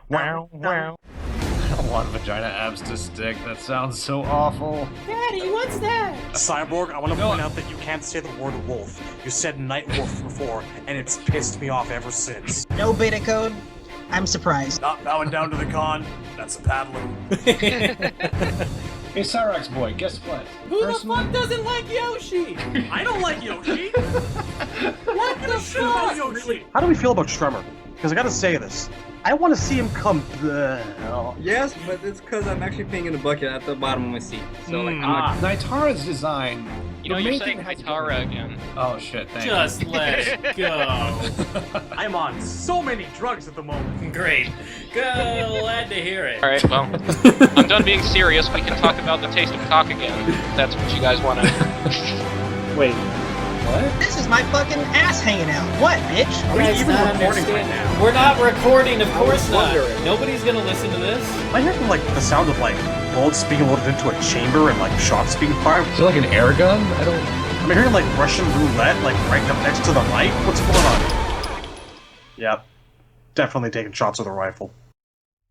Wow, wow. I want vagina abs to stick. That sounds so awful. Daddy, what's that? Cyborg, I want to point out that you can't say the word wolf. You said night wolf before, and it's pissed me off ever since. No beta code. I'm surprised. Not bowing down to the con. That's a paddling. Hey, Cyrax boy, guess what? Who the fuck doesn't like Yoshi? I don't like Yoshi. What the fuck? Yoshi. How do we feel about Tremor? Because I gotta say this. I want to see him come. Yes, but it's because I'm actually peeing in a bucket at the bottom of my seat. So, Naitara's design. You know, you're saying Naitara again. Oh shit, thank Just let it go. I'm on so many drugs at the moment. Great. Glad to hear it. Alright, well, I'm done being serious. We can talk about the taste of cock again. If that's what you guys want to. Wait. What? This is my fucking ass hanging out. What, bitch? Are we Guys, even not recording right understand- now? We're not recording, of course not. wondering. Nobody's gonna listen to this. I hear like the sound of like bullets being loaded into a chamber and like shots being fired. Is it like an air gun? I don't. I'm hearing like Russian roulette like right up next to the mic. What's going on? Yep. Definitely taking shots with a rifle.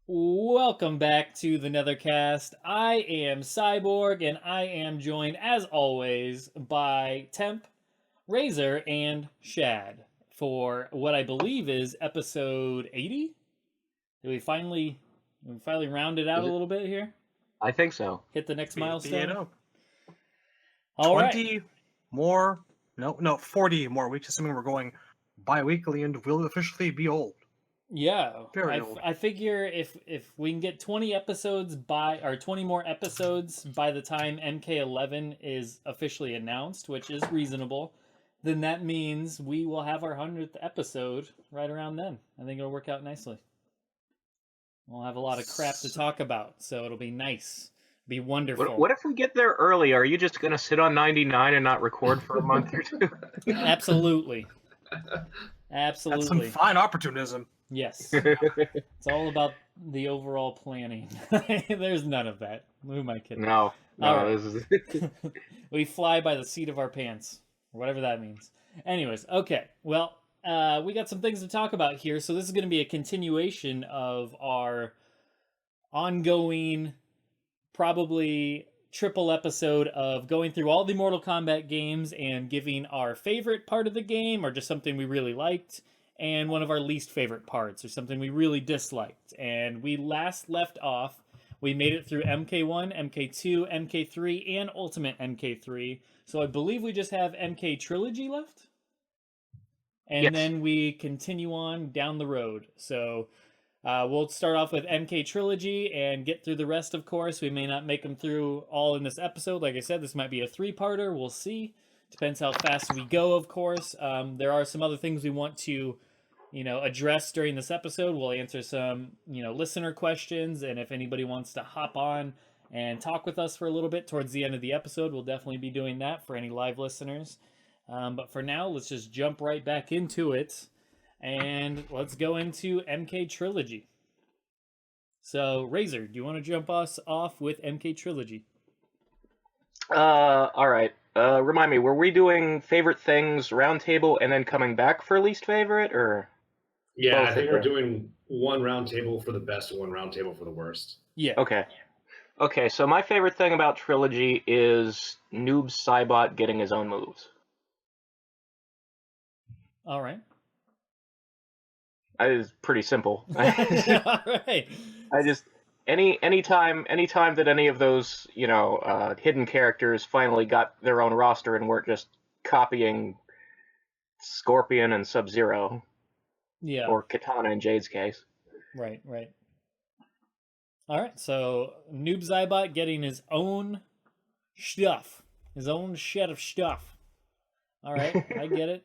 Welcome back to the Netherkast. I am Cyborg, and I am joined, as always, by Temp, Razor, and Shad for what I believe is episode 80. Did we finally round it out a little bit here? I think so. Hit the next You milestone. know, All right. 20 more. No, 40 more weeks. Assuming we're going bi-weekly, and we'll officially be old. Yeah, Very old. I figure if we can get 20 episodes 20 more episodes by the time MK11 is officially announced, which is reasonable, then that means we will have our 100th episode right around then. I think it'll work out nicely. We'll have a lot of crap to talk about, so it'll be nice. Be wonderful. What if we get there early? Are you just going to sit on 99 and not record for a month or two? Absolutely. That's some Absolutely. fine opportunism. Yes. It's all about the overall planning. There's none of that. Who am I kidding? No. All right. This is... We fly by the seat of our pants, or whatever that means. Anyways, okay. Well, we got some things to talk about here. So this is going to be a continuation of our ongoing, probably triple episode of going through all the Mortal Kombat games and giving our favorite part of the game, or just something we really liked, and one of our least favorite parts, or something we really disliked. And we last left off, we made it through MK1, MK2, MK3, and Ultimate MK3. So I believe we just have MK Trilogy left. And Yes. then we continue on down the road. So we'll start off with MK Trilogy and get through the rest, of course. We may not make them through all in this episode. Like I said, this might be a 3-parter. We'll see. Depends how fast we go, of course. There are some other things we want to address during this episode. We'll answer some, listener questions, and if anybody wants to hop on and talk with us for a little bit towards the end of the episode, we'll definitely be doing that for any live listeners. But for now, let's just jump right back into it, and let's go into MK Trilogy. So, Razor, do you want to jump us off with MK Trilogy? All right. Remind me, were we doing favorite things, round table, and then coming back for least favorite, or? Yeah, I Both think of we're them. doing one round table for the best and one round table for the worst. Yeah. Okay. Okay, so my favorite thing about Trilogy is Noob Saibot getting his own moves. All right. It's pretty simple. All right. I just anytime that any of those hidden characters finally got their own roster and weren't just copying Scorpion and Sub-Zero, Yeah. or Katana in Jade's case. Right. All right, so Noob Saibot getting his own stuff, his own shed of stuff. All right, I get it.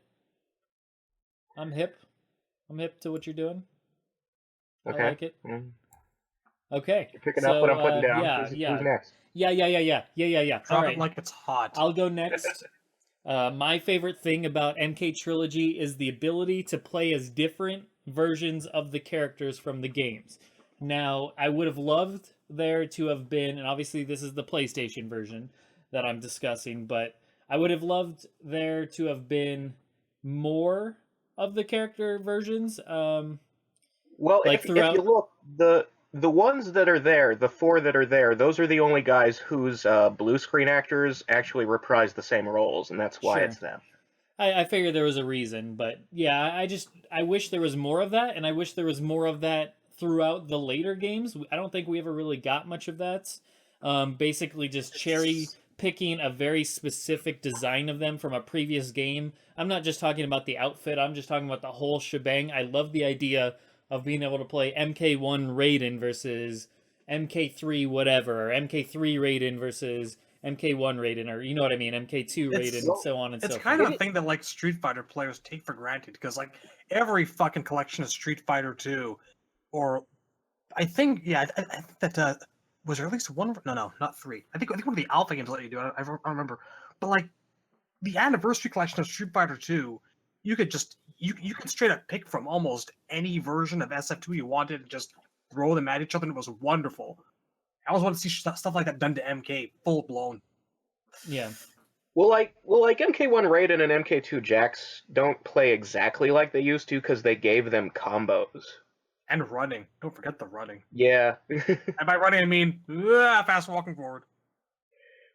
I'm hip to what you're doing. Okay. I like it. Mm. Okay. You're picking up what I'm putting down. Yeah, Who's yeah. Who's next? Yeah. Drop All it right, like it's hot. I'll go next. My favorite thing about MK Trilogy is the ability to play as different versions of the characters from the games. Now, I would have loved there to have been, and obviously this is the PlayStation version that I'm discussing, but I would have loved there to have been more of the character versions. Well, like if you look, the ones that are there, the 4 that are there, those are the only guys whose blue screen actors actually reprise the same roles, and that's why Sure. it's them. I figured there was a reason, but yeah, I wish there was more of that, and I wish there was more of that throughout the later games. I don't think we ever really got much of that. Basically, just cherry picking a very specific design of them from a previous game. I'm not just talking about the outfit, I'm just talking about the whole shebang. I love the idea of being able to play MK1 Raiden versus MK3 whatever, or MK3 Raiden versus MK1 Raiden, or you know what I mean, MK2 Raiden, and so on and so forth. It's kind of a thing that like Street Fighter players take for granted, because like every fucking collection of Street Fighter 2, or I think I think that was there at least one. No, not 3. I think one of the alpha games let you do it. I don't remember, but like the anniversary collection of Street Fighter 2, you could just you could straight up pick from almost any version of SF2 you wanted and just throw them at each other, and it was wonderful. I always want to see stuff like that done to MK, full blown. Yeah. Well, like MK1 Raiden and MK2 Jax don't play exactly like they used to because they gave them combos. And running. Don't forget the running. Yeah. And by running, I mean fast walking forward.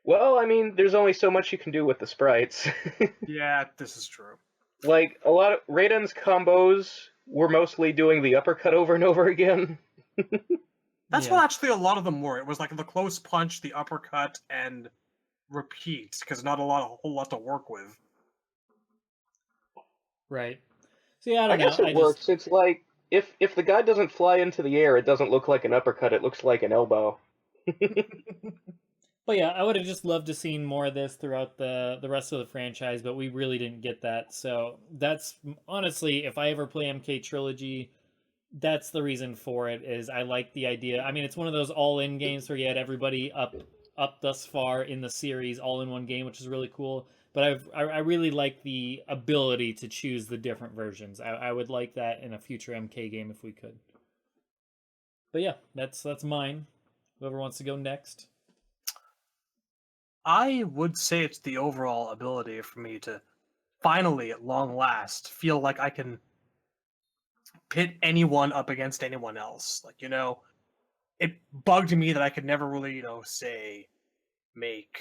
Well, I mean, there's only so much you can do with the sprites. Yeah, this is true. Like, a lot of Raiden's combos were mostly doing the uppercut over and over again. That's what actually a lot of them were. It was like the close punch, the uppercut, and repeat, because not a whole lot to work with. Right. So yeah, I don't know. guess it works. It's like, if the guy doesn't fly into the air, it doesn't look like an uppercut, it looks like an elbow. But yeah, I would have just loved to seen more of this throughout the rest of the franchise, but we really didn't get that. So that's honestly, if I ever play MK Trilogy, that's the reason for it. Is I like the idea. I mean, it's one of those all-in games where you had everybody up thus far in the series all in one game, which is really cool. But I really like the ability to choose the different versions. I would like that in a future MK game if we could. But yeah, that's mine. Whoever wants to go next. I would say it's the overall ability for me to finally, at long last, feel like I can pit anyone up against anyone else. Like, it bugged me that I could never really, say, make,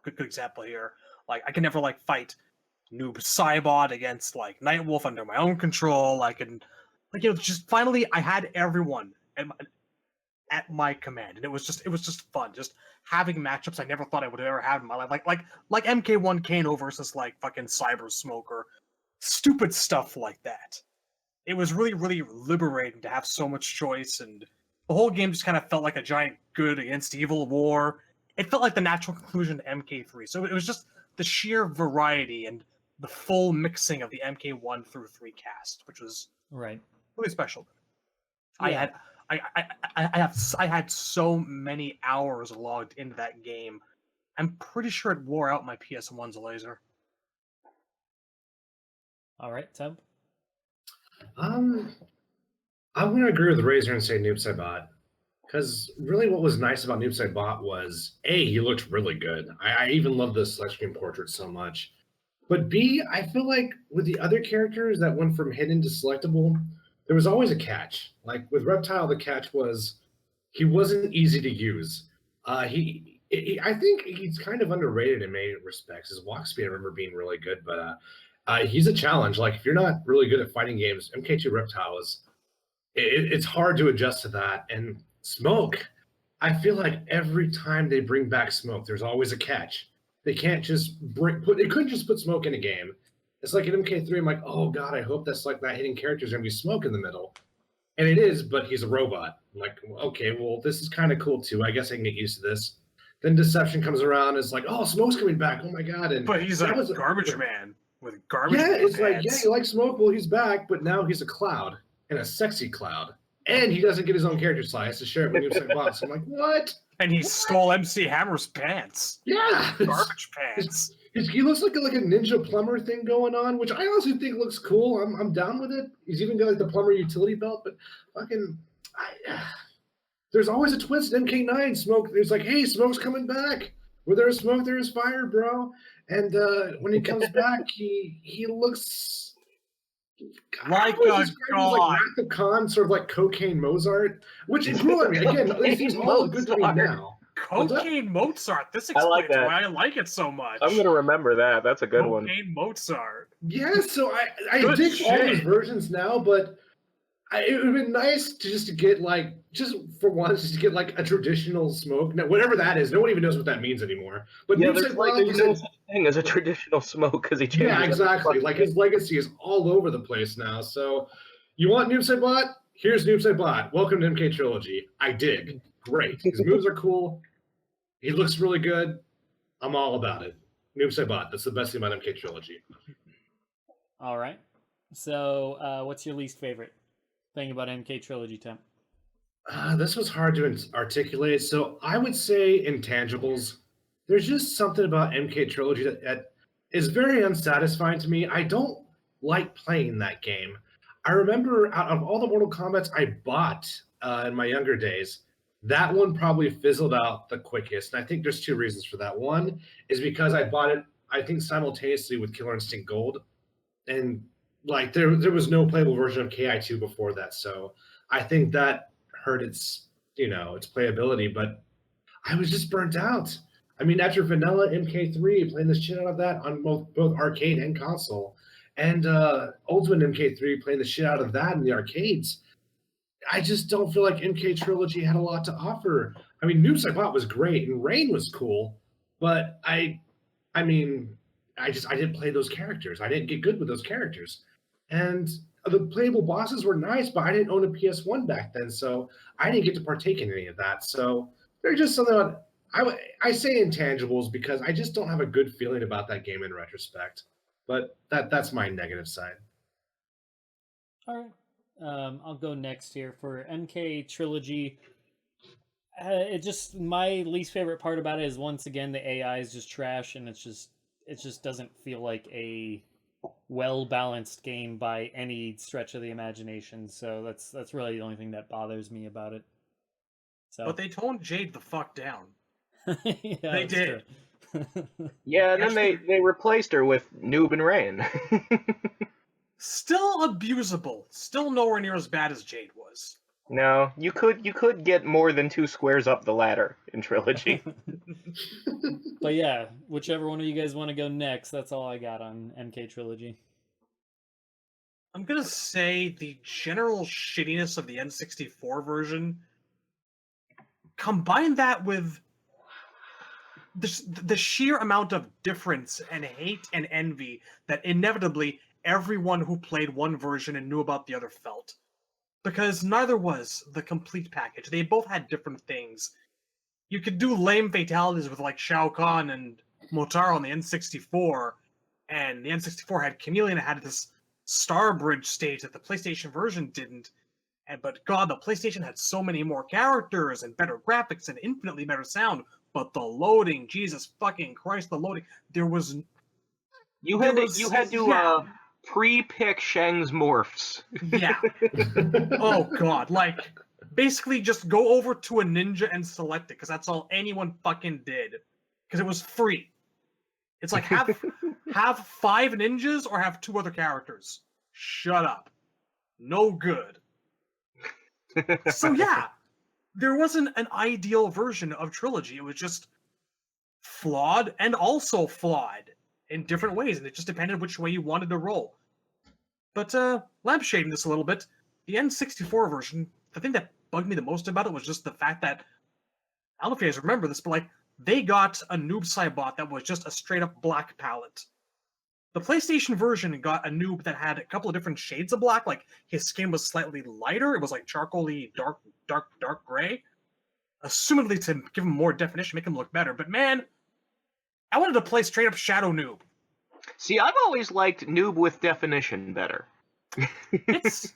good example here. Like, I can never, fight Noob Saibot against, Nightwolf under my own control. I can, just finally, I had everyone at my command, and it was just fun, just having matchups I never thought I would ever have in my life, like MK1 Kano versus fucking Cyber Smoker, stupid stuff like that. It was really, really liberating to have so much choice, and the whole game just kind of felt like a giant good against evil war. It felt like the natural conclusion to MK3. So it was just the sheer variety and the full mixing of the MK1 through 3 cast, which was right really special. Yeah. I had so many hours logged into that game. I'm pretty sure it wore out my PS1's laser. All right, Temp. I'm going to agree with Razor and say Noob Saibot. Because really what was nice about Noob Saibot was, A, he looked really good. I even love the select screen portrait so much. But B, I feel like with the other characters that went from hidden to selectable, there was always a catch. Like with Reptile, the catch was he wasn't easy to use. I think he's kind of underrated in many respects. His walk speed I remember being really good, but he's a challenge. Like if you're not really good at fighting games, MK2 Reptile it's hard to adjust to that. And Smoke, I feel like every time they bring back Smoke, there's always a catch. They can't just they couldn't just put Smoke in a game. It's like in MK3, I'm like, oh god, I hope that's like that hidden character's gonna be Smoke in the middle. And it is, but he's a robot. I'm like, okay, well, this is kind of cool too. I guess I can get used to this. Then Deception comes around, and it's like, oh, Smoke's coming back. Oh my god. And but he's a garbage man with garbage Yeah, it's pants. like, yeah, you like Smoke, well, he's back, but now he's a cloud, and a sexy cloud. And he doesn't get his own character slot. He has to share it with Noob Saibot. So I'm like, what? And he stole MC Hammer's pants. Yeah. Garbage pants. He looks like a ninja plumber thing going on, which I honestly think looks cool. I'm down with it. He's even got like the plumber utility belt, but fucking, there's always a twist in MK9. Smoke, there's like, hey, Smoke's coming back. Where there's smoke, there's fire, bro. And when he comes back, he looks Like I would a describe him as like god. Wrath of Khan, sort of like cocaine Mozart, which it grew on me. Again, this is all good to me Mozart. now. Cocaine Mozart. This I like explains that. why I like it so much. I'm gonna remember that. That's a good one. Cocaine Mozart. Yeah, so I Good dig all these shit. versions now, but it would have been nice to get like, just for once, just to get like a traditional smoke. Now, whatever that is, no one even knows what that means anymore. But Yeah, Noob there's no Saibot, such thing as a traditional smoke because he changes. yeah, every exactly. fucking Like day. his legacy is all over the place now. So, you want Noob Saibot? Here's Noob Saibot. Welcome to MK Trilogy. I dig. Great. His moves are cool. He looks really good. I'm all about it. Noob Saibot. That's the best thing about MK Trilogy. All right. So, what's your least favorite thing about MK Trilogy, Tim? This was hard to articulate. So I would say intangibles. There's just something about MK Trilogy that is very unsatisfying to me. I don't like playing that game. I remember out of all the Mortal Kombats I bought in my younger days, that one probably fizzled out the quickest. And I think there's two reasons for that. One is because I bought it, I think, simultaneously with Killer Instinct Gold. And like there was no playable version of KI2 before that. So I think that hurt its playability, but I was just burnt out. I mean, after vanilla MK3, playing the shit out of that on both arcade and console, and Ultimate MK3, playing the shit out of that in the arcades, I just don't feel like MK Trilogy had a lot to offer. I mean, Noob Saibot was great, and Rain was cool, but I didn't play those characters. I didn't get good with those characters, and the playable bosses were nice, but I didn't own a PS1 back then, so I didn't get to partake in any of that. So there's just something about, I say intangibles because I just don't have a good feeling about that game in retrospect. But that's my negative side. All right. I'll go next here for MK Trilogy. My least favorite part about it is, once again, the AI is just trash, and it just doesn't feel like a well-balanced game by any stretch of the imagination. So that's really the only thing that bothers me about it. So, But they toned Jade the fuck down. yeah, They that's did. true. Yeah, and then they replaced her with Noob and Rain. Still abusable. Still nowhere near as bad as Jade was. No, you could get more than 2 squares up the ladder in Trilogy. But yeah, whichever one of you guys want to go next, that's all I got on MK Trilogy. I'm gonna say the general shittiness of the N64 version, combine that with the sheer amount of difference and hate and envy that inevitably everyone who played one version and knew about the other felt. Because neither was the complete package. They both had different things. You could do lame fatalities with like Shao Kahn and Motaro on the N64, and the N64 had Chameleon, had this Starbridge stage that the PlayStation version didn't. But God, the PlayStation had so many more characters and better graphics and infinitely better sound. But the loading, Jesus fucking Christ, the loading. You had to pre-pick Shang's morphs. Yeah. Oh God, like basically just go over to a ninja and select it, because that's all anyone fucking did. Because it was free. It's like have 5 ninjas or have 2 other characters. Shut up. No good. So yeah, there wasn't an ideal version of Trilogy. It was just flawed and also flawed in different ways, and it just depended which way you wanted to roll. But lampshading this a little bit, the N64 version, the thing that bugged me the most about it was just the fact that, I don't know if you guys remember this, but like they got a Noob Saibot that was just a straight up black palette. The PlayStation version got a Noob that had a couple of different shades of black, like his skin was slightly lighter, it was like charcoaly dark gray, assumedly to give him more definition, make him look better. But man, I wanted to play straight up Shadow Noob. See, I've always liked Noob with definition better. It's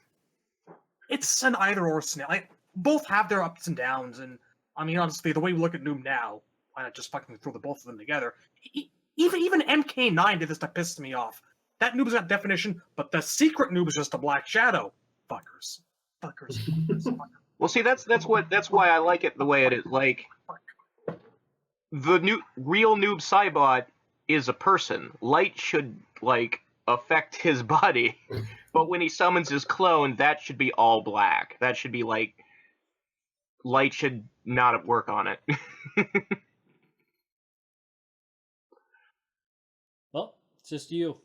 an either-or scenario. Like, both have their ups and downs, and I mean, honestly, the way we look at Noob now, why not just fucking throw the both of them together? Even MK9 did this to piss me off. That Noob's got definition, but the secret Noob is just a black shadow. Fuckers. Well, see, that's why I like it the way it is. Like, the real Noob Saibot is a person. Light should affect his body, but when he summons his clone, that should be all black. That should be light should not work on it. Well, it's just you.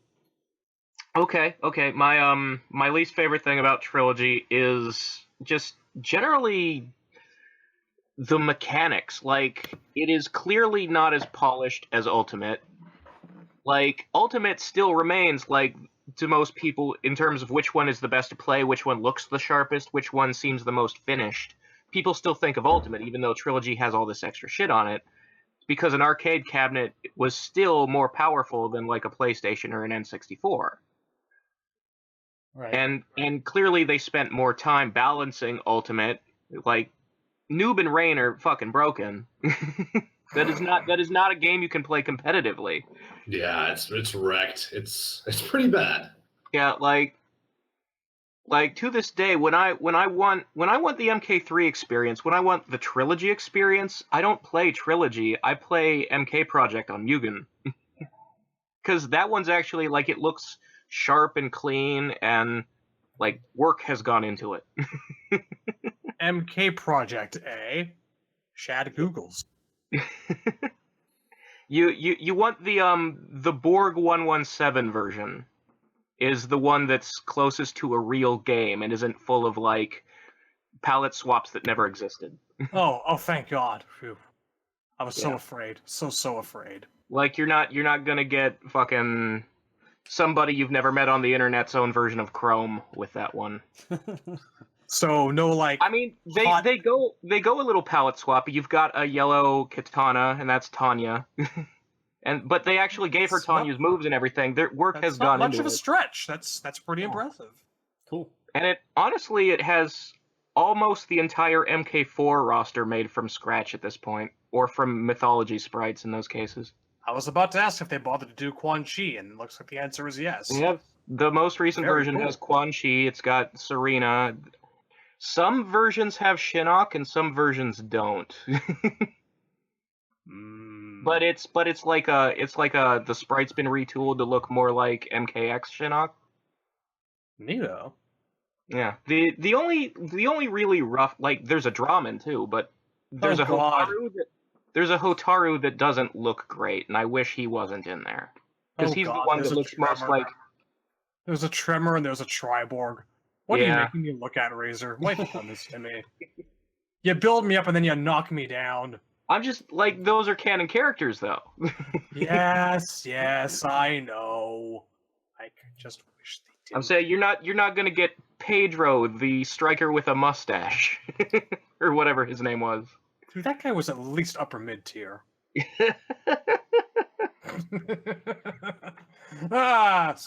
Okay. My least favorite thing about Trilogy is just generally the mechanics. It is clearly not as polished as Ultimate. Ultimate still remains, to most people, in terms of which one is the best to play, which one looks the sharpest, which one seems the most finished. People still think of Ultimate, even though Trilogy has all this extra shit on it, because an arcade cabinet was still more powerful than, a PlayStation or an N64. Right. And clearly they spent more time balancing Ultimate. Noob and Rain are fucking broken. That is not a game you can play competitively. Yeah, it's wrecked. It's pretty bad. Yeah, to this day, when I want the MK3 experience, when I want the Trilogy experience, I don't play Trilogy. I play MK Project on Mugen, because that one's actually it looks sharp and clean, and work has gone into it. MK Project, eh? Shad Googles. You want the Borg 117 version is the one that's closest to a real game and isn't full of palette swaps that never existed. Oh, thank God. Phew. I was so afraid. So afraid. You're not gonna get fucking somebody you've never met on the internet's own version of Chrome with that one. So no I mean, they go a little palette swap. You've got a yellow Katana, and that's Tanya. But they actually gave her Tanya's moves and everything. Their work has gone into it. That's not much of a stretch. That's pretty impressive. Cool. And it has almost the entire MK4 roster made from scratch at this point, or from mythology sprites in those cases. I was about to ask if they bothered to do Quan Chi, and it looks like the answer is yes. Yeah, the most recent version has Quan Chi. It's got Serena. Some versions have Shinnok, and some versions don't. But it's the sprite's been retooled to look more like MKX Shinnok. Neato. Yeah. The only really rough, there's a Draman too, but there's there's a Hotaru that doesn't look great, and I wish he wasn't in there, because he's the one that looks most like. There's a Tremor and there's a Triborg. What are you making me look at, Razor? Why have you done this to me? You build me up and then you knock me down. I'm just those are canon characters, though. Yes, I know. I just wish they did. I'm saying you're not gonna get Pedro, the striker with a mustache, or whatever his name was. Dude, that guy was at least upper mid tier. So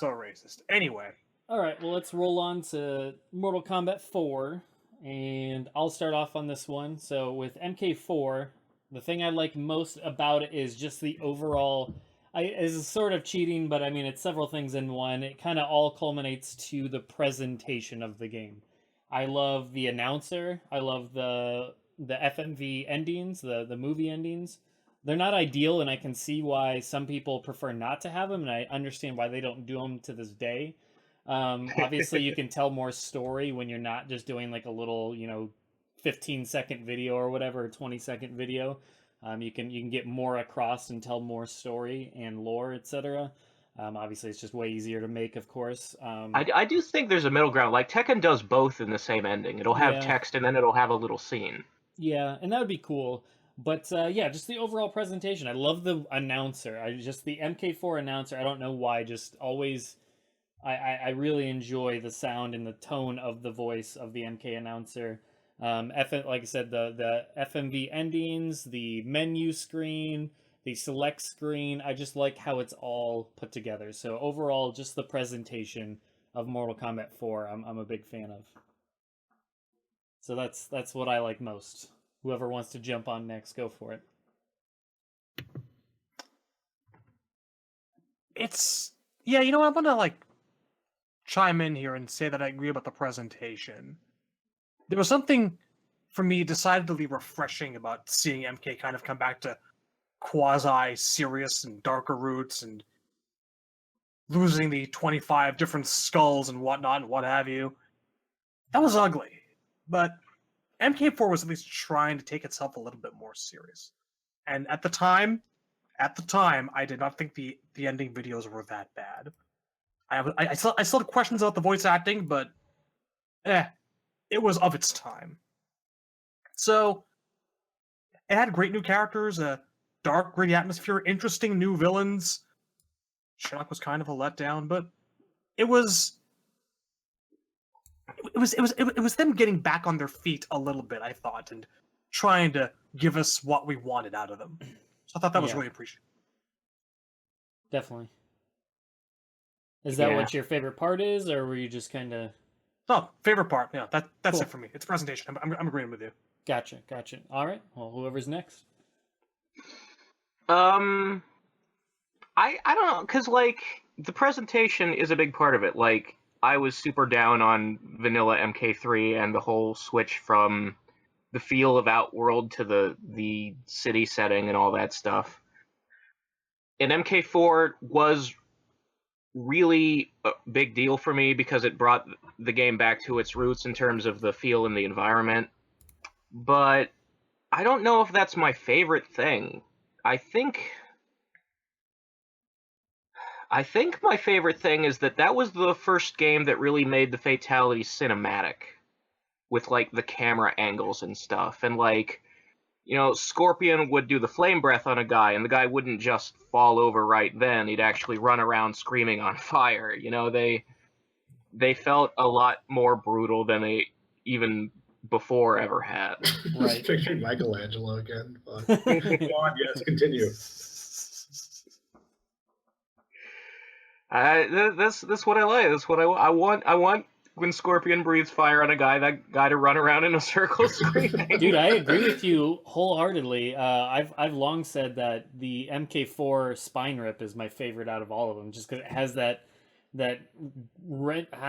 racist. Anyway. All right, well, let's roll on to Mortal Kombat 4, and I'll start off on this one. So with MK4, the thing I like most about it is just the overall. It's sort of cheating, but I mean, it's several things in one. It kind of all culminates to the presentation of the game. I love the announcer. I love the FMV endings, the movie endings. They're not ideal, and I can see why some people prefer not to have them, and I understand why they don't do them to this day. Obviously, you can tell more story when you're not just doing a little, 15-second video or whatever, 20-second video. You can get more across and tell more story and lore, etc. Obviously, it's just way easier to make, of course. I do think there's a middle ground. Tekken does both in the same ending. It'll have text and then it'll have a little scene. Yeah, and that would be cool. But just the overall presentation. I love the announcer. The MK4 announcer. I don't know why. Just always, I really enjoy the sound and the tone of the voice of the MK announcer. Like I said, the FMV endings, the menu screen, the select screen. I just like how it's all put together. So overall, just the presentation of Mortal Kombat 4, I'm a big fan of. So that's what I like most. Whoever wants to jump on next, go for it. I'm gonna chime in here and say that I agree about the presentation. There was something for me decidedly refreshing about seeing MK kind of come back to quasi-serious and darker roots and losing the 25 different skulls and whatnot and what have you. That was ugly. But MK4 was at least trying to take itself a little bit more serious. And at the time, I did not think the ending videos were that bad. I still had questions about the voice acting, but it was of its time. So it had great new characters, a dark, gritty atmosphere, interesting new villains. Shinnok was kind of a letdown, but it was them getting back on their feet a little bit, I thought, and trying to give us what we wanted out of them. So I thought that was really appreciated. Definitely. Is that what your favorite part is, or were you just kind of... Oh, favorite part. Yeah, that's Cool. it for me. It's presentation. I'm agreeing with you. Gotcha. All right. Well, whoever's next. I don't know, because, like, the presentation is a big part of it. Like, I was super down on vanilla MK3 and the whole switch from the feel of Outworld to the city setting and all that stuff. And MK4 was really a big deal for me because it brought the game back to its roots in terms of the feel and the environment. But I don't know if that's my favorite thing. I think my favorite thing is that was the first game that really made the fatality cinematic with, like, the camera angles and stuff. And, like, you know, Scorpion would do the flame breath on a guy, and the guy wouldn't just fall over right then. He'd actually run around screaming on fire. You know, they felt a lot more brutal than they even before ever had. Right. Just picturing Michelangelo again. Go on, yes, continue. That's what I like. That's what I want. I want when Scorpion breathes fire on a guy, that guy to run around in a circle screaming. Dude, I agree with you wholeheartedly. I've long said that the MK4 spine rip is my favorite out of all of them, just because it has that I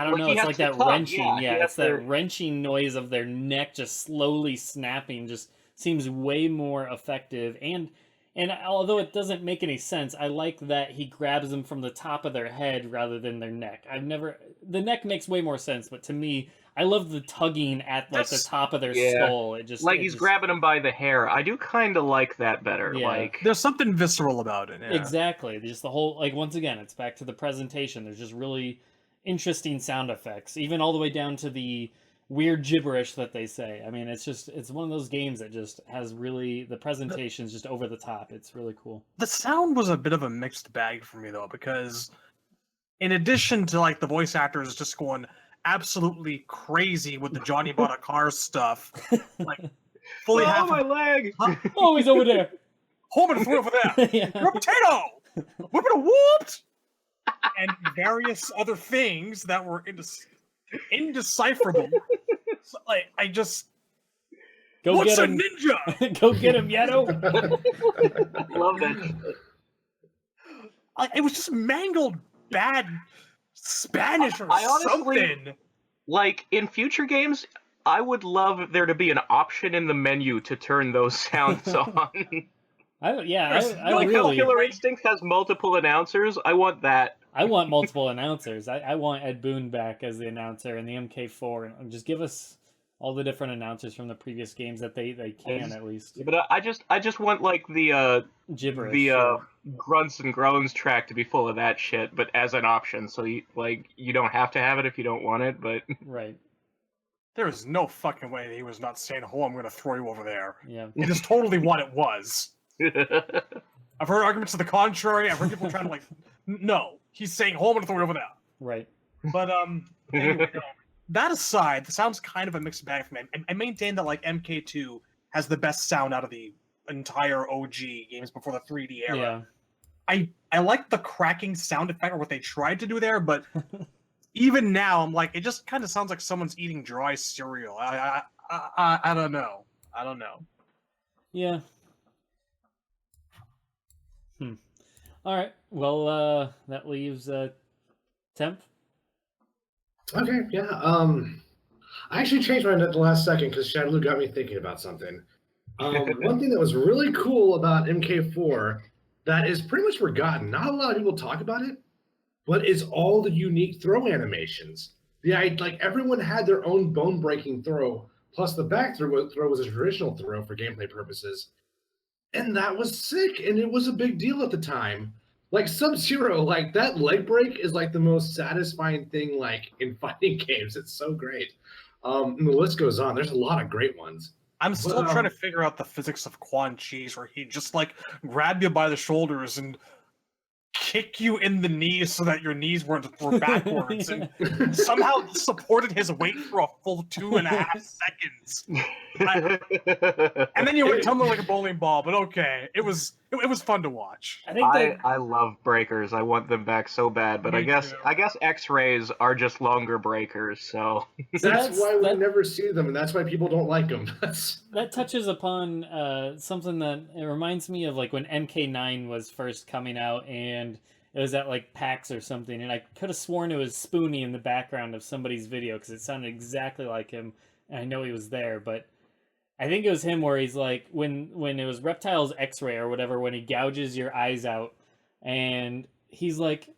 don't know, it's like that wrenching. Yeah, it's that wrenching noise of their neck just slowly snapping. Just seems way more effective. And although it doesn't make any sense, I like that he grabs them from the top of their head rather than their neck. The neck makes way more sense, but to me, I love the tugging at like the top of their skull. He's grabbing them by the hair. I do kind of like that better. Yeah. Like, there's something visceral about it. Yeah. Exactly. Just the whole, like, once again, it's back to the presentation. There's just really interesting sound effects, even all the way down to the weird gibberish that they say. I mean, it's one of those games that just has really, the presentation's just over the top. It's really cool. The sound was a bit of a mixed bag for me, though, because in addition to, like, the voice actors just going absolutely crazy with the Johnny bought a car stuff, like, fully my leg! Oh, he's over there! Hold it over there! Yeah. You're a potato! We're gonna whooped! And various other things that were indecipherable. So, like, I just... Go What's get a him. ninja? Go get him, Yeto! Love that. It was just mangled bad Spanish or I honestly, something. Like, in future games, I would love there to be an option in the menu to turn those sounds on. I like really... how Killer Instinct has multiple announcers. I want that. I want multiple announcers. I want Ed Boon back as the announcer in the MK4, and just give us all the different announcers from the previous games that they can at least. Yeah, but I just want, like, the gibberish, grunts and groans track to be full of that shit, but as an option, so you don't have to have it if you don't want it, but right. There is no fucking way that he was not saying, "Oh, I'm gonna throw you over there." Yeah, it is totally what it was. I've heard arguments to the contrary. I've heard people trying to, like, no, he's saying, "Oh, I'm gonna throw you over there." Right. But anyway, that aside, the sound's kind of a mixed bag for me. I maintain that, like, MK2 has the best sound out of the entire OG games before the 3D era. Yeah. I like the cracking sound effect or what they tried to do there, but even now, I'm like, it just kind of sounds like someone's eating dry cereal. I don't know. I don't know. Yeah. All right. Well, that leaves Temp. Okay, yeah. I actually changed my mind at the last second because Shadowloo got me thinking about something. One thing that was really cool about MK4 that is pretty much forgotten. Not a lot of people talk about it, but it's all the unique throw animations. Like everyone had their own bone-breaking throw, plus the back throw was a traditional throw for gameplay purposes, and that was sick, and it was a big deal at the time. Like Sub-Zero, like that leg break is like the most satisfying thing like in fighting games. It's so great. And the list goes on. There's a lot of great ones. I'm still trying to figure out the physics of Quan Chi's, where he just like grab you by the shoulders and kick you in the knees so that your knees were backwards, and somehow supported his weight for a full 2.5 seconds. And then you were tumbling like a bowling ball, but okay, it was fun to watch. I love breakers. I want them back so bad, but I guess X-rays are just longer breakers. So that's why we never see them, and that's why people don't like them. That touches upon something that it reminds me of, like when MK9 was first coming out, and it was at like PAX or something, and I could have sworn it was Spoonie in the background of somebody's video because it sounded exactly like him, and I know he was there, but I think it was him where he's like, when it was Reptile's X-ray or whatever, when he gouges your eyes out, and he's like,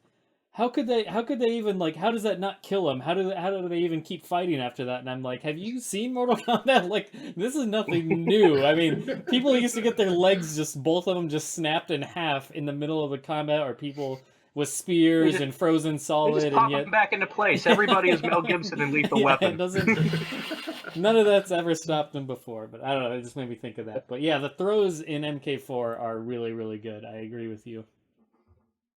how could they even, like, how does that not kill him? How do they even keep fighting after that? And I'm like, have you seen Mortal Kombat? Like, this is nothing new. I mean, people used to get their legs both of them just snapped in half in the middle of a combat, or people with spears and frozen solid. They just pop them back into place. Everybody is Mel Gibson in Lethal Weapon. None of that's ever stopped them before, but I don't know, it just made me think of that. But yeah, the throws in MK4 are really, really good. I agree with you.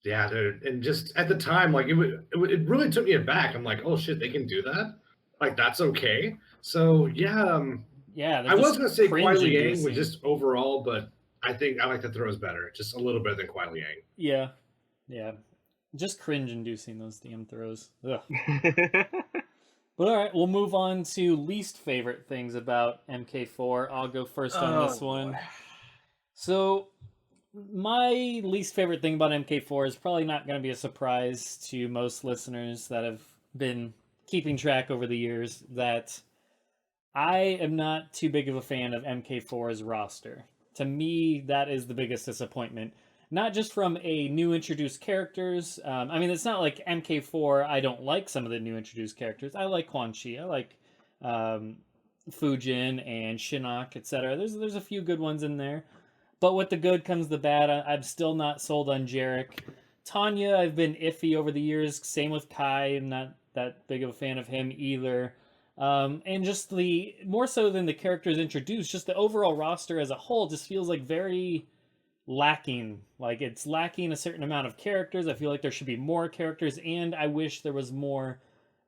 Yeah, dude, and just at the time, like it really took me aback. I'm like, oh shit, they can do that? Like that's okay? So yeah, I was gonna say Kuai Liang was just overall, but I think I like the throws better, just a little better than Kuai Liang. Yeah, just cringe-inducing, those damn throws. Ugh. But all right, we'll move on to least favorite things about MK4. I'll go first on this one. Boy. So my least favorite thing about MK4 is probably not going to be a surprise to most listeners that have been keeping track over the years, that I am not too big of a fan of MK4's roster. To me, that is the biggest disappointment. Not just from a new introduced characters. I mean, it's not like MK4, I don't like some of the new introduced characters. I like Quan Chi. I like Fujin and Shinnok, etc. There's a few good ones in there. But with the good comes the bad. I'm still not sold on Jarek. Tanya, I've been iffy over the years. Same with Kai. I'm not that big of a fan of him either. And just more so than the characters introduced, just the overall roster as a whole just feels like very lacking. Like it's lacking a certain amount of characters. I feel like there should be more characters, and I wish there was more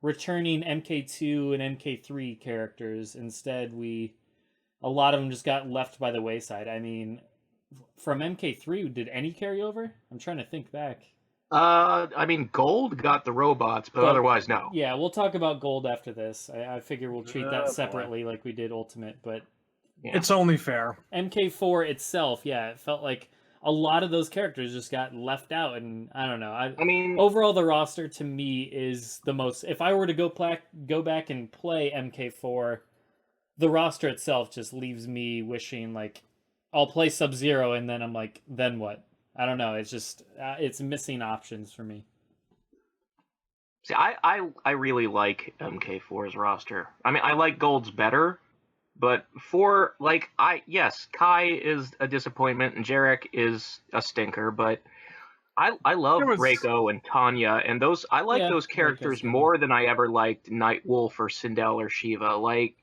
returning MK2 and MK3 characters. Instead, a lot of them just got left by the wayside. I mean, from MK3, did any carry over? I'm trying to think back. I mean, Gold got the robots, but otherwise, no. Yeah, we'll talk about Gold after this. I figure we'll treat that separately like we did Ultimate, but yeah. It's only fair. MK4 itself, yeah, it felt like a lot of those characters just got left out, and I don't know. I mean, overall, the roster to me is the most. If I were to go back and play MK4, the roster itself just leaves me wishing, like, I'll play Sub-Zero, and then I'm like, then what? I don't know. It's just it's missing options for me. See, I really like MK4's roster. I mean, I like Gold's better, but Kai is a disappointment and Jarek is a stinker, but I love Reiko and Tanya, and those those characters more than I ever liked Nightwolf or Sindel or Shiva. Like,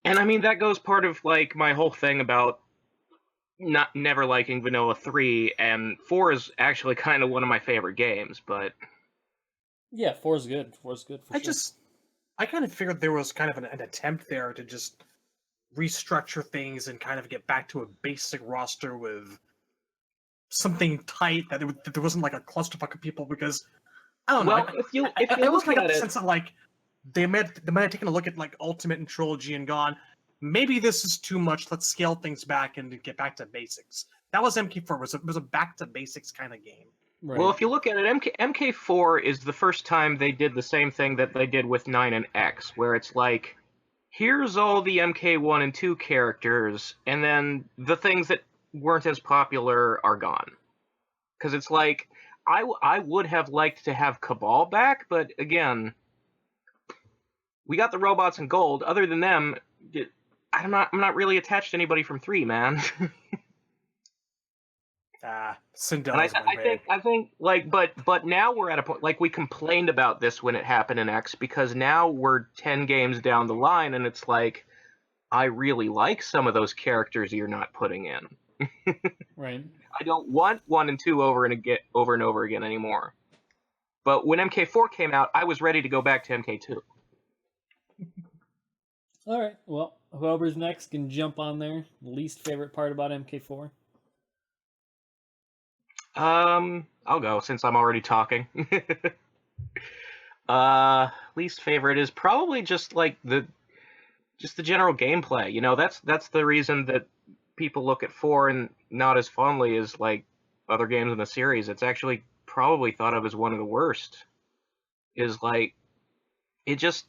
and I mean that goes part of like my whole thing about never liking Vanilla 3, and 4 is actually kind of one of my favorite games, but yeah, 4 is good. 4 is good for sure. I kind of figured there was kind of an attempt there to just restructure things and kind of get back to a basic roster with something tight, that there wasn't like a clusterfuck of people, because I don't know. If you look at the sense of like they might have taken a look at like Ultimate and Trilogy and gone, maybe this is too much. Let's scale things back and get back to basics. That was MK4. It was a back to basics kind of game. Right. Well, if you look at it, MK4 is the first time they did the same thing that they did with 9 and X, where it's like here's all the MK1 and 2 characters, and then the things that weren't as popular are gone. Because it's like, I would have liked to have Cabal back, but again, we got the robots in gold. Other than them, I'm not really attached to anybody from 3, man. Cinderella's I think like, but now we're at a point, like, we complained about this when it happened in X, because now we're 10 games down the line, and it's like, I really like some of those characters you're not putting in. Right. I don't want 1 and 2 over and over again anymore. But when MK4 came out, I was ready to go back to MK2. All right. Well, whoever's next can jump on there. Least favorite part about MK4? I'll go since I'm already talking. Least favorite is probably just like the general gameplay. You know, that's the reason that people look at 4 and not as fondly as like other games in the series. It's actually probably thought of as one of the worst. Is like, it just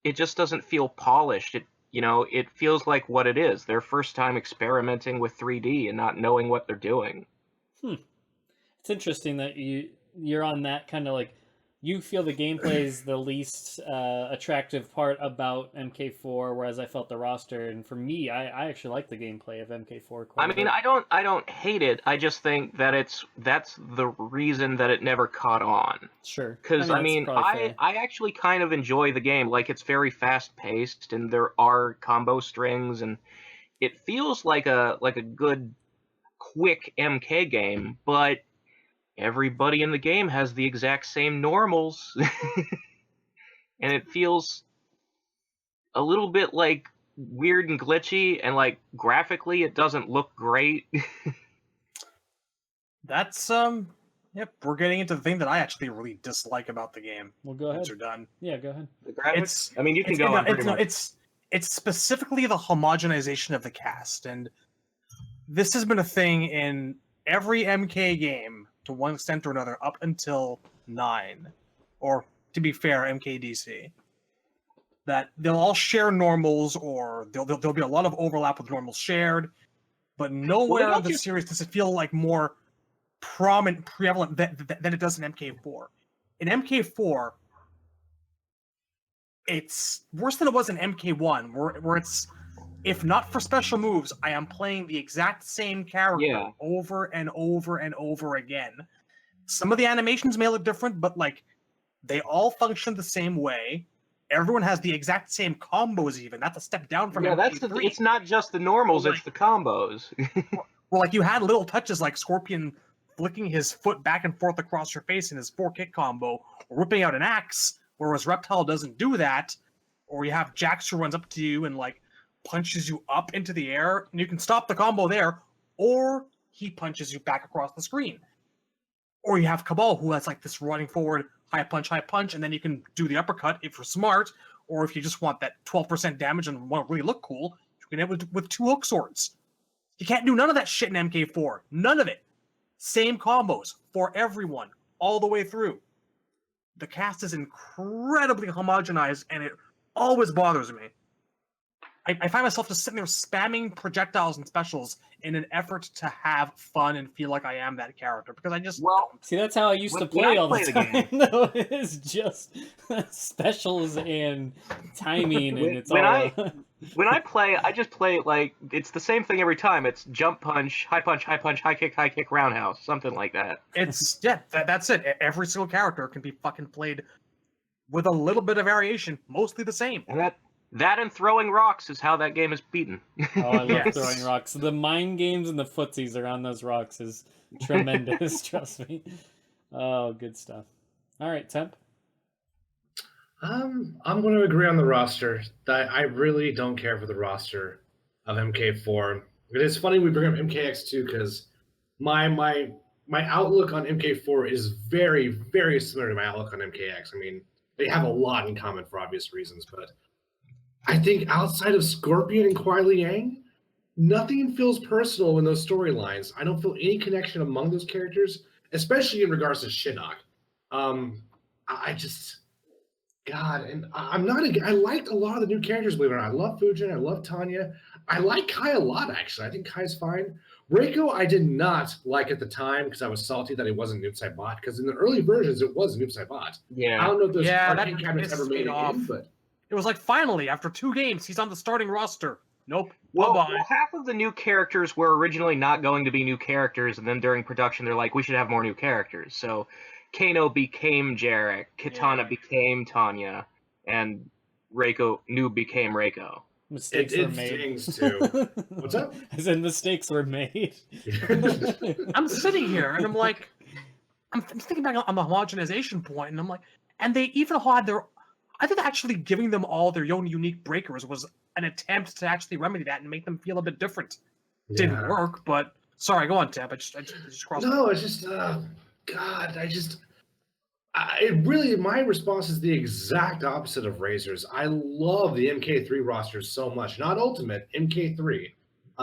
doesn't feel polished. It feels like what it is. Their first time experimenting with 3D and not knowing what they're doing. It's interesting that you're on that kind of like, you feel the gameplay is the least attractive part about MK4, whereas I felt the roster, and for me, I actually like the gameplay of MK4 quite a bit. I don't hate it. I just think that that's the reason that it never caught on. Sure. Because I actually kind of enjoy the game. Like, it's very fast paced, and there are combo strings, and it feels like a good, quick MK game, but everybody in the game has the exact same normals. And it feels a little bit like weird and glitchy, and like graphically it doesn't look great. That's yep, we're getting into the thing that I actually really dislike about the game. Well, go ahead. Once you're done. Yeah, go ahead. The graphics? You can go on. It's specifically the homogenization of the cast, and this has been a thing in every MK game to one extent or another up until 9, or to be fair, MKDC. That they'll all share normals, or there'll be a lot of overlap with normals shared, but nowhere in the series does it feel like more prevalent than it does in MK4. In MK4, it's worse than it was in MK1, where it's, if not for special moves, I am playing the exact same character over and over and over again. Some of the animations may look different, but like, they all function the same way. Everyone has the exact same combos, even. That's a step down from MK3. It's not just the normals, it's the combos. Well, like, you had little touches like Scorpion flicking his foot back and forth across your face in his 4-kick combo, or whipping out an axe, whereas Reptile doesn't do that. Or you have Jax who runs up to you and like punches you up into the air, and you can stop the combo there, or he punches you back across the screen. Or you have Cabal, who has like this running forward high punch, and then you can do the uppercut if you're smart, or if you just want that 12% damage and want to really look cool, you can hit with 2 hook swords. You can't do none of that shit in MK4. None of it. Same combos for everyone, all the way through. The cast is incredibly homogenized, and it always bothers me. I find myself just sitting there spamming projectiles and specials in an effort to have fun and feel like I am that character, because I just see, that's how I used to play all the time. No, it's just specials and timing, and it's when I play, I just play like it's the same thing every time. It's jump punch, high kick, roundhouse, something like that. It's that's it. Every single character can be fucking played with a little bit of variation, mostly the same. And that and throwing rocks is how that game is beaten. Oh, I love throwing rocks. The mind games and the footsies around those rocks is tremendous, trust me. Oh, good stuff. All right, Temp? I'm going to agree on the roster. I really don't care for the roster of MK4. It's funny we bring up MKX2 because my outlook on MK4 is very, very similar to my outlook on MKX. I mean, they have a lot in common for obvious reasons, but I think outside of Scorpion and Kuai Liang, nothing feels personal in those storylines. I don't feel any connection among those characters, especially in regards to Shinnok. God, and I'm not. I liked a lot of the new characters. Believe it or not, I love Fujin. I love Tanya. I like Kai a lot, actually. I think Kai's fine. Reiko, I did not like at the time because I was salty that it wasn't Noob Saibot. Because in the early versions, it was Noob Saibot. I Yeah. don't know if those Yeah, that arcade cabinets ever pissed made me it off. in, but It was like finally after 2 games he's on the starting roster. Nope. Well, Bye-bye. half of the new characters were originally not going to be new characters, and then during production they're like, we should have more new characters. So Kano became Jarek, Kitana became Tanya, and Noob became Reiko. Mistakes it were made. stings too. What's up? I said mistakes were made. I'm sitting here and I'm like, I'm thinking back on the homogenization point, and I'm like, and they even had their, I think actually giving them all their own unique breakers was an attempt to actually remedy that and make them feel a bit different. Didn't Yeah. work, but sorry, go on, Tab. I just crossed. No, it's just, God, it really, my response is the exact opposite of Razor's. I love the MK3 roster so much. Not Ultimate, MK3.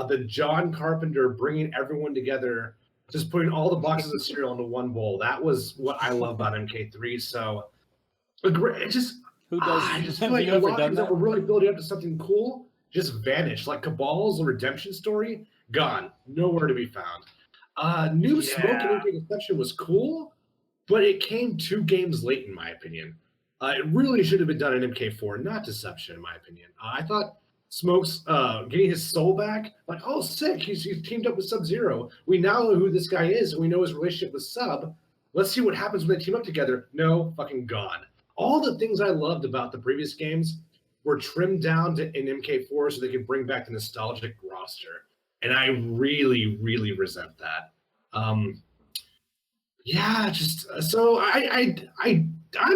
The John Carpenter bringing everyone together, just putting all the boxes of cereal into one bowl. That was what I love about MK3. So, it just, Who does? I just Have feel like you a ever lot of done things that that? were really building up to something cool just vanished. Like Cabal's redemption story, gone. Nowhere to be found. New Smoke and MK Deception was cool, but it came 2 games late, in my opinion. It really should have been done in MK4, not Deception, in my opinion. I thought Smoke's getting his soul back, like, oh, sick, he's teamed up with Sub-Zero. We now know who this guy is, and we know his relationship with Sub. Let's see what happens when they team up together. No, fucking gone. All the things I loved about the previous games were trimmed down in MK4 so they could bring back the nostalgic roster. And I really, really resent that. Yeah, just so I'm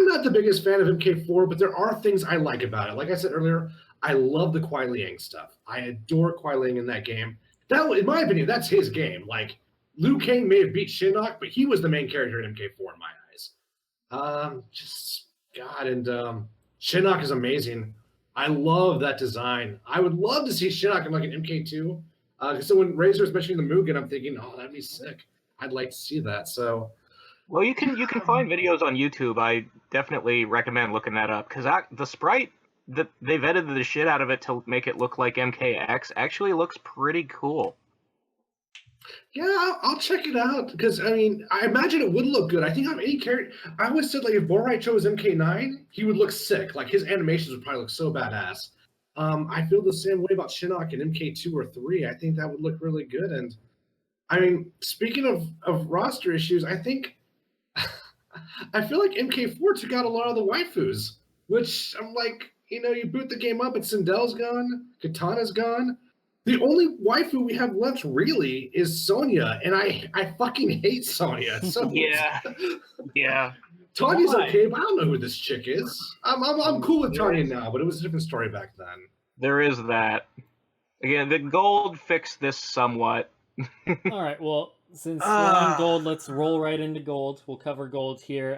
not the biggest fan of MK4, but there are things I like about it. Like I said earlier, I love the Kuai Liang stuff. I adore Kuai Liang in that game. That, in my opinion, that's his game. Like, Liu Kang may have beat Shinnok, but he was the main character in MK4 in my eyes. Just God, and Shinnok is amazing. I love that design. I would love to see Shinnok in like an MK2. So when Razor's mentioning the Mugen, I'm thinking, oh, that'd be sick. I'd like to see that. So, Well, you can find videos on YouTube. I definitely recommend looking that up because the sprite that they've edited the shit out of it to make it look like MKX actually looks pretty cool. yeah, I'll check it out because I mean, I imagine it would look good. I think on any character, I always said like if Borai chose MK9, he would look sick. Like his animations would probably look so badass. I feel the same way about Shinnok in MK2 or 3. I think that would look really good. And I mean, speaking of roster issues, I think I feel like MK4 took out a lot of the waifus, which I'm like, you boot the game up and Sindel's gone, Katana's gone. The only waifu we have left really is Sonya, and I fucking hate Sonya. So Yeah. Tanya's Why? okay, but I don't know who this chick is. I'm cool with Tanya now, but it was a different story back then. There is that. Again, the gold fixed this somewhat. All right. Well, since we're on gold, let's roll right into gold. We'll cover gold here.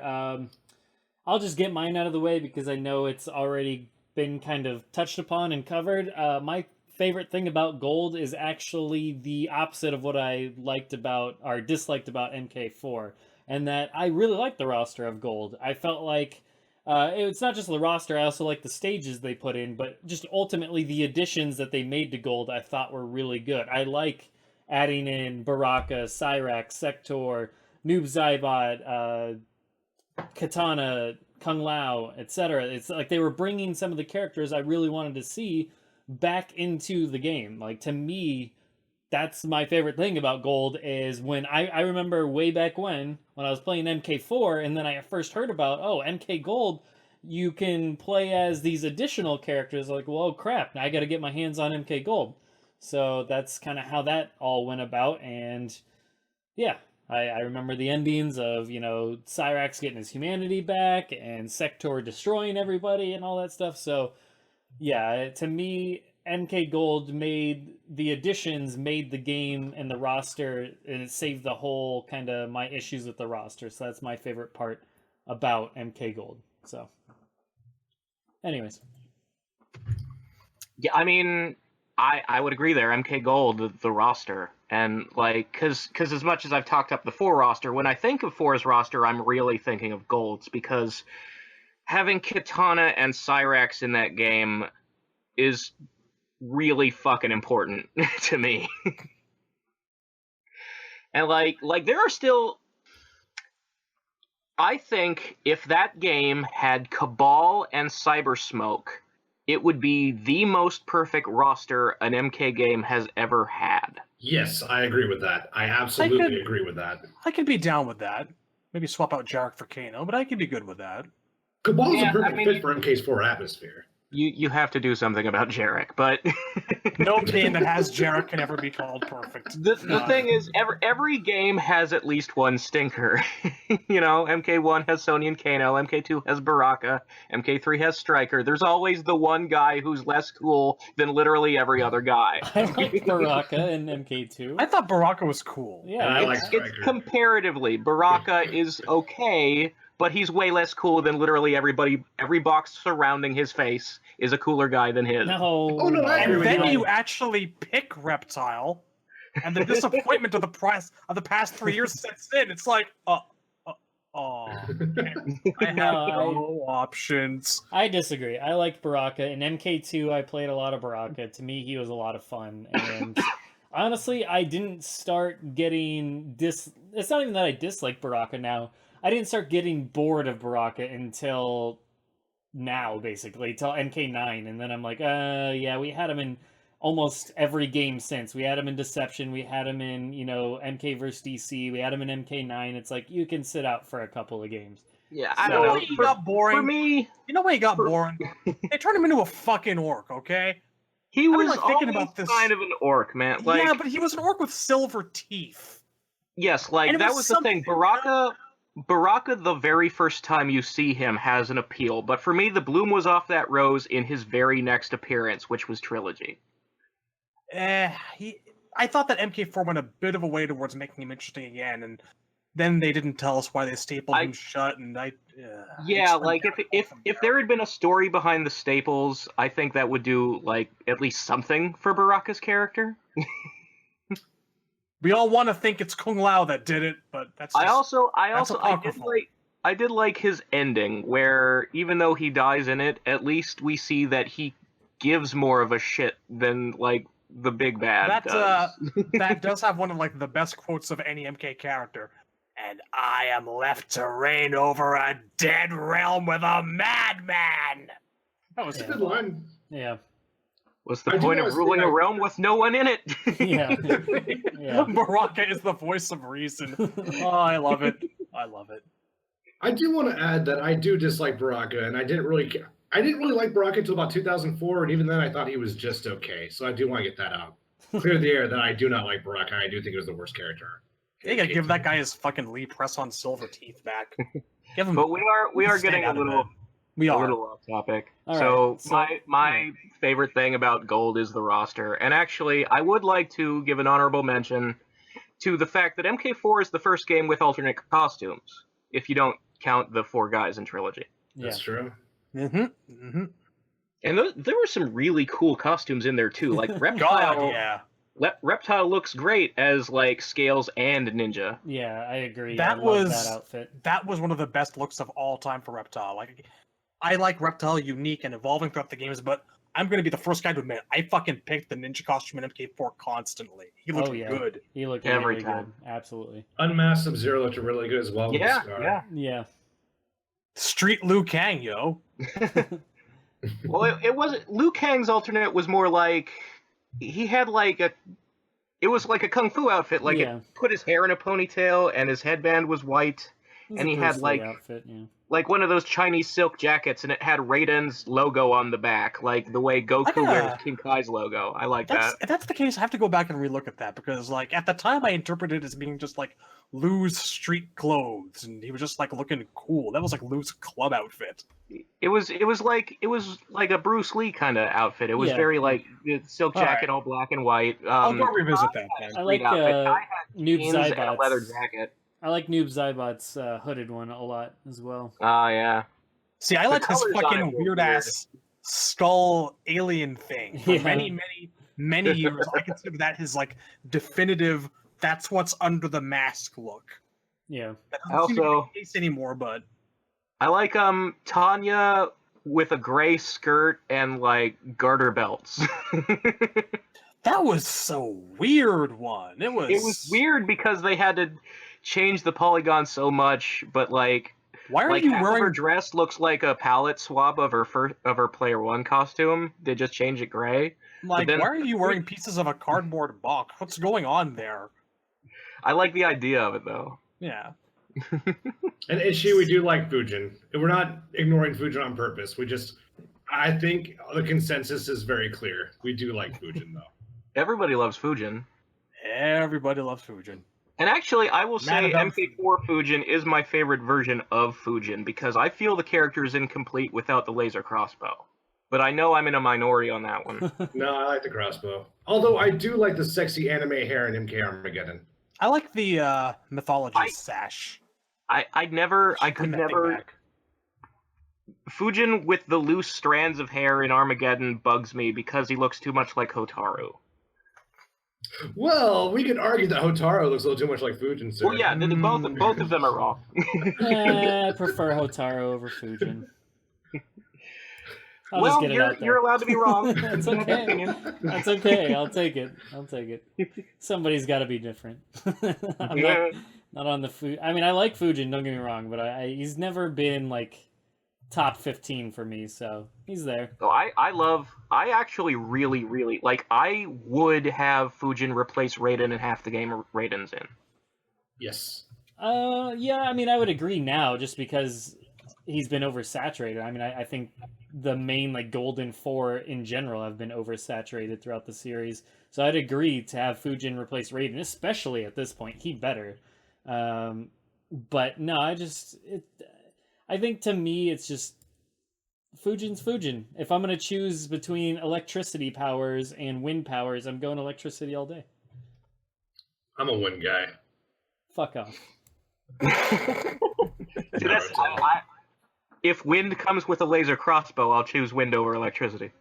I'll just get mine out of the way because I know it's already been kind of touched upon and covered. My favorite thing about gold is actually the opposite of what I liked about or disliked about MK4, and that I really like the roster of gold. I felt like it's not just the roster, I also like the stages they put in, but just ultimately the additions that they made to gold I thought were really good. I like adding in Baraka, Cyrax, Sector, Noob Saibot, Katana, Kung Lao, etc. It's like they were bringing some of the characters I really wanted to see back into the game. Like, to me, that's my favorite thing about gold is when I remember way back when I was playing MK4 and then I first heard about, MK Gold, you can play as these additional characters. Like, well, crap, now I got to get my hands on MK Gold. So that's kind of how that all went about. And yeah, I remember the endings of, Cyrax getting his humanity back and Sector destroying everybody and all that stuff. So yeah, to me, MK Gold made the additions, made the game and the roster, and it saved the whole kind of my issues with the roster. So that's my favorite part about MK Gold. So anyways. Yeah, I mean, I would agree there. MK Gold, the roster, and like, cause as much as I've talked up the 4 roster, when I think of 4's roster, I'm really thinking of Gold's because having Kitana and Cyrax in that game is really fucking important to me. And like there are still, I think if that game had Cabal and Cybersmoke, it would be the most perfect roster an MK game has ever had. Yes, I agree with that. I absolutely agree with that. I could be down with that. Maybe swap out Jarek for Kano, but I could be good with that. Cabal's a perfect fit for MK's 4 atmosphere. You have to do something about Jarek, but No game that has Jarek can ever be called perfect. the thing is, every game has at least one stinker. You know, MK1 has Sonya and Kano, MK2 has Baraka, MK3 has Stryker. There's always the one guy who's less cool than literally every other guy. I like Baraka in MK2. I thought Baraka was cool. Yeah, I like It's Stryker. comparatively, Baraka is okay, but he's way less cool than literally everybody. Every box surrounding his face is a cooler guy than his. No. Oh, no, I agree And with then you. you actually pick Reptile, and the disappointment of the past 3 years sets in. It's like, I have no options. I disagree. I liked Baraka. In MK2, I played a lot of Baraka. To me, he was a lot of fun. And honestly, I didn't start getting It's not even that I dislike Baraka now. I didn't start getting bored of Baraka until now, basically, till MK9. And then I'm like, yeah, we had him in almost every game since. We had him in Deception. We had him in, MK vs. DC. We had him in MK9. It's like, you can sit out for a couple of games. Yeah, I I know don't know. why he got boring. For me, You know why he got boring? They turned him into a fucking orc, okay? he was, was like, thinking always about this- kind of an orc, man. Like, yeah, but he was an orc with silver teeth. yes, like and it that was was the thing. something, Baraka, the very first time you see him, has an appeal. But for me, the bloom was off that rose in his very next appearance, which was Trilogy. I thought that MK4 went a bit of a way towards making him interesting again, and then they didn't tell us why they stapled him shut, and Yeah, like if there had been a story behind the staples, I think that would do like at least something for Baraka's character. we all want to think it's Kung Lao that did it, but that's just, I did like his ending, where even though he dies in it, at least we see that he gives more of a shit than like the big bad does. that does have one of like the best quotes of any MK character. And I am left to reign over a dead realm with a madman. That was It's a good line. Yeah. What's the I do point wanna of say ruling a that- realm with no one in it? Yeah. Yeah. Baraka is the voice of reason. Oh, I love it. I love it. I do want to add that I do dislike Baraka, and I didn't really like Baraka until about 2004, and even then I thought he was just okay. So I do want to get that out. Clear the air that I do not like Baraka. I do think it was the worst character. You gotta give that guy his fucking Lee press-on silver teeth back. Give him. But we are stand getting a out of little bed. We are. off topic. All So right, my favorite thing about Gold is the roster, and actually I would like to give an honorable mention to the fact that MK4 is the first game with alternate costumes, if you don't count the 4 guys in Trilogy. Yeah. That's true. Mm-hmm. And there were some really cool costumes in there too, like Reptile. God, yeah. Reptile looks great as like Scales and Ninja. Yeah, I agree. That I love was- that outfit. That was one of the best looks of all time for Reptile. Like, I like Reptile unique and evolving throughout the games, but I'm gonna be the first guy to admit I fucking picked the ninja costume in MK4 constantly. He looked good. He looked Every really time. good. Absolutely. Unmasked Sub-Zero looked really good as well. with the Yeah, scar. yeah. Yeah. Street Liu Kang, yo. Well, it wasn't. Liu Kang's alternate was more like he had like a. It was like a kung fu outfit. Like Yeah. it put his hair in a ponytail and his headband was white, It was and a he had Bruce like Lee outfit, yeah. like one of those Chinese silk jackets, and it had Raiden's logo on the back, like the way Goku wears King Kai's logo. I like that. If that's the case, I have to go back and relook at that because, like, at the time I interpreted it as being just like Liu's street clothes, and he was just like looking cool. That was like Liu's club outfit. It was like a Bruce Lee kind of outfit. It was Yeah. very like silk All jacket, all black and white. I'll go revisit that then. I like outfit. I had Noob jeans and a leather Zybot's. jacket. I like Noob Zybot's hooded one a lot as well. Oh yeah. See, I liked his colors on it fucking were weird ass skull alien thing. For Yeah. many years, I consider that his like definitive. That's what's under the mask look. Yeah. That doesn't seem to be Also- the case anymore, but I like Tanya with a gray skirt and like garter belts. That was so weird one. It was weird because they had to change the polygon so much, but like Why are like you half of her wearing dress looks like a palette swap of her player one costume. They just change it gray. like then- why are you wearing pieces of a cardboard box? What's going on there? I like the idea of it though. Yeah. And issue, we do like Fujin. We're not ignoring Fujin on purpose. I think the consensus is very clear. We do like Fujin, though. Everybody loves Fujin. Everybody loves Fujin. And actually, I will say about MK4 Fujin is my favorite version of Fujin because I feel the character is incomplete without the laser crossbow. But I know I'm in a minority on that one. No, I like the crossbow. Although I do like the sexy anime hair in MK Armageddon. I like the mythology sash. I could Bring that thing never. back. Fujin with the loose strands of hair in Armageddon bugs me because he looks too much like Hotaru. Well, we could argue that Hotaru looks a little too much like Fujin, sir. Well, yeah, both of them are wrong. I prefer Hotaru over Fujin. I'll well, just get it out there. you're allowed to be wrong. That's okay. That's okay. I'll take it. Somebody's got to be different. I'm not on the food. I mean, I like Fujin. Don't get me wrong, but he's never been like top 15 for me. So he's there. So I actually really like. I would have Fujin replace Raiden in half the game Raiden's in. Yes. Yeah. I mean, I would agree now, just because he's been oversaturated. I mean, I think the main like Golden Four in general have been oversaturated throughout the series. So I'd agree to have Fujin replace Raiden, especially at this point. He better. But no, I think to me it's just Fujin's Fujin. If I'm gonna choose between electricity powers and wind powers, I'm going electricity all day. I'm a wind guy. Fuck off. See, if wind comes with a laser crossbow, I'll choose wind over electricity.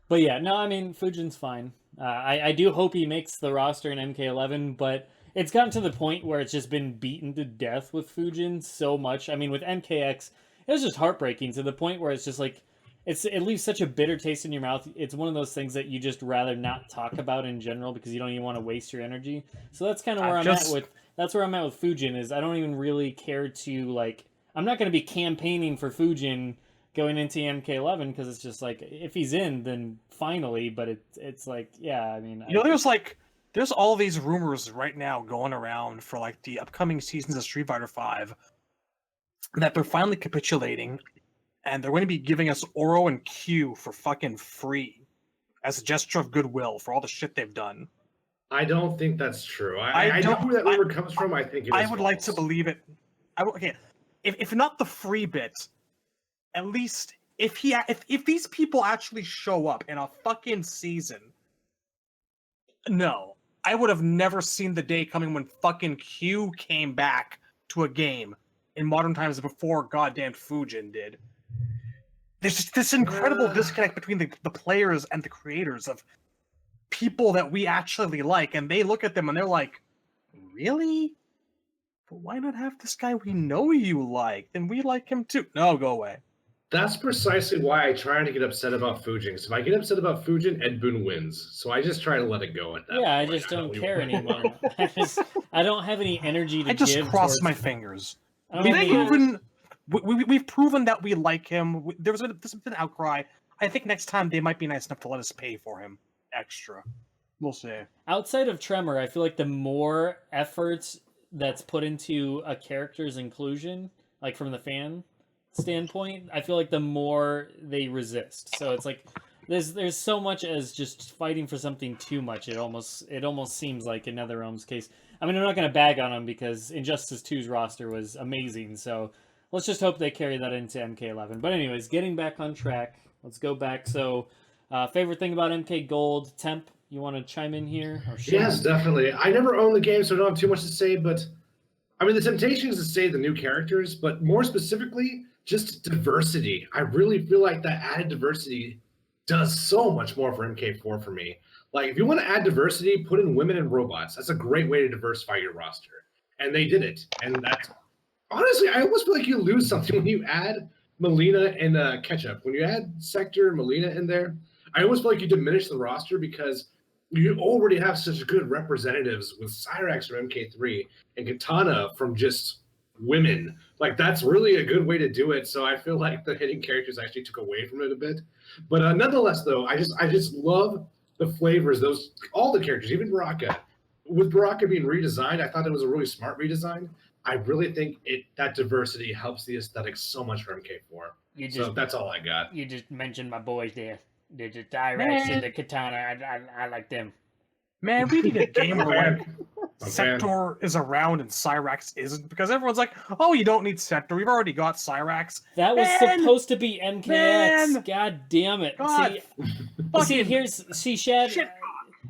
But yeah, no, I mean, Fujin's fine. I do hope he makes the roster in MK11, but it's gotten to the point where it's just been beaten to death with Fujin so much. I mean, with MKX, it was just heartbreaking to the point where it's just like, it leaves such a bitter taste in your mouth. It's one of those things that you just rather not talk about in general because you don't even want to waste your energy. So that's kind of where that's where I'm at with Fujin, is I don't even really care to, like, I'm not going to be campaigning for Fujin going into MK11 because it's just like, if he's in, then finally, but it's like, yeah, I mean, there's all these rumors right now going around for like the upcoming seasons of Street Fighter V that they're finally capitulating and they're going to be giving us Oro and Q for fucking free as a gesture of goodwill for all the shit they've done. I don't think that's true. I know where that rumor comes from. I think I would like to believe it. Okay, if not the free bit, at least if these people actually show up in a fucking season, no, I would have never seen the day coming when fucking Q came back to a game in modern times before goddamn Fujin did. There's just this incredible disconnect between the players and the creators of people that we actually like, and they look at them and they're like, really? But why not have this guy we know you like? Then we like him too. No, go away. That's precisely why I try to get upset about Fujin. So if I get upset about Fujin, Ed Boon wins. So I just try to let it go at that. Yeah, I point. just don't care anymore. I don't have any energy to I just give cross towards- my fingers. I don't have any- We've proven that we like him. There's been an outcry. I think next time they might be nice enough to let us pay for him extra. We'll see. Outside of Tremor, I feel like the more effort that's put into a character's inclusion, like from the fan standpoint, I feel like the more they resist. So it's like there's so much as just fighting for something too much. It almost seems like in NetherRealm's case. I mean, I'm not going to bag on them because Injustice 2's roster was amazing. So let's just hope they carry that into MK11. But anyways, getting back on track, let's go back. So favorite thing about MK Gold, Temp, you want to chime in here? Or yes, definitely. I never owned the game, so I don't have too much to say, but I mean, the temptation is to say the new characters, but more specifically, just diversity. I really feel like that added diversity does so much more for MK4 for me. Like, if you want to add diversity, put in women and robots. That's a great way to diversify your roster. And they did it. And Honestly, I almost feel like you lose something when you add Melina and Ketchup. When you add Sector and Melina in there, I almost feel like you diminish the roster because you already have such good representatives with Cyrax from MK3 and Katana from just women. Like that's really a good way to do it. So I feel like the hidden characters actually took away from it a bit. But nonetheless, though, I just love the flavors. Those all the characters, even Baraka. With Baraka being redesigned, I thought it was a really smart redesign. I really think that diversity helps the aesthetic so much for MK4. So that's all I got. You just mentioned my boys there. The Cyrax and the Katana. I like them. Man, we need a game where like I'm Sector is around and Cyrax isn't, because everyone's like, oh, you don't need Sector. We've already got Cyrax. That was Man! supposed to be MKX. Man! God damn it! God. Shad. Shit.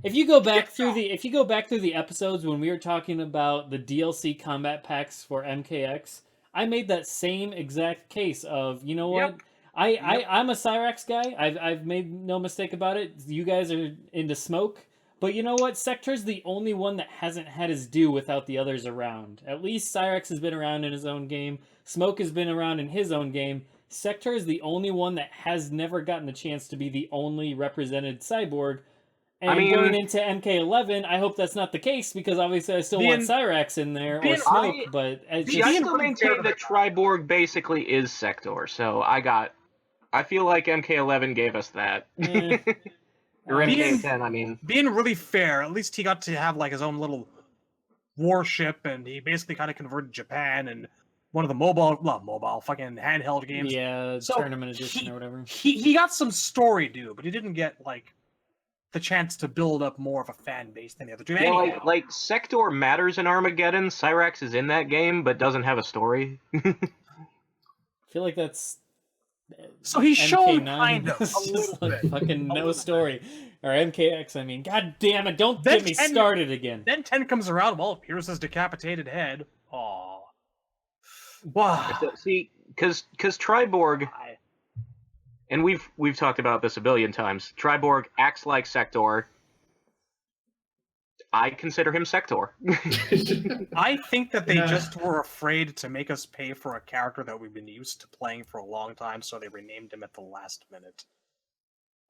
If you go back through the episodes when we were talking about the DLC combat packs for MKX, I made that same exact case of, you know what? Yep. I'm a Cyrax guy. I've made no mistake about it. You guys are into smoke. But you know what? Sector's the only one that hasn't had his due without the others around. At least Cyrax has been around in his own game. Smoke has been around in his own game. Sector is the only one that has never gotten the chance to be the only represented cyborg. And going into MK11, I hope that's not the case, because obviously I still want Cyrax in there, or Smoke, but... I still maintain that Triborg basically is Sector, so I feel like MK11 gave us that. Or MK10, I mean. Being really fair, at least he got to have like his own little warship, and he basically kind of converted Japan and one of the fucking handheld games. Yeah, so tournament edition or whatever. He got some story due, but he didn't get like the chance to build up more of a fan base than the other two. Yeah, like Sector matters in Armageddon. Cyrax is in that game, but doesn't have a story. I feel like that's... So he's shown MK9 kind of a little like bit. fucking no story. Or MKX, I mean, god damn it, don't get me started again. Then 10 comes around, well, here's his decapitated head. Aww. Wow. See, because Triborg, and we've talked about this a billion times, Triborg acts like Sector. I consider him Sector. I think that they just were afraid to make us pay for a character that we've been used to playing for a long time, so they renamed him at the last minute.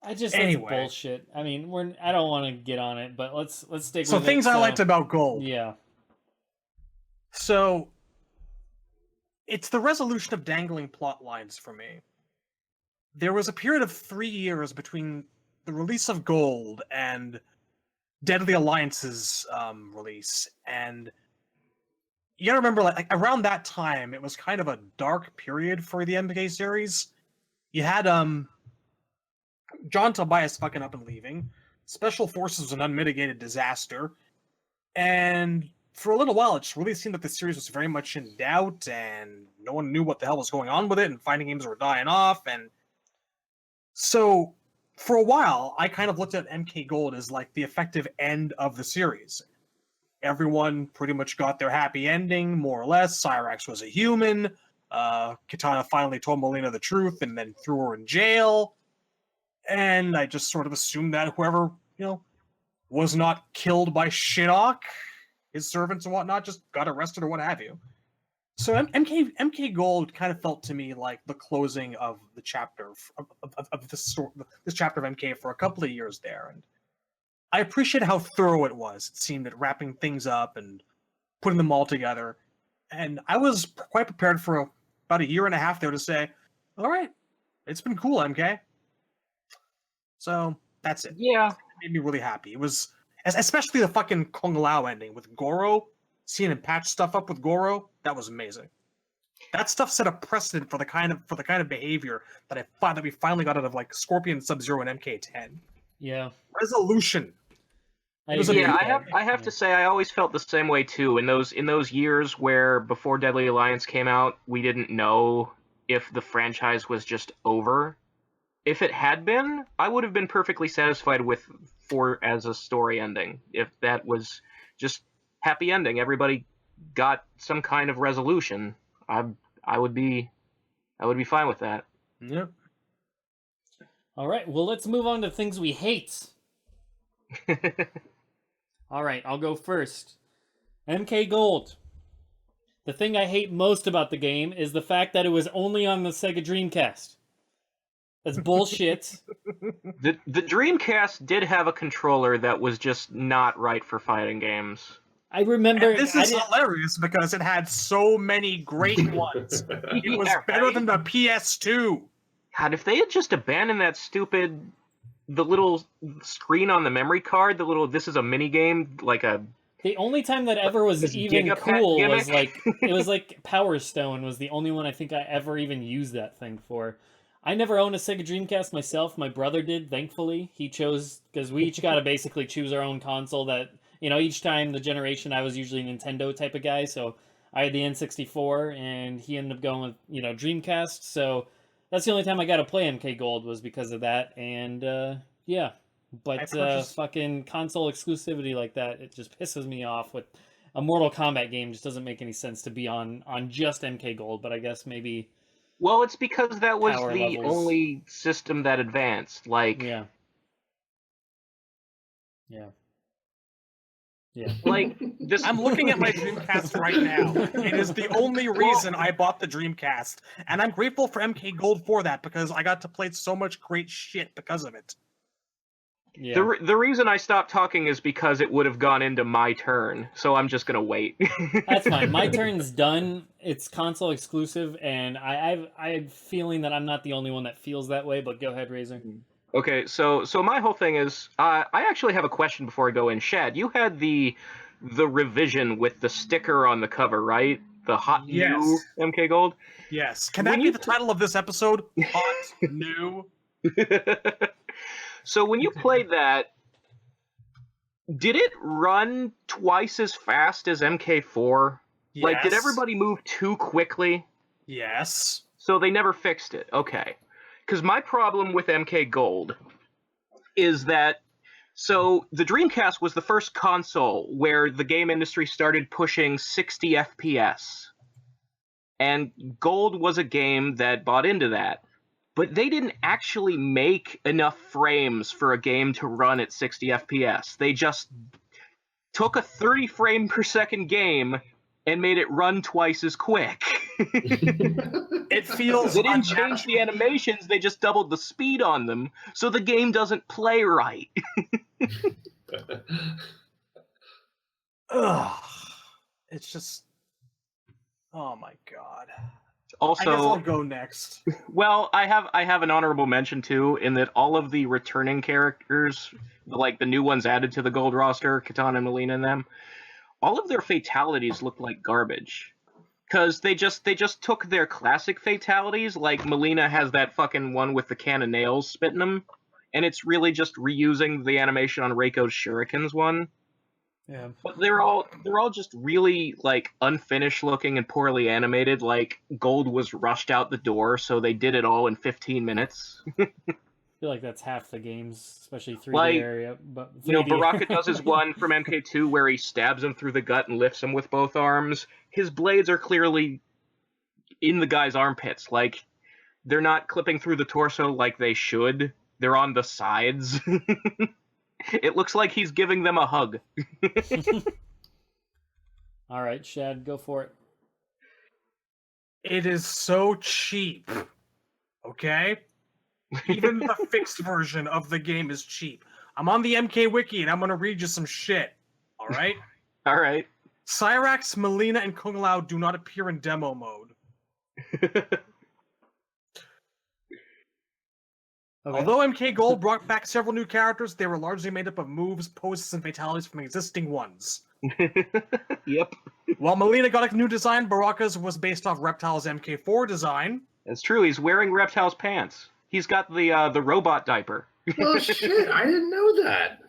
That's bullshit. I mean, I don't want to get on it, but let's stick with it. So things I liked about Gold. Yeah. So it's the resolution of dangling plot lines for me. There was a period of 3 years between the release of Gold and Deadly Alliance's release, and you gotta remember, like around that time, it was kind of a dark period for the MK series. You had John Tobias fucking up and leaving. Special Forces was an unmitigated disaster, and for a little while, it just really seemed that the series was very much in doubt, and no one knew what the hell was going on with it, and fighting games were dying off, and so for a while, I kind of looked at MK Gold as like the effective end of the series. Everyone pretty much got their happy ending, more or less. Cyrax was a human. Katana finally told Melina the truth and then threw her in jail. And I just sort of assumed that whoever, was not killed by Shinnok, his servants and whatnot, just got arrested or what have you. So MK Gold kind of felt to me like the closing of the chapter of this chapter of MK for a couple of years there, and I appreciate how thorough it was. It seemed at wrapping things up and putting them all together, and I was quite prepared for about a year and a half there to say, "All right, it's been cool, MK." So that's it. Yeah, it made me really happy. It was especially the fucking Kung Lao ending with Goro. Seeing him patch stuff up with Goro, that was amazing. That stuff set a precedent for the kind of behavior that we finally got out of like Scorpion, Sub-Zero, and MK10. Yeah. Resolution. I have to say I always felt the same way too. In those years where before Deadly Alliance came out, we didn't know if the franchise was just over. If it had been, I would have been perfectly satisfied with 4 as a story ending. If that was just happy ending, everybody got some kind of resolution, I would be fine with that. Yep. All right, well, let's move on to things we hate. All right, I'll go first. MK Gold. The thing I hate most about the game is the fact that it was only on the Sega Dreamcast. That's bullshit. The Dreamcast did have a controller that was just not right for fighting games. I remember... And this is hilarious because it had so many great ones. It was better than the PS2. God, if they had just abandoned that the little screen on the memory card, this is a mini game, like a... The only time that ever was even cool was like, it was like Power Stone was the only one I think I ever even used that thing for. I never owned a Sega Dreamcast myself. My brother did, thankfully. He chose, because we each got to basically choose our own console that, you know, each time the generation I was usually a Nintendo type of guy, so I had the N64, and he ended up going with, you know, Dreamcast, so that's the only time I got to play MK Gold was because of that, and, yeah. But fucking console exclusivity like that, it just pisses me off. With a Mortal Kombat game, just doesn't make any sense to be on just MK Gold, but I guess maybe... Well, it's because that was Power the levels. only system that advanced. Like, Yeah. like this. I'm looking at my Dreamcast right now. It is the only reason I bought the Dreamcast, and I'm grateful for MK Gold for that because I got to play so much great shit because of it. Yeah. The reason I stopped talking is because it would have gone into my turn, so I'm just gonna wait. That's fine. My turn's done. It's console exclusive, and I have a feeling that I'm not the only one that feels that way. But go ahead, Razor. Okay, so my whole thing is, I actually have a question before I go in. Shad, you had the revision with the sticker on the cover, right? The hot new MK Gold. Yes. Can that be the title of this episode? Hot new. So when you played that, did it run twice as fast as MK4? Yes. Like, did everybody move too quickly? Yes. So they never fixed it. Okay. Because my problem with MK Gold is that, so the Dreamcast was the first console where the game industry started pushing 60 FPS. And Gold was a game that bought into that. But they didn't actually make enough frames for a game to run at 60 FPS. They just took a 30 frame per second game and made it run twice as quick. It feels They didn't change the animations, they just doubled the speed on them, so the game doesn't play right. Ugh. It's just... Oh my god. Also, I guess I'll go next. well, I have an honorable mention too, in that all of the returning characters, like the new ones added to the gold roster, Katana and Melina and them, all of their fatalities look like garbage. Because they just took their classic fatalities, like Melina has that fucking one with the can of nails spitting them, and it's really just reusing the animation on Reiko's Shurikens one. Yeah. But they're all just really like unfinished looking and poorly animated. Like Gold was rushed out the door, so they did it all in 15 minutes. I feel like that's half the games, especially 3D Like, area. But 3D. You know, Baraka does his one from MK2 where he stabs him through the gut and lifts him with both arms. His blades are clearly in the guy's armpits. Like, they're not clipping through the torso like they should. They're on the sides. It looks like he's giving them a hug. All right, Shad, go for it. It is so cheap. Okay? Even the fixed version of the game is cheap. I'm on the MK Wiki and I'm gonna read you some shit. Alright? Alright. Cyrax, Melina, and Kung Lao do not appear in demo mode. Okay. Although MK Gold brought back several new characters, they were largely made up of moves, poses, and fatalities from existing ones. Yep. While Melina got a new design, Baraka's was based off Reptile's MK4 design. That's true, he's wearing Reptile's pants. He's got the robot diaper. Oh shit, I didn't know that.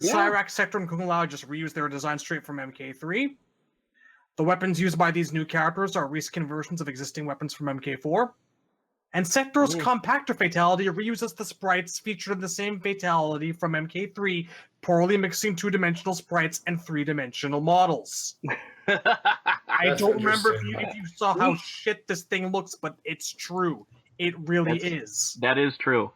Yeah. Cyrax, Sector, and Kung Lao just reused their design straight from MK3. The weapons used by these new characters are reskin versions of existing weapons from MK4. And Sector's Compactor Fatality reuses the sprites featured in the same fatality from MK3, poorly mixing two-dimensional sprites and three-dimensional models. I That's don't remember if interesting. you saw how shit this thing looks, but it's true. It really is. That is true.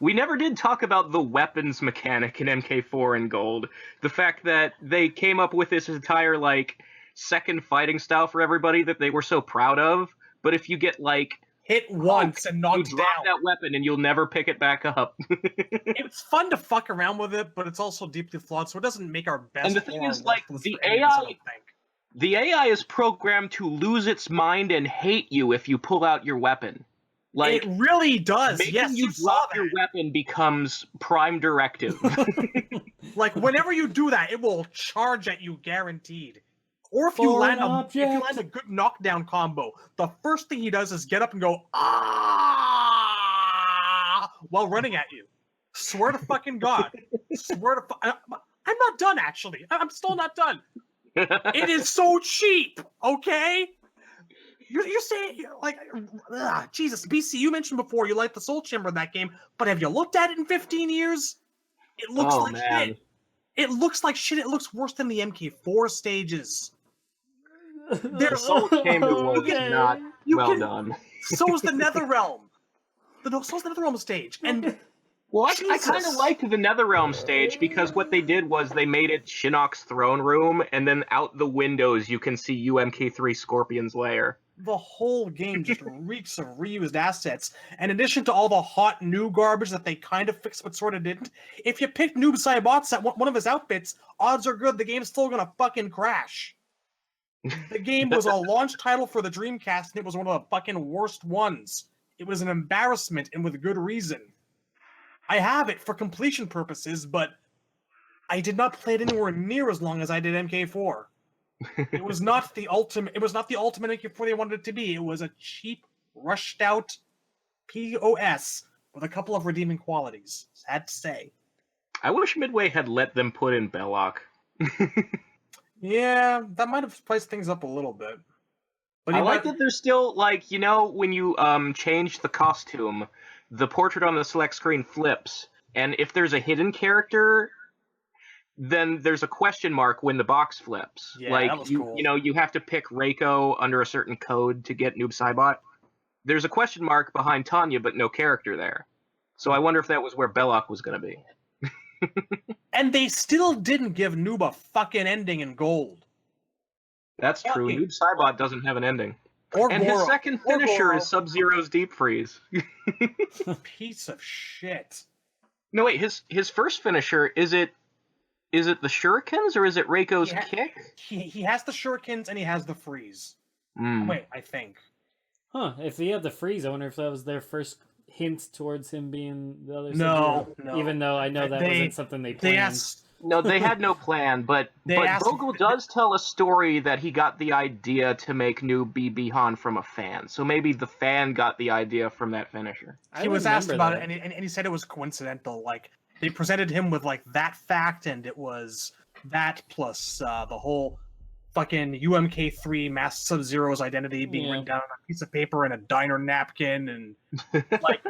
We never did talk about the weapons mechanic in MK4 and Gold. The fact that they came up with this entire, like, second fighting style for everybody that they were so proud of. But if you get like hit once and you knocked drop down, that weapon and you'll never pick it back up. it's fun to fuck around with it, but it's also deeply flawed, so it doesn't make our best. And the thing or is, like, worthless the for any of us, I AI don't think. The AI is programmed to lose its mind and hate you if you pull out your weapon. Like, it really does. making Yes, you saw drop that. your weapon becomes prime directive. Like whenever you do that, it will charge at you, guaranteed. Or if you Foreign land object. a good knockdown combo, the first thing he does is get up and go while running at you. Swear to fucking God. Swear to I'm not done, actually. I'm still not done. It is so cheap, okay? You're saying, like, Jesus, BC, you mentioned before you like the Soul Chamber in that game, but have you looked at it in 15 years? It looks like shit. It looks like shit. It looks worse than the MK4 stages. The Soul Chamber was not well done. So's the Netherrealm. So's the Netherrealm stage. And well, I kind of liked the Netherrealm stage because what they did was they made it Shinnok's throne room, and then out the windows you can see UMK3 Scorpion's lair. The whole game just reeks of reused assets. And in addition to all the hot new garbage that they kind of fixed but sort of didn't, if you pick Noob Saibot's at one of his outfits, odds are good the game's still gonna fucking crash. The game was a launch title for the Dreamcast, and it was one of the fucking worst ones. It was an embarrassment, and with good reason. I have it for completion purposes, but I did not play it anywhere near as long as I did MK4. It was not the ultimate. It was not the ultimate MK4 they wanted it to be. It was a cheap, rushed out POS with a couple of redeeming qualities. Sad to say. I wish Midway had let them put in Belloc. Yeah, that might have spiced things up a little bit. But I like that there's still, like, you know, when you change the costume, the portrait on the select screen flips, and if there's a hidden character, then there's a question mark when the box flips. Yeah, like, that was you, cool. you know, you have to pick Reiko under a certain code to get Noob Saibot. There's a question mark behind Tanya, but no character there. So I wonder if that was where Belloc was going to be. And they still didn't give Noob a fucking ending in Gold. That's true. Noob Saibot doesn't have an ending. Or And Goro. his second Or finisher Goro. is Sub-Zero's Deep Freeze. Piece of shit. No, wait, his first finisher, is it the shurikens or is it Reiko's kick? He has the shurikens and he has the freeze. Wait, I think. Huh, if he had the freeze, I wonder if that was their first hint towards him being the other No, Sub-Zero. no. Even though I know that wasn't something they planned. No, they had no plan, but Vogel does tell a story that he got the idea to make Noob be Bihan from a fan. So maybe the fan got the idea from that finisher. He was asked about it, and he said it was coincidental. Like, they presented him with, like, that fact, and it was that plus the whole fucking UMK3 Master Sub-Zero's identity being written down on a piece of paper in a diner napkin, and, like,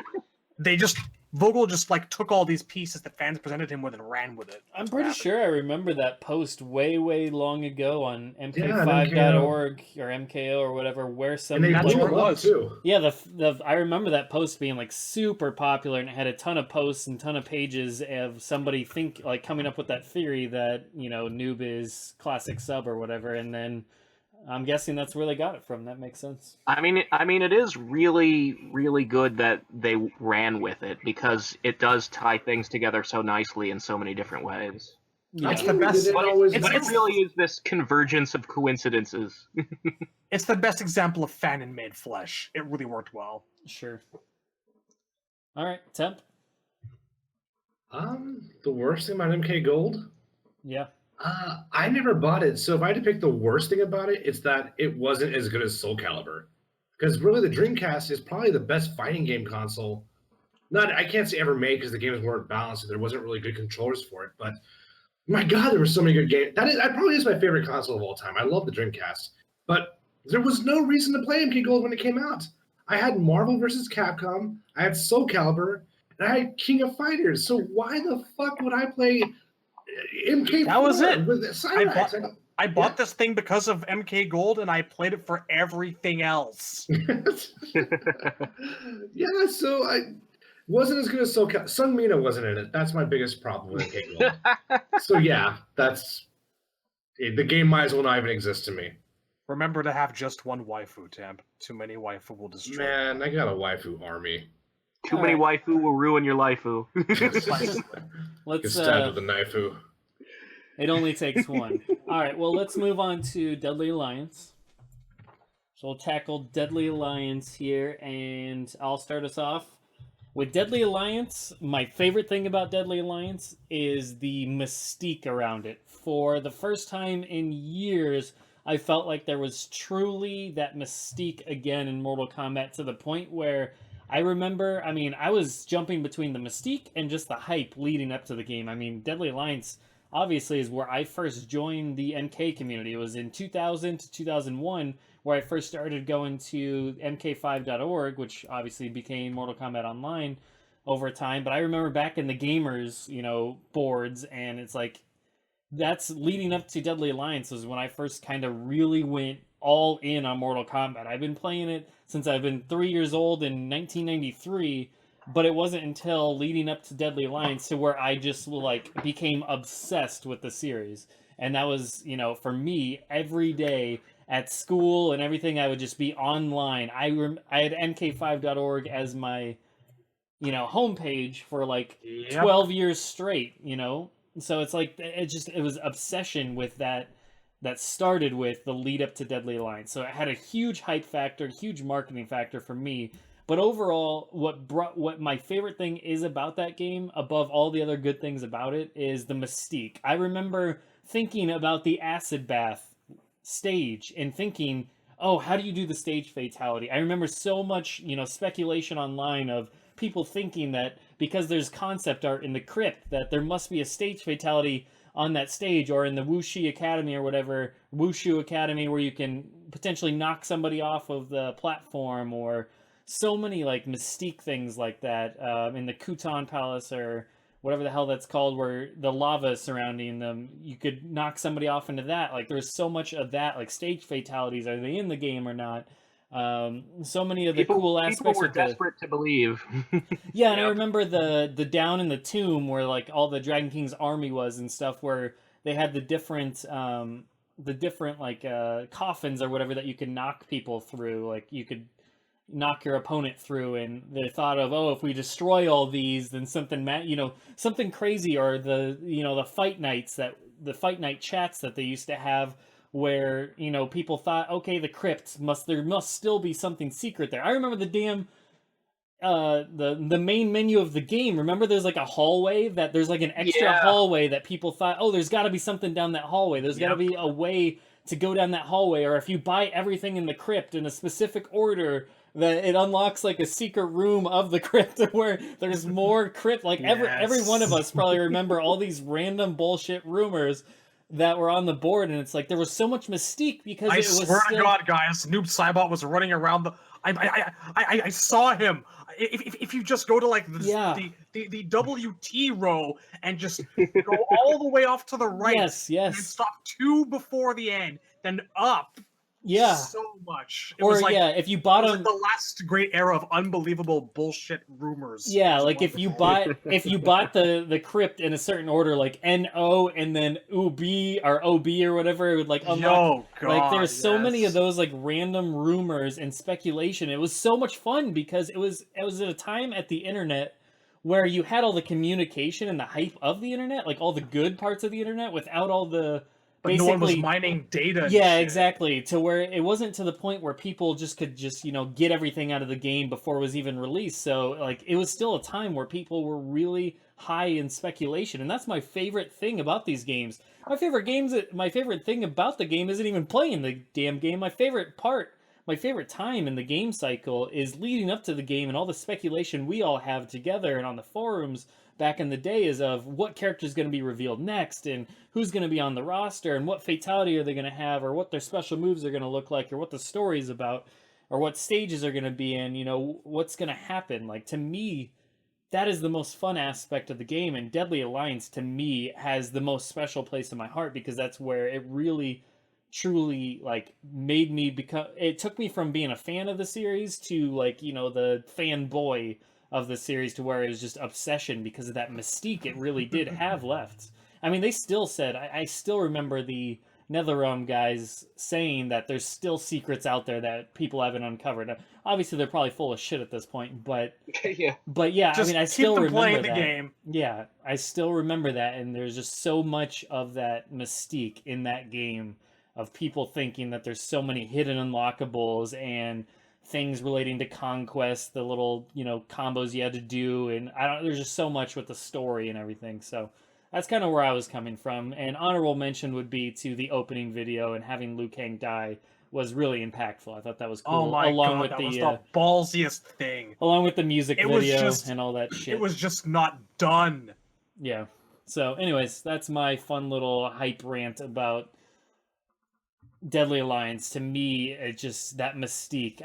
Vogel just, like, took all these pieces that fans presented him with and ran with it. I'm pretty sure I remember that post way, way long ago on MK5.org or MKO or whatever, where somebody... And they blew it up, too. Yeah, I remember that post being, like, super popular, and it had a ton of posts and ton of pages of somebody coming up with that theory that, you know, Noob is classic sub or whatever, and then I'm guessing that's where they got it from. That makes sense. I mean, it is really, really good that they ran with it because it does tie things together so nicely in so many different ways. Yeah. It's the best. But it really is this convergence of coincidences. It's the best example of fan and made flesh. It really worked well. Sure. All right, Temp. The worst thing about MK Gold? Yeah. I never bought it, so if I had to pick the worst thing about it, it's that it wasn't as good as Soul Calibur. Because really, the Dreamcast is probably the best fighting game console. I can't say ever made because the games weren't balanced and there wasn't really good controllers for it. But my God, there were so many good games. That probably is my favorite console of all time. I love the Dreamcast, but there was no reason to play MK Gold when it came out. I had Marvel vs. Capcom, I had Soul Calibur, and I had King of Fighters. So why the fuck would I play MK4? That was it. With Cyrax? I bought this thing because of MK Gold, and I played it for everything else. Yeah, so I wasn't as good as Soul Calibur. Sung Mina wasn't in it. That's my biggest problem with MK Gold. So yeah, that's The game might as well not even exist to me. Remember to have just one waifu, Temp. Too many waifu will destroy. Man, I got a waifu army. Too many waifu will ruin your laifu. Let's Get stabbed with a knifeu. It only takes one. All right, well, let's move on to Deadly Alliance. So we'll tackle Deadly Alliance here, and I'll start us off. With Deadly Alliance, my favorite thing about Deadly Alliance is the mystique around it. For the first time in years, I felt like there was truly that mystique again in Mortal Kombat, to the point where I remember, I mean, I was jumping between the mystique and just the hype leading up to the game. I mean, Deadly Alliance obviously is where I first joined the MK community. It was in 2000 to 2001 where I first started going to mk5.org, which obviously became Mortal Kombat Online over time. But I remember back in the gamers, boards, and it's like, that's leading up to Deadly Alliance was when I first kind of really went all in on Mortal Kombat. I've been playing it since I've been 3 years old in 1993, but it wasn't until leading up to Deadly Alliance to where I just became obsessed with the series. And that was, for me, every day at school and everything, I would just be online. I had mk5.org as my, homepage for 12 years straight, So it's like, it was obsession with that started with the lead up to Deadly Alliance. So it had a huge hype factor, huge marketing factor for me. But overall, what my favorite thing is about that game, above all the other good things about it, is the mystique. I remember thinking about the acid bath stage and thinking, oh, how do you do the stage fatality? I remember so much, speculation online of people thinking that because there's concept art in the crypt that there must be a stage fatality on that stage, or in the Wushu Academy or whatever, Wushu Academy, where you can potentially knock somebody off of the platform, or so many mystique things like that in the Kutan Palace or whatever the hell that's called, where the lava is surrounding them, you could knock somebody off into that. There's so much of that, stage fatalities, are they in the game or not? So many of the cool aspects. People were desperate to believe. Yeah, and I remember the down in the tomb where all the Dragon King's army was and stuff, where they had the different coffins or whatever that you could knock people through. You could knock your opponent through, and they thought of, oh, if we destroy all these, then something crazy, or the fight night chats that they used to have, where people thought, okay, the crypt there must still be something secret there. I remember the damn the main menu of the game. Remember, there's a hallway that there's an extra hallway that people thought, oh, there's got to be something down that hallway. There's got to be a way to go down that hallway, or if you buy everything in the crypt in a specific order, that it unlocks a secret room of the crypt where there's more crypt. Every one of us probably remember all these random bullshit rumors that were on the board, and it's there was so much mystique because I swear to God, guys, Noob Saibot was running around the. I saw him. If you just go to the WT row and just go all the way off to the right, yes, and stop 2 before the end, then up. Yeah, so much. It was if you bought them, the last great era of unbelievable bullshit rumors. Yeah, if you bought the crypt in a certain order, NO and then UB or OB or whatever, it would unlock. God, there's so many of those random rumors and speculation. It was so much fun because it was at a time at the internet where you had all the communication and the hype of the internet, all the good parts of the internet, without all the. But no one was mining data. Yeah, exactly. To where it wasn't to the point where people could get everything out of the game before it was even released. So it was still a time where people were really high in speculation, and that's my favorite thing about these games. My favorite thing about the game isn't even playing the damn game. My favorite time in the game cycle is leading up to the game and all the speculation we all have together and on the forums back in the day is of what character is going to be revealed next, and who's going to be on the roster, and what fatality are they going to have, or what their special moves are going to look like, or what the story's about, or what stages are going to be in, what's going to happen. To me, that is the most fun aspect of the game, and Deadly Alliance, to me, has the most special place in my heart, because that's where it really, truly, made me become... It took me from being a fan of the series to, the fanboy of the series, to where it was just obsession because of that mystique it really did have left. I mean, they still said, I still remember the NetherRealm guys saying that there's still secrets out there that people haven't uncovered. Obviously, they're probably full of shit at this point, but Yeah. Just I keep still them remember playing that. the game. Yeah, I still remember that, and there's just so much of that mystique in that game of people thinking that there's so many hidden unlockables and things relating to conquest, the little, combos you had to do, and there's just so much with the story and everything. So that's kind of where I was coming from. And honorable mention would be to the opening video, and having Liu Kang die was really impactful. I thought that was cool. Oh my god, that was the ballsiest thing. Along with the music video and all that shit. It was just not done. Yeah. So anyways, that's my fun little hype rant about Deadly Alliance. To me, it's just that mystique.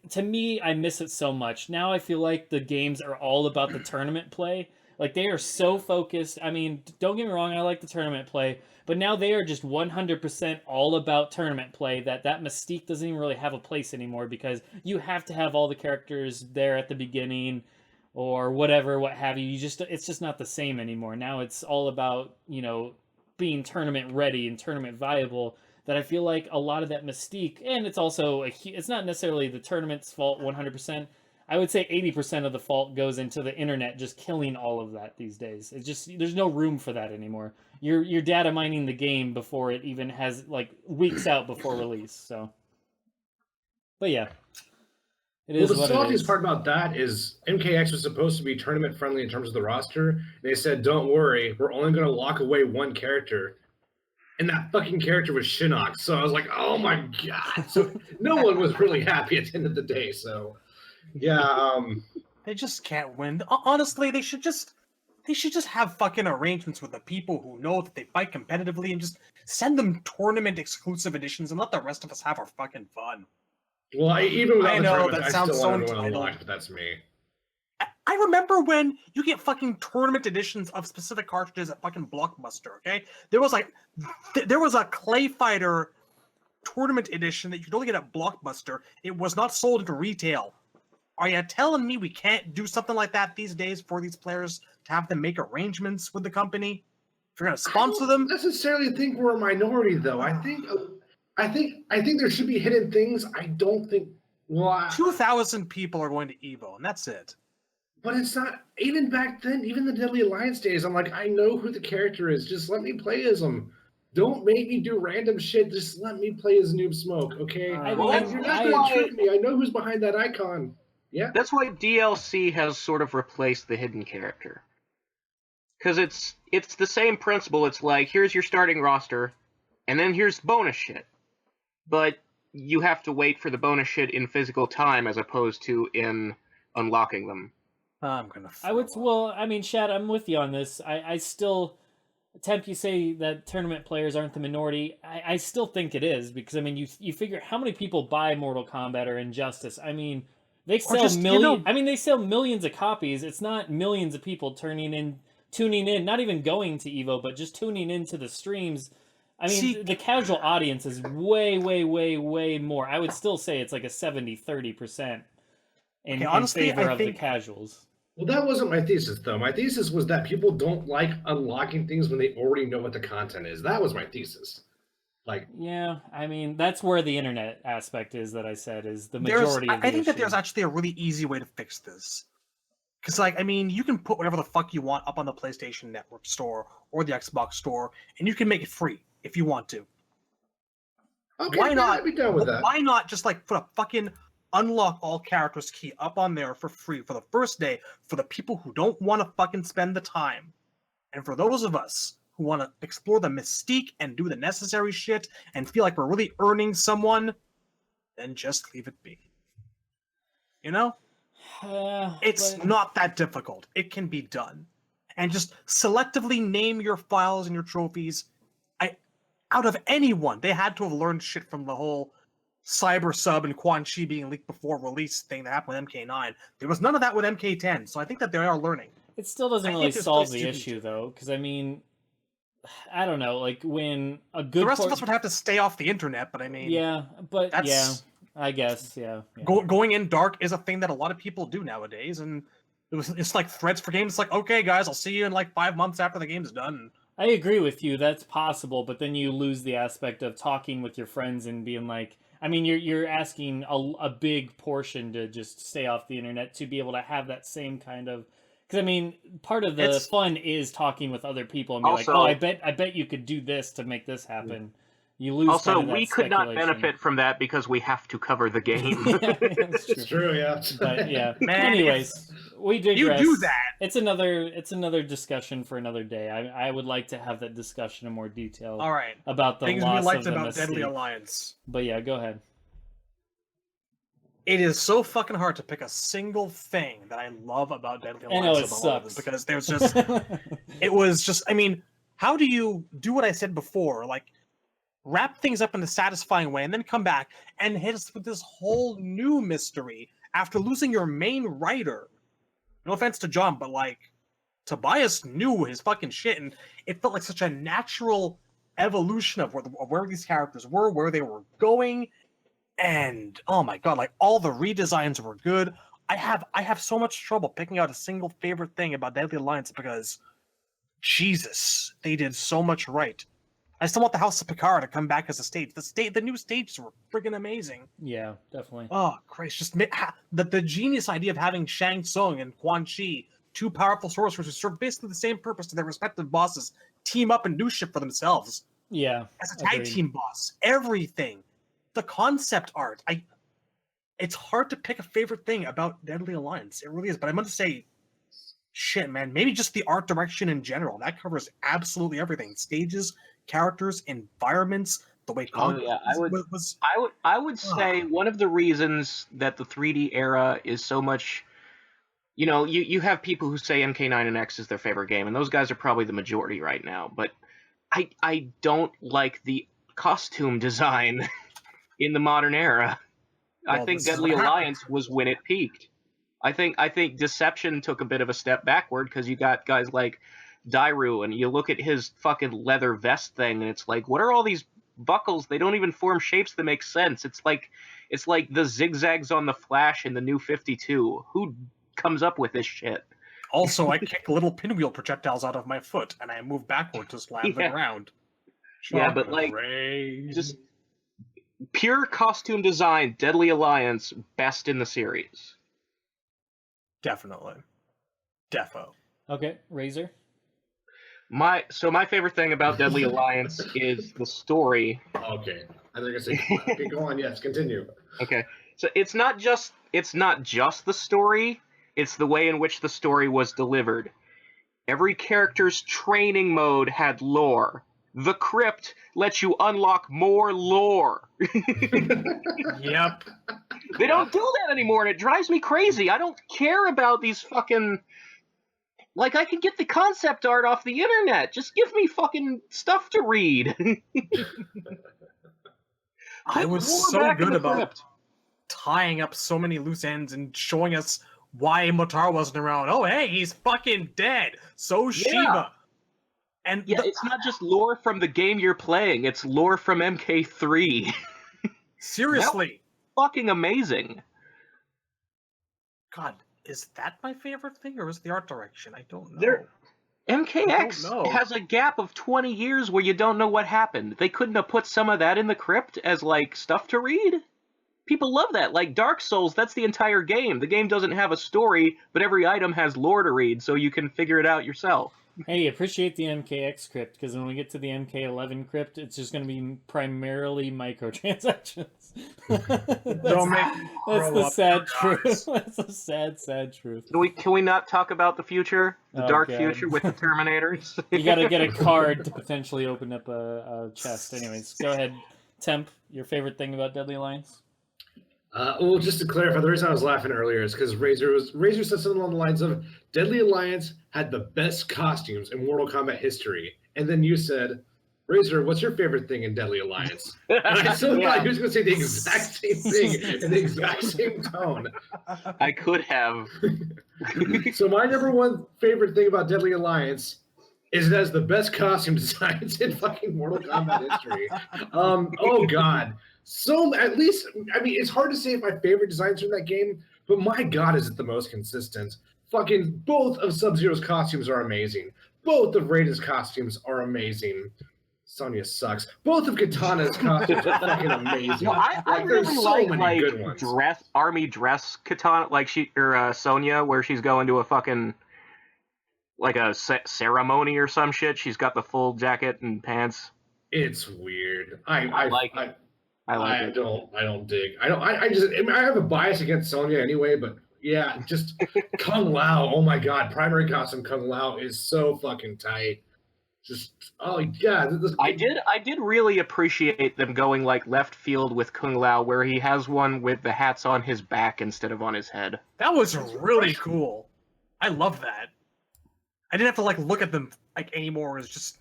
To me, I miss it so much. Now I feel like the games are all about the tournament play. Like, they are so focused. I mean, don't get me wrong, I like the tournament play, but now they are just 100% all about tournament play, that mystique doesn't even really have a place anymore, because you have to have all the characters there at the beginning or whatever, what have you. It's just not the same anymore. Now it's all about, being tournament ready and tournament viable, that I feel like a lot of that mystique, and it's also, it's not necessarily the tournament's fault 100%. I would say 80% of the fault goes into the internet just killing all of that these days. It's just, there's no room for that anymore. You're data mining the game before it even has, like, weeks out before release. So, but yeah, it is. Well, the what it is. saltiest part about that is MKX was supposed to be tournament friendly in terms of the roster. They said, "Don't worry, we're only going to lock away one character." And that fucking character was Shinnok. So I was like, "Oh my god!" So no one was really happy at the end of the day. So. Yeah, they just can't win. Honestly, they should just have fucking arrangements with the people who know that they fight competitively, and just send them tournament exclusive editions and let the rest of us have our fucking fun. Well, even without I the know tournament, that sounds I still so want to entitled. unlock, but that's me. I remember when you get fucking tournament editions of specific cartridges at fucking Blockbuster. Okay, there was a Clay Fighter tournament edition that you could only get at Blockbuster. It was not sold into retail. Are you telling me we can't do something like that these days for these players, to have them make arrangements with the company? If you're going to sponsor them? I don't necessarily think we're a minority, though. I think there should be hidden things. I don't think. Well, 2,000 people are going to Evo, and that's it. But it's not. Even back then, even the Deadly Alliance days, I'm like, I know who the character is. Just let me play as him. Don't make me do random shit. Just let me play as Noob Smoke, okay? You're not going to trick me. I know who's behind that icon. Yeah. That's why DLC has sort of replaced the hidden character. Because it's the same principle. It's like, here's your starting roster, and then here's bonus shit. But you have to wait for the bonus shit in physical time as opposed to in unlocking them. I'm gonna. Shad, I'm with you on this. I still, Temp, you say that tournament players aren't the minority. I still think it is, because you figure how many people buy Mortal Kombat or Injustice. They sell they sell millions of copies. It's not millions of people tuning in, not even going to Evo, but just tuning into the streams. The casual audience is way, way, way, way more. I would still say it's like a 70-30% in favor of the casuals. Well, that wasn't my thesis, though. My thesis was that people don't like unlocking things when they already know what the content is. That was my thesis. That's where the internet aspect is that I said is the majority of the I think that issue. there's actually a really easy way to fix this. Because, you can put whatever the fuck you want up on the PlayStation Network store or the Xbox store, and you can make it free if you want to. Okay, why not? I'd be done with that. Why not just, put a fucking unlock all characters key up on there for free for the first day for the people who don't want to fucking spend the time? And for those of us who want to explore the mystique and do the necessary shit and feel like we're really earning someone, then just leave it be. It's not that difficult. It can be done. And just selectively name your files and your trophies. Out of anyone, they had to have learned shit from the whole Cyber Sub and Quan Chi being leaked before release thing that happened with MK9. There was none of that with MK10, so I think that they are learning. It still doesn't really solve the issue, though, because I don't know, when a good... The rest of us would have to stay off the internet, but Yeah, but I guess, yeah. Going in dark is a thing that a lot of people do nowadays, and it's like threads for games. It's like, okay, guys, I'll see you in 5 months after the game's done. I agree with you. That's possible, but then you lose the aspect of talking with your friends and being like, I mean, you're asking a big portion to just stay off the internet to be able to have that same kind of. Because I mean, part of the fun is talking with other people and be like, oh, I bet you could do this to make this happen. You lose. Also, kind of that we could not benefit from that because we have to cover the game. Yeah, that's true. It's true, yeah. But yeah. Man, anyways, we digress. You do that. It's another discussion for another day. I would like to have that discussion in more detail. All right. About the things loss we liked of the about Mystique. Deadly Alliance. But yeah, go ahead. It is so fucking hard to pick a single thing that I love about Deadly Alliance. I know it above all of them, sucks because there's just it was just. I mean, how do you do what I said before? Like, wrap things up in a satisfying way, and then come back and hit us with this whole new mystery after losing your main writer. No offense to John, but like, Tobias knew his fucking shit, and it felt like such a natural evolution of where these characters were, where they were going, and oh my god, like all the redesigns were good. I have so much trouble picking out a single favorite thing about Deadly Alliance because, Jesus, they did so much right. I still want the House of Picard to come back as a stage. The new stages were friggin' amazing. Yeah, definitely. Oh Christ! Just the genius idea of having Shang Tsung and Quan Chi, two powerful sorcerers who serve basically the same purpose to their respective bosses, team up and do shit for themselves. Yeah, as a tag team boss, everything, the concept art. It's hard to pick a favorite thing about Deadly Alliance. It really is. But I'm gonna say, shit, man, maybe just the art direction in general. That covers absolutely everything: stages, characters, environments, the way Kombat I would say one of the reasons that the 3D era is so much, you have people who say MK9 and X is their favorite game, and those guys are probably the majority right now, but I don't like the costume design in the modern era. I think Deadly Alliance was when it peaked. I think Deception took a bit of a step backward because you got guys like Dairu, and you look at his fucking leather vest thing, and it's like, what are all these buckles? They don't even form shapes that make sense. It's like the zigzags on the Flash in the New 52. Who comes up with this shit? Also, I kick little pinwheel projectiles out of my foot, and I move backward to slam the ground. Yeah, but like, just pure costume design, Deadly Alliance, best in the series. Definitely. Defo. Okay, Razor? My favorite thing about Deadly Alliance is the story. Okay. I think I said, okay, go on, yes, continue. Okay. So it's not just the story, it's the way in which the story was delivered. Every character's training mode had lore. The Crypt lets you unlock more lore. Yep. They don't do that anymore, and it drives me crazy. I don't care about these fucking... Like, I could get the concept art off the internet. Just give me fucking stuff to read. I was so good about tying up so many loose ends and showing us why Motar wasn't around. Oh, hey, he's fucking dead. So Shiva. And yeah, it's not just lore from the game you're playing. It's lore from MK3. Seriously. Fucking amazing. God, is that my favorite thing, or is the art direction? I don't know. MKX has a gap of 20 years where you don't know what happened. They couldn't have put some of that in the Crypt as, like, stuff to read? People love that. Like, Dark Souls, that's the entire game. The game doesn't have a story, but every item has lore to read, so you can figure it out yourself. Hey, appreciate the MKX crypt, because when we get to the MK11 crypt, it's just going to be primarily microtransactions. That's the sad truth. That's a sad truth. Can we not talk about the future? The dark future with the Terminators? You got to get a card to potentially open up a chest. Anyways, go ahead. Temp, your favorite thing about Deadly Alliance? Well, just to clarify, the reason I was laughing earlier is because Razor said something along the lines of Deadly Alliance had the best costumes in Mortal Kombat history, and then you said, Razor, what's your favorite thing in Deadly Alliance? And I still thought he was going to say the exact same thing in the exact same tone. I could have. So my number one favorite thing about Deadly Alliance is it has the best costume designs in fucking Mortal Kombat history. Oh God. So at least, I mean, it's hard to say if my favorite designs are in that game, but my God, is it the most consistent. Fucking both of Sub-Zero's costumes are amazing. Both of Raiden's costumes are amazing. Sonya sucks. Both of Katana's costumes are fucking amazing. No, I Like, really there's so many like good ones. army dress Katana, like Sonya, where she's going to a fucking like a ceremony or some shit. She's got the full jacket and pants. It's weird. I like it. I don't dig. I have a bias against Sonya anyway, but yeah, just Kung Lao. Oh my god, primary costume Kung Lao is so fucking tight. Just oh yeah. I did really appreciate them going like left field with Kung Lao, where he has one with the hats on his back instead of on his head. That was really cool. I love that. I didn't have to like look at them like anymore. It was just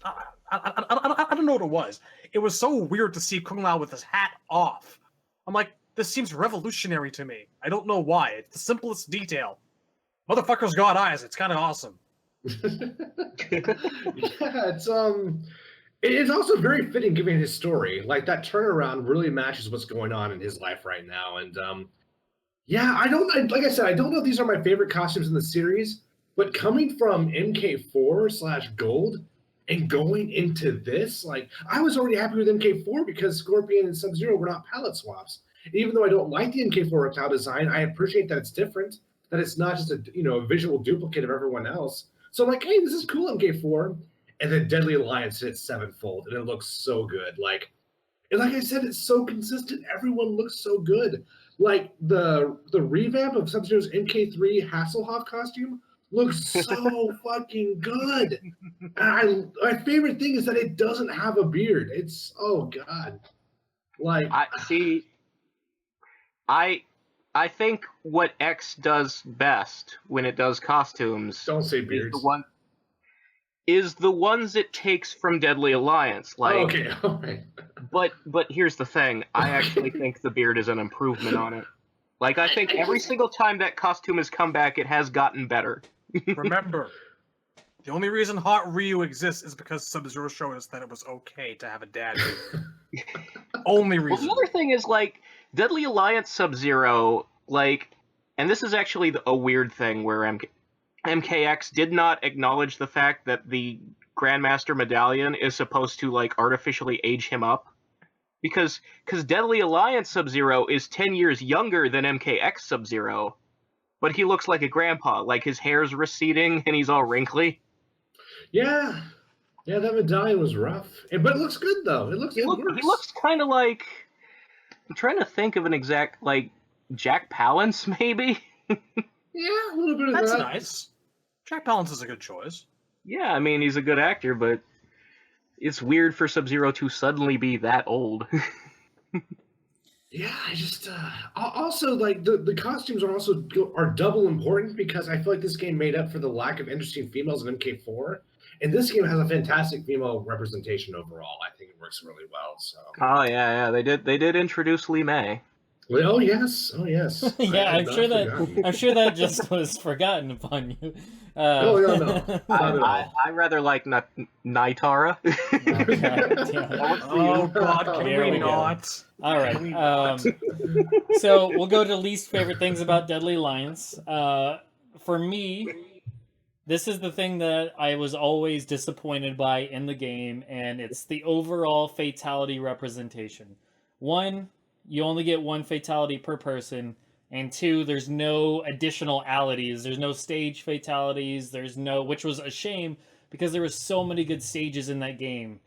I don't know what it was. It was so weird to see Kung Lao with his hat off. I'm like, this seems revolutionary to me. I don't know why. It's the simplest detail. Motherfucker's got eyes. It's kind of awesome. Yeah, it's also very fitting given his story. Like that turnaround really matches what's going on in his life right now. And yeah, like I said, I don't know if these are my favorite costumes in the series, but coming from MK4/Gold and going into this, like I was already happy with MK4 because Scorpion and Sub-Zero were not palette swaps. And even though I don't like the MK4 reptile design, I appreciate that it's different, that it's not just a visual duplicate of everyone else. So I'm like, hey, this is cool, MK4. And then Deadly Alliance hits sevenfold, and it looks so good. And like I said, it's so consistent. Everyone looks so good. Like the revamp of Sub-Zero's MK3 Hasselhoff costume looks so fucking good. And my favorite thing is that it doesn't have a beard. It's oh god. I think what X does best when it does costumes don't say beards. Is the ones it takes from Deadly Alliance. Like, okay, all right. But here's the thing. I actually think the beard is an improvement on it. Like, I think every single time that costume has come back, it has gotten better. Remember, the only reason Hot Ryu exists is because Sub-Zero showed us that it was okay to have a dad. Only reason. Well, the other thing is, like, Deadly Alliance Sub-Zero, like, and this is actually a weird thing where MKX did not acknowledge the fact that the Grandmaster Medallion is supposed to, like, artificially age him up. Because Deadly Alliance Sub-Zero is 10 years younger than MKX Sub-Zero, but he looks like a grandpa. Like, his hair's receding and he's all wrinkly. Yeah. Yeah, that medallion was rough. But it looks good, though. He looks kind of like... I'm trying to think of an exact, like, Jack Palance, maybe? Yeah, a little bit of That's that. nice. Jack Palance is a good choice. Yeah, I mean, he's a good actor, but it's weird for Sub-Zero to suddenly be that old. Yeah, I just also like the costumes are double important because I feel like this game made up for the lack of interesting females in MK4, and this game has a fantastic female representation overall. I think it works really well. So. Oh yeah, they did introduce Lee May. Oh yes. Yeah, I'm sure that just was forgotten upon you. No. I rather like Naitara. Oh god, can we not? All right. So we'll go to least favorite things about Deadly Alliance. For me, this is the thing that I was always disappointed by in the game, and it's the overall fatality representation. One, you only get one fatality per person, and two, there's no additional alities. There's no stage fatalities. Which was a shame because there were so many good stages in that game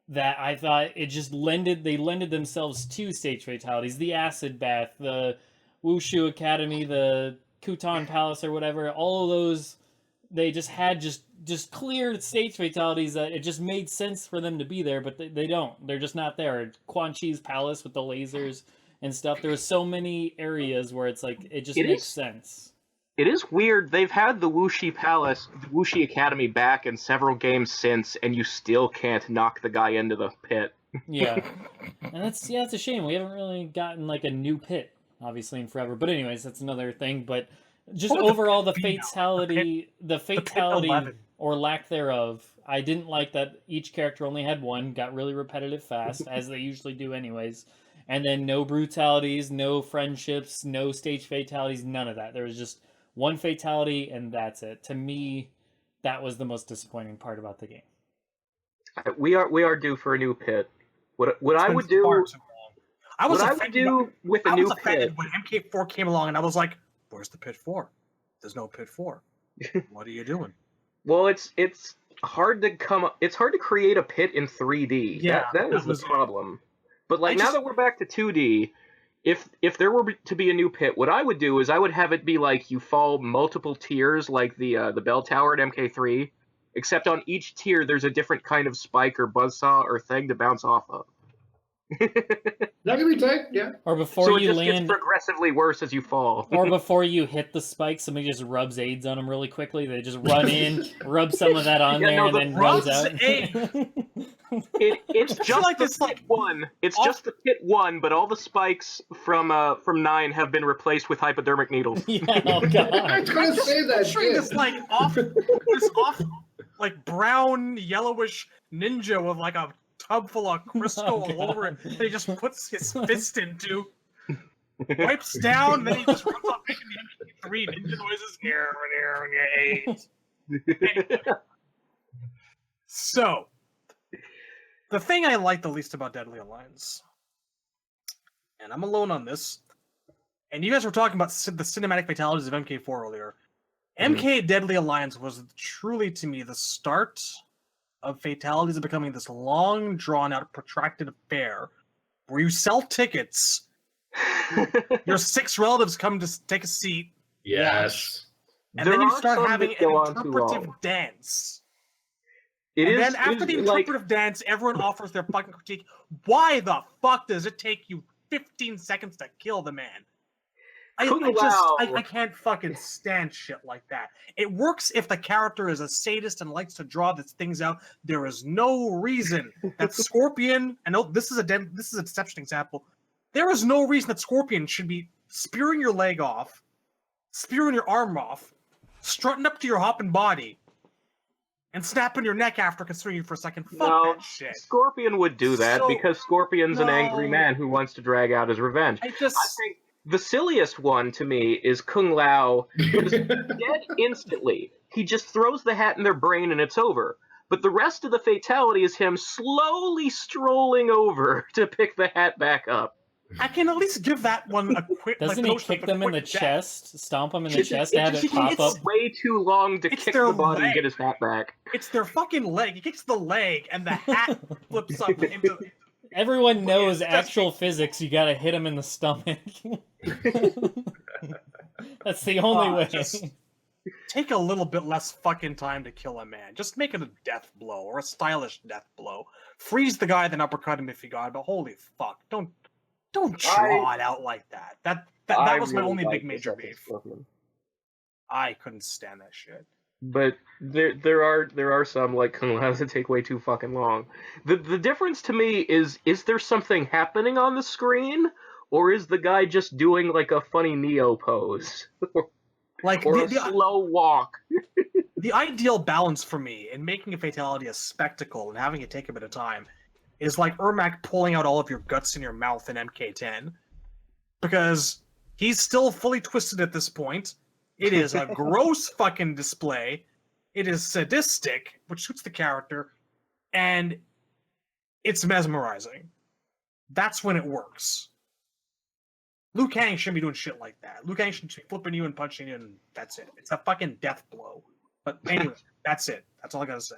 that I thought it just they lended themselves to stage fatalities. The Acid Bath, the Wushu Academy, the Kutan Palace or whatever, all of those, they just had just clear stage fatalities that it just made sense for them to be there, but they don't. They're just not there. Quan Chi's Palace with the lasers and stuff. There were so many areas where it's like, it makes sense. It is weird. They've had the Wuxi Palace, the Wuxi Academy back in several games since, and you still can't knock the guy into the pit. Yeah. And that's a shame. We haven't really gotten like a new pit, obviously, in forever. But anyways, that's another thing. But just overall, the fatality or lack thereof, I didn't like that each character only had one, got really repetitive fast, as they usually do anyways. And then no brutalities, no friendships, no stage fatalities, none of that. There was just one fatality, and that's it. To me, that was the most disappointing part about the game. We are due for a new pit. What It's I been would do? far too long. I was What I would offended do with a I new was offended pit? when MK4 came along, and I was like, "Where's the pit 4? There's no pit 4. What are you doing?" Well, it's hard to It's hard to create a pit in 3D. Yeah, that that is was the it. problem. But like I now just- that we're back to 2D, if there were to be a new pit, what I would do is I would have it be like you fall multiple tiers, like the bell tower at MK3, except on each tier there's a different kind of spike or buzzsaw or thing to bounce off of. That can be tight, yeah. Or before So it you just land, gets progressively worse as you fall. or before you hit the spike, somebody just rubs AIDS on them really quickly. They just run in, rub some of that on Yeah, there, no, and the then runs rubs out. It's just like the this, like, pit 1. It's off- just the pit 1, but all the spikes from 9 have been replaced with hypodermic needles. Yeah, oh I god. was gonna say that. Picturing shit. this like brown yellowish ninja with like a tub full of crystal Oh, all over it God. that he just puts his fist into, wipes down, then he just runs off making the MP3 ninja noises. So, the thing I like the least about Deadly Alliance, and I'm alone on this, and you guys were talking about the cinematic fatalities of MK4 earlier. MK Deadly Alliance was truly, to me, the start of fatalities becoming this long, drawn-out, protracted affair where you sell tickets, your 6 relatives come to take a seat, Yes. and There then you are start some having that an go on too interpretive long. dance. It And is- then it after is the like- interpretive dance, everyone offers their fucking critique. Why the fuck does it take you 15 seconds to kill the man? I can't fucking stand shit like that. It works if the character is a sadist and likes to draw these things out. There is no reason that Scorpion, I know this is a deception example. There is no reason that Scorpion should be spearing your leg off, spearing your arm off, strutting up to your hopping body, and snapping your neck after considering you for a second. Fuck No, that shit. Scorpion would do that So- because Scorpion's an angry No. man who wants to drag out his revenge. I just I think the silliest one to me is Kung Lao, who's dead instantly. He just throws the hat in their brain and it's over. But the rest of the fatality is him slowly strolling over to pick the hat back up. I can at least give that one a quick. Doesn't like, he notion of kick a them in the quick death. chest, stomp them in the chest, It have just it pop takes up? way too long to It's kick their the body and leg. get his hat back. It's their fucking leg. He kicks the leg, and the hat flips up into. Everyone knows It's actual physics. You gotta hit him in the stomach. That's the only way. Just take a little bit less fucking time to kill a man. Just make it a death blow or a stylish death blow. Freeze the guy, then uppercut him if you got it. But holy fuck, don't draw it out like that. That was my really only like big the major second beef. Scorpion. I couldn't stand that shit. But there are some like Kung Lao that take way too fucking long. The difference to me is there something happening on the screen, or is the guy just doing like a funny Neo pose, Like or a the slow walk? the ideal balance for me in making a fatality a spectacle and having it take a bit of time is like Ermac pulling out all of your guts in your mouth in MK10, because he's still fully twisted at this point. It is a gross fucking display. It is sadistic, which suits the character, and it's mesmerizing. That's when it works. Liu Kang shouldn't be doing shit like that. Liu Kang should be flipping you and punching you, and that's it. It's a fucking death blow. But anyway, that's it. That's all I gotta say.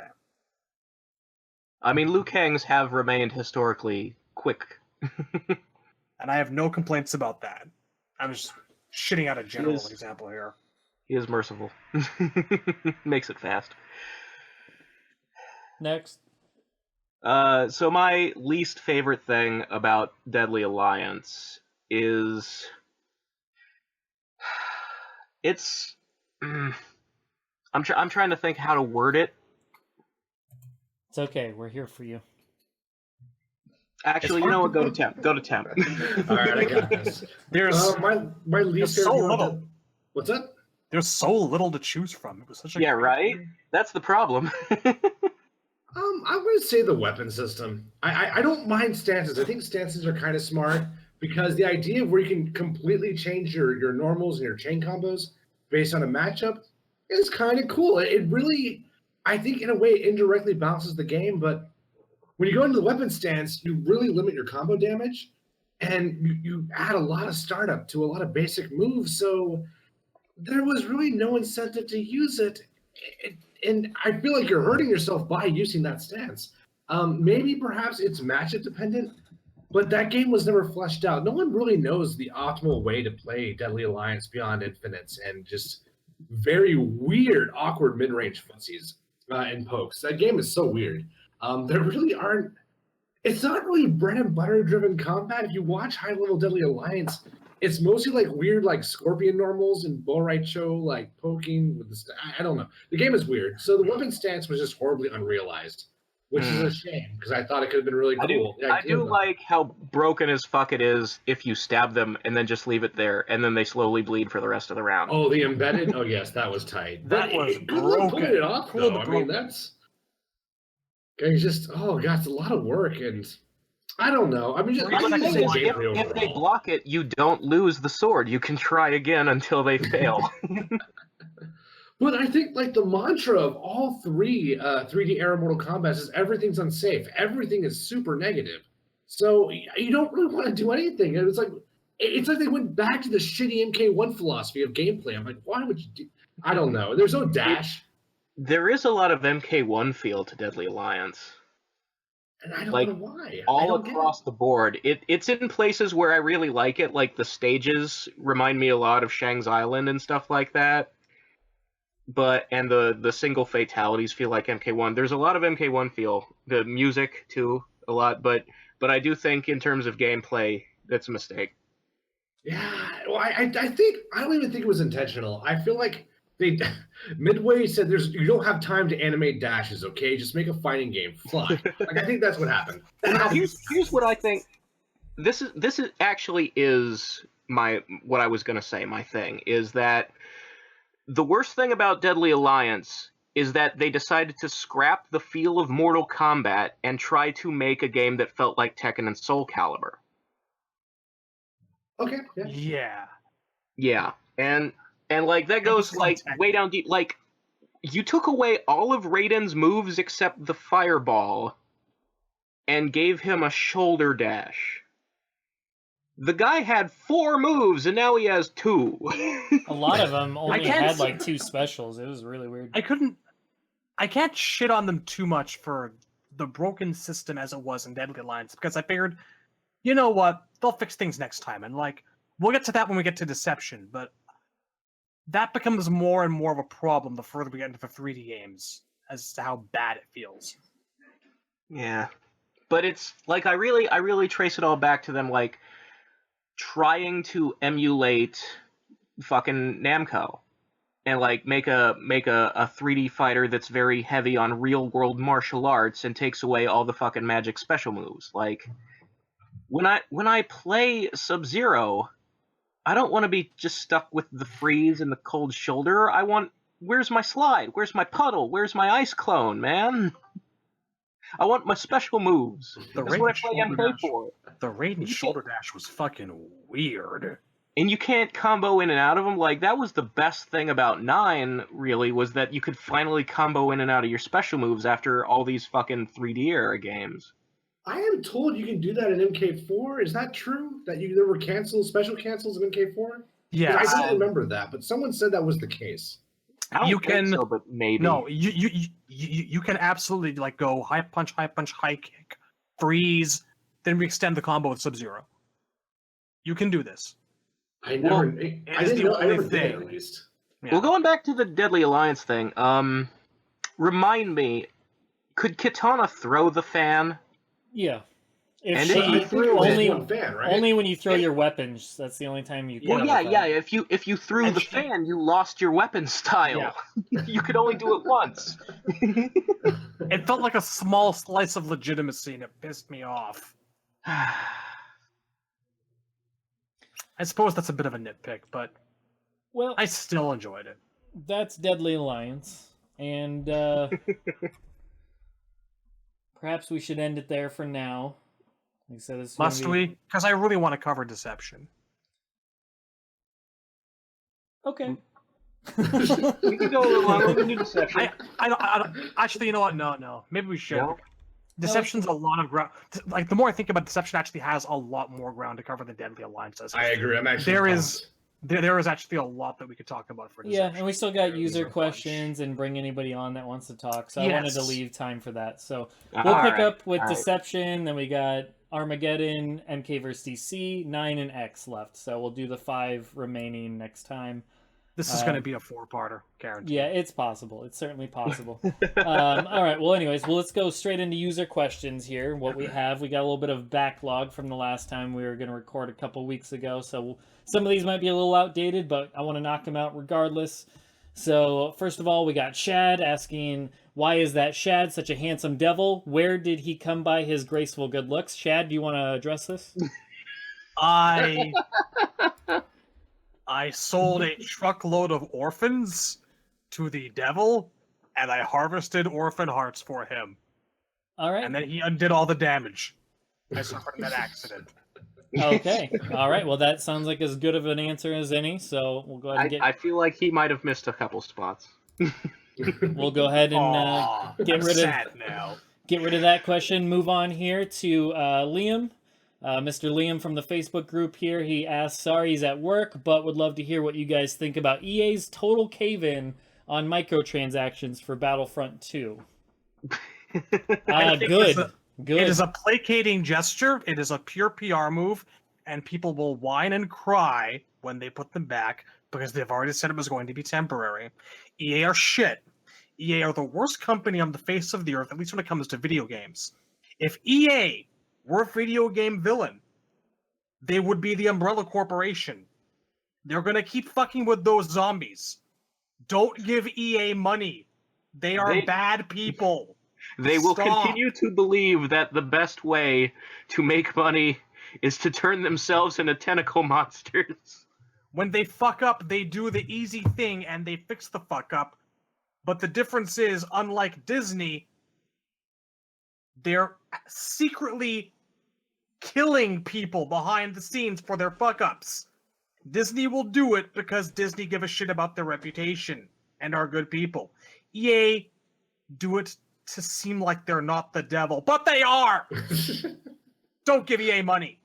I mean, Liu Kangs have remained historically quick. And I have no complaints about that. I'm just shitting out a general Yes. example here. He is merciful. Makes it fast. Next. So my least favorite thing about Deadly Alliance is it's I'm trying to think how to word it. It's okay. We're here for you. Actually, you know what? Go to temp. Go to temp. All right, I got this. There's My least there's so favorite. little. What's that? There's so little to choose from. It was such a Yeah, great right? game. That's the problem. I'm going to say the weapon system. I don't mind stances. I think stances are kind of smart because the idea of where you can completely change your normals and your chain combos based on a matchup is kind of cool. It really I think in a way it indirectly balances the game, but when you go into the weapon stance, you really limit your combo damage, and you add a lot of startup to a lot of basic moves, so there was really no incentive to use it. And I feel like you're hurting yourself by using that stance. Maybe perhaps it's matchup dependent, but that game was never fleshed out. No one really knows the optimal way to play Deadly Alliance beyond Infinites and just very weird, awkward mid-range footsies and pokes. That game is so weird. There really aren't. It's not really bread and butter driven combat. If you watch high level Deadly Alliance, it's mostly like weird, like scorpion normals and Boraicho, like poking with the. I don't know. The game is weird. So the weapon stance was just horribly unrealized, which is a shame because I thought it could have been really cool. I do like how broken as fuck it is if you stab them and then just leave it there, and then they slowly bleed for the rest of the round. Oh, the embedded. Oh yes, that was tight. That was broken. Pulling it off though. I mean, that's. It's just God, it's a lot of work, and I don't know. I mean, just if they block it, you don't lose the sword. You can try again until they fail. But I think like the mantra of all three 3D era Mortal Kombat is everything's unsafe. Everything is super negative. So you don't really want to do anything. And it's like they went back to the shitty MK1 philosophy of gameplay. I'm like, why would you do? I don't know. There's no dash. There is a lot of MK1 feel to Deadly Alliance. And I don't know why. All across the board. It's in places where I really like it, like the stages remind me a lot of Shang's Island and stuff like that. And the single fatalities feel like MK1. There's a lot of MK1 feel. The music too, a lot, but I do think in terms of gameplay, that's a mistake. Yeah, well, I think I don't even think it was intentional. I feel like Midway said you don't have time to animate dashes, okay? Just make a fighting game. Fly. I think that's what happened. Here's what I think. This is actually what I was gonna say. My thing is that the worst thing about Deadly Alliance is that they decided to scrap the feel of Mortal Kombat and try to make a game that felt like Tekken and Soul Calibur. Okay. Yeah. Yeah, and like that goes like way down deep. Like you took away all of Raiden's moves except the fireball, and gave him a shoulder dash. The guy had 4 moves, and now he has 2. A lot of them only had like 2 specials. It was really weird. I can't shit on them too much for the broken system as it was in Deadly Alliance, because I figured, you know what, they'll fix things next time, and like, we'll get to that when we get to Deception, but that becomes more and more of a problem the further we get into the 3D games, as to how bad it feels. Yeah. But it's, like, I really trace it all back to them, like, trying to emulate fucking Namco and like make a 3D fighter that's very heavy on real world martial arts and takes away all the fucking magic special moves. Like when I play Sub-Zero, I don't want to be just stuck with the freeze and the cold shoulder. I want, where's my slide? Where's my puddle? Where's my ice clone, man? I want my special moves. That's what I play MK for. The Raiden shoulder dash was fucking weird. And you can't combo in and out of them. Like, that was the best thing about 9, really, was that you could finally combo in and out of your special moves after all these fucking 3D era games. I am told you can do that in MK4. Is that true? That there were special cancels in MK4? Yeah. I don't remember that, but someone said that was the case. You can, so, but maybe. No, you can absolutely like go high punch, high kick, freeze, then we extend the combo with Sub-Zero. You can do this. I never did it, at least. Yeah. Well, going back to the Deadly Alliance thing, remind me, could Kitana throw the fan? Yeah. If only when you throw your weapons. That's the only time you can. Well, yeah. If you threw the fan, you lost your weapon style. Yeah. You could only do it once. It felt like a small slice of legitimacy, and it pissed me off. I suppose that's a bit of a nitpick, but I still enjoyed it. That's Deadly Alliance, and perhaps we should end it there for now. Like I said, this Must we? Because I really want to cover Deception. Okay. We can go a little longer. We can do Deception. I don't, actually, you know what? No. Maybe we should. No? Deception's a lot of ground. Like, the more I think about it, Deception actually has a lot more ground to cover than Deadly Alliance does. I agree. I'm actually There is actually a lot that we could talk about for Deception. Yeah, and we still got user a questions and bring anybody on that wants to talk. So I Yes. wanted to leave time for that. So we'll All pick right, up with all right. Deception. Then we got Armageddon, MK vs. DC, 9, and X left. So we'll do the 5 remaining next time. This is going to be a 4-parter, guaranteed. Yeah, it's possible. It's certainly possible. All right. Well, anyways, let's go straight into user questions here. What we got a little bit of backlog from the last time we were going to record a couple weeks ago. So some of these might be a little outdated, but I want to knock them out regardless. So first of all, we got Shad asking, why is that Shad such a handsome devil? Where did he come by his graceful good looks? Shad, do you want to address this? I sold a truckload of orphans to the devil, and I harvested orphan hearts for him. All right. And then he undid all the damage I suffered in that accident. Okay. All right. Well, that sounds like as good of an answer as any. So we'll go ahead and get. I feel like he might have missed a couple spots. We'll go ahead and I'm sad now. get rid of that question. Move on here to Liam. Mr. Liam from the Facebook group here, he asks, sorry he's at work, but would love to hear what you guys think about EA's total cave-in on microtransactions for Battlefront 2. Good. It is a placating gesture. It is a pure PR move, and people will whine and cry when they put them back because they've already said it was going to be temporary. EA are shit. EA are the worst company on the face of the earth, at least when it comes to video games. If EA were a video game villain, they would be the Umbrella Corporation. They're going to keep fucking with those zombies. Don't give EA money. They are bad people. They will Stop. continue to believe that the best way to make money is to turn themselves into tentacle monsters. When they fuck up, they do the easy thing and they fix the fuck up. But the difference is, unlike Disney, they're secretly killing people behind the scenes for their fuck-ups. Disney will do it because Disney give a shit about their reputation and are good people. EA do it to seem like they're not the devil, but they are! Don't give EA money.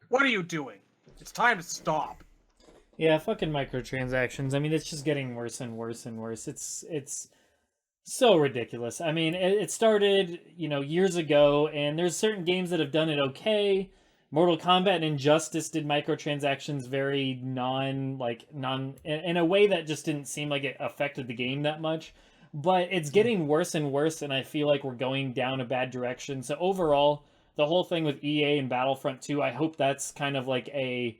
What are you doing? It's time to stop. Yeah, fucking microtransactions. I mean, it's just getting worse and worse and worse. It's so ridiculous. I mean, it started, years ago, and there's certain games that have done it okay. Mortal Kombat and Injustice did microtransactions very in a way that just didn't seem like it affected the game that much. But it's getting worse and worse, and I feel like we're going down a bad direction. So overall, the whole thing with EA and Battlefront 2, I hope that's kind of like a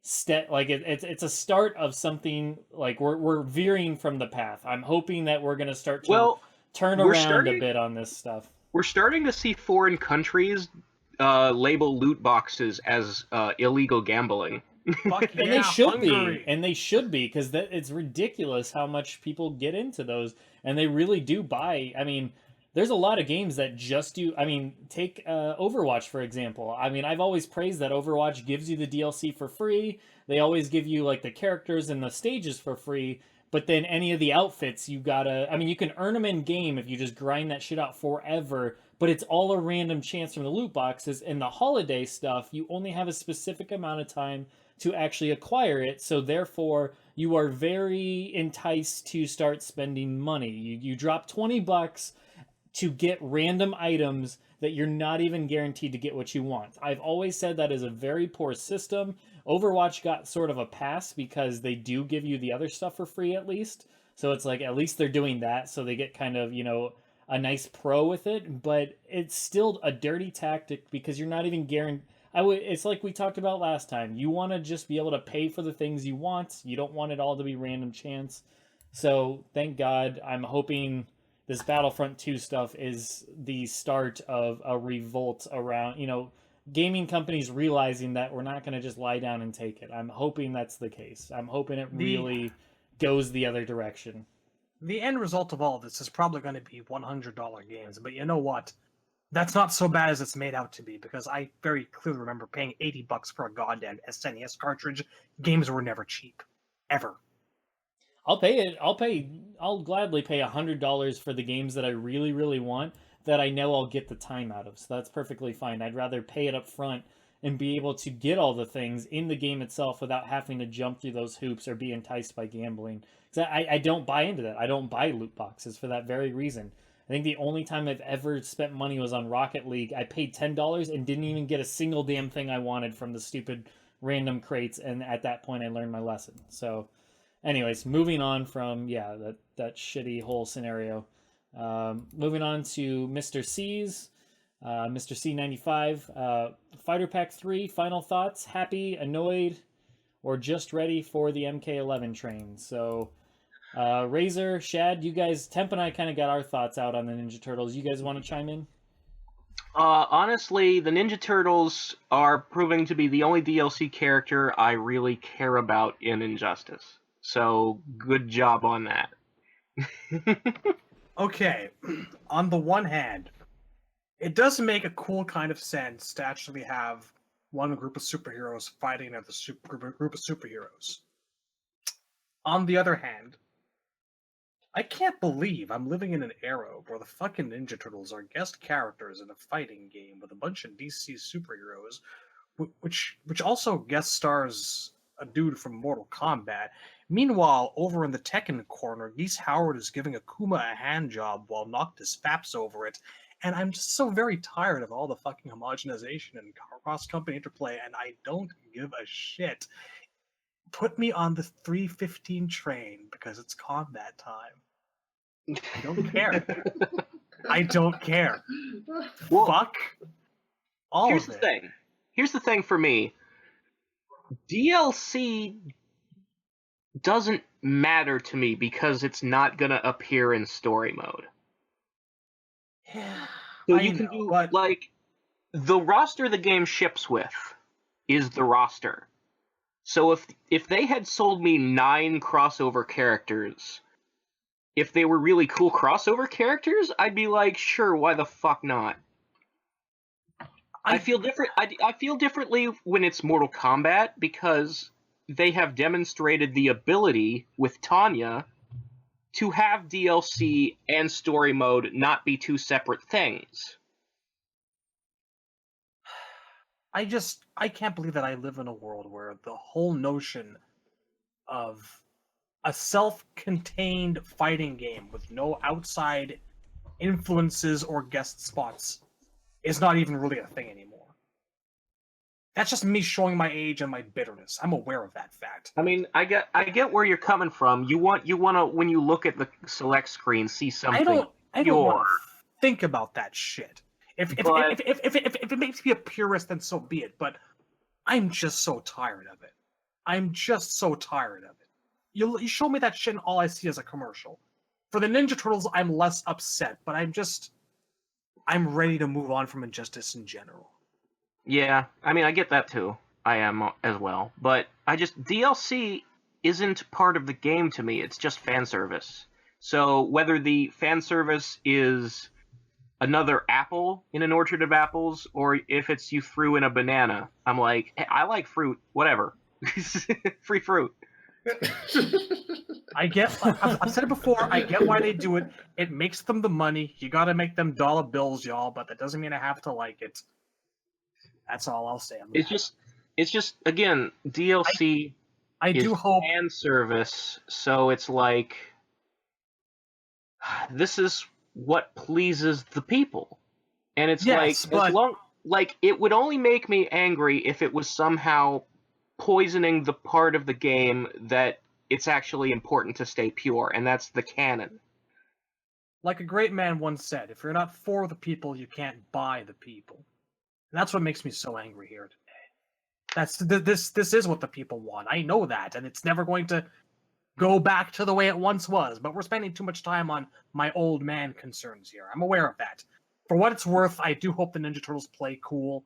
step, like it's a start of something. Like we're veering from the path. I'm hoping that we're gonna start to turn around a bit on this stuff. We're starting to see foreign countries label loot boxes as illegal gambling. Fuck yeah, And they should Hungary. be, and they should be, because it's ridiculous how much people get into those, and they really do buy. I mean, there's a lot of games that just do. I mean, take Overwatch for example. I mean, I've always praised that Overwatch gives you the DLC for free. They always give you like the characters and the stages for free. But then any of the outfits, you gotta. I mean, you can earn them in game if you just grind that shit out forever. But it's all a random chance from the loot boxes. And the holiday stuff, you only have a specific amount of time to actually acquire it, so therefore you are very enticed to start spending money. You drop $20 to get random items that you're not even guaranteed to get what you want. I've always said that is a very poor system. Overwatch got sort of a pass because they do give you the other stuff for free at least. So it's like at least they're doing that, so they get kind of, a nice pro with it, but it's still a dirty tactic because you're not even guaranteed. It's like we talked about last time. You want to just be able to pay for the things you want. You don't want it all to be random chance. So thank God. I'm hoping this Battlefront 2 stuff is the start of a revolt around, gaming companies realizing that we're not going to just lie down and take it. I'm hoping that's the case. I'm hoping it really goes the other direction. The end result of all of this is probably going to be $100 games, but you know what? That's not so bad as it's made out to be, because I very clearly remember paying $80 for a goddamn SNES cartridge. Games were never cheap. Ever. I'll pay it. I'll gladly pay $100 for the games that I really, really want that I know I'll get the time out of. So that's perfectly fine. I'd rather pay it up front and be able to get all the things in the game itself without having to jump through those hoops or be enticed by gambling. Because I don't buy into that. I don't buy loot boxes for that very reason. I think the only time I've ever spent money was on Rocket League. I paid $10 and didn't even get a single damn thing I wanted from the stupid random crates, and at that point I learned my lesson. So anyways, moving on from that shitty whole scenario. Moving on to Mr. C's, Mr. C95, Fighter Pack 3. Final thoughts: happy, annoyed, or just ready for the MK11 train? So, Razor, Shad, you guys, Temp and I kind of got our thoughts out on the Ninja Turtles. You guys want to chime in? Honestly, the Ninja Turtles are proving to be the only DLC character I really care about in Injustice. So, good job on that. Okay, on the one hand, it does make a cool kind of sense to actually have one group of superheroes fighting another group of superheroes. On the other hand, I can't believe I'm living in an era where the fucking Ninja Turtles are guest characters in a fighting game with a bunch of DC superheroes, which also guest stars a dude from Mortal Kombat. Meanwhile, over in the Tekken corner, Geese Howard is giving Akuma a hand job while Noctis faps over it, and I'm just so very tired of all the fucking homogenization and cross-company interplay, and I don't give a shit. Put me on the 3:15 train because it's combat time. I don't care. I don't care. Well, Fuck all here's of the it. thing. Here's the thing for me. DLC doesn't matter to me because it's not gonna appear in story mode. Yeah, So I you can know, do but like the roster the game ships with is the roster. So if they had sold me 9 crossover characters, if they were really cool crossover characters, I'd be like, sure, why the fuck not? I feel different. I feel differently when it's Mortal Kombat because they have demonstrated the ability with Tanya to have DLC and story mode not be two separate things. I can't believe that I live in a world where the whole notion of a self-contained fighting game with no outside influences or guest spots is not even really a thing anymore. That's just me showing my age and my bitterness. I'm aware of that fact. I mean, I get where you're coming from. You want to, when you look at the select screen, see something. I don't want to think about that shit. If it makes me a purist, then so be it. But I'm just so tired of it. I'm just so tired of it. You show me that shit, and all I see is a commercial. For the Ninja Turtles, I'm less upset, but I'm ready to move on from Injustice in general. Yeah, I mean, I get that too. I am as well. But DLC isn't part of the game to me. It's just fan service. So whether the fan service is another apple in an orchard of apples, or if it's you threw in a banana, I'm like, hey, I like fruit, whatever. Free fruit. I've said it before, I get why they do it. It makes them the money. You gotta make them dollar bills, y'all, but that doesn't mean I have to like it. That's all I'll say. It's just again, DLC I do hope fan service, so it's like this is what pleases the people. And it's like it would only make me angry if it was somehow poisoning the part of the game that it's actually important to stay pure, and that's the canon. Like a great man once said, if you're not for the people, you can't buy the people. And that's what makes me so angry here today. This is what the people want. I know that, and it's never going to go back to the way it once was, but we're spending too much time on my old man concerns here. I'm aware of that. For what it's worth, I do hope the Ninja Turtles play cool.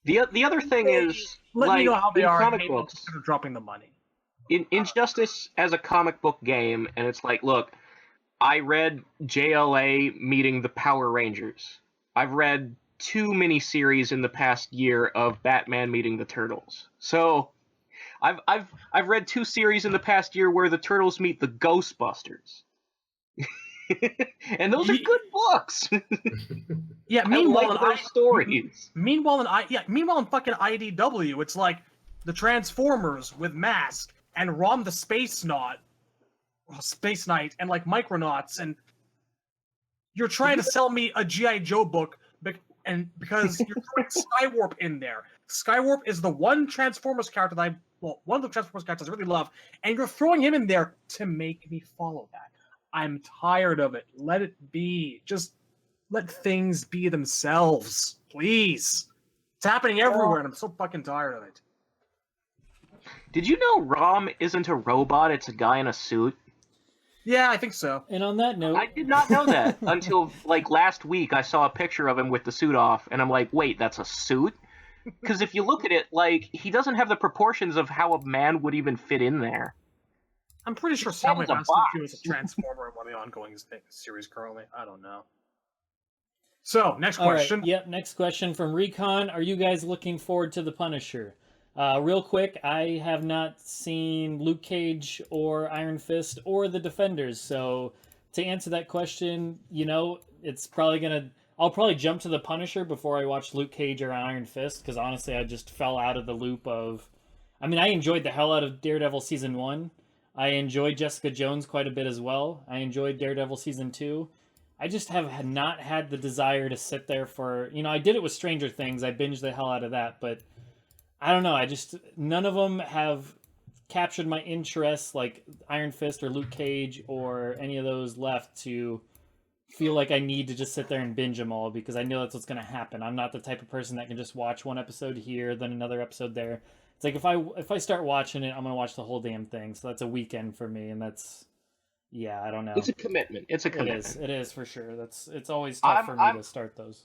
The other thing is, let me know how they are. Comic books, instead of dropping the money. In Injustice as a comic book game, and it's like, look, I read JLA meeting the Power Rangers. I've read 2 miniseries in the past year of Batman meeting the Turtles. So I've read 2 series in the past year where the turtles meet the Ghostbusters. And those are good books. Yeah, I meanwhile, like those stories. Meanwhile, in fucking IDW, it's like the Transformers with Mask and Rom the Space Knight, and like Micronauts, and you're trying to sell me a G.I. Joe book, because you're throwing Skywarp in there. Skywarp is the one Transformers character one of the Transformers characters I really love, and you're throwing him in there to make me follow that. I'm tired of it. Let it be. Just let things be themselves, please. It's happening everywhere, and I'm so fucking tired of it. Did you know Rom isn't a robot? It's a guy in a suit. Yeah, I think so. And on that note, I did not know that until like last week. I saw a picture of him with the suit off, and I'm like, wait, that's a suit? Because if you look at it, like, he doesn't have the proportions of how a man would even fit in there. I'm pretty sure someone has to do as a Transformer in one of the ongoing series currently. I don't know. So, next question. All right, yep, next question from Recon. Are you guys looking forward to The Punisher? Real quick, I have not seen Luke Cage or Iron Fist or The Defenders, so to answer that question, it's probably I'll probably jump to The Punisher before I watch Luke Cage or Iron Fist, because honestly, I just fell out of the loop of... I mean, I enjoyed the hell out of Daredevil Season 1. I enjoyed Jessica Jones quite a bit as well. I enjoyed Daredevil Season 2. I just have not had the desire to sit there for... I did it with Stranger Things. I binged the hell out of that, but I don't know. None of them have captured my interest like Iron Fist or Luke Cage or any of those left to feel like I need to just sit there and binge them all, because I know that's what's going to happen. I'm not the type of person that can just watch one episode here, then another episode there. It's like if I start watching it, I'm going to watch the whole damn thing. So that's a weekend for me, and that's... Yeah, I don't know. It's a commitment. It is for sure. It's always tough for me to start those.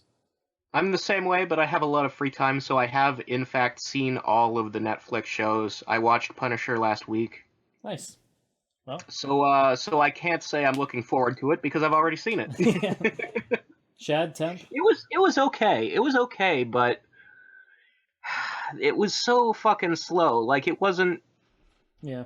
I'm the same way, but I have a lot of free time, so I have, in fact, seen all of the Netflix shows. I watched Punisher last week. Nice. Well, so I can't say I'm looking forward to it because I've already seen it. Shad, Temp? It was okay. It was okay, but it was so fucking slow. Like, it wasn't... Yeah.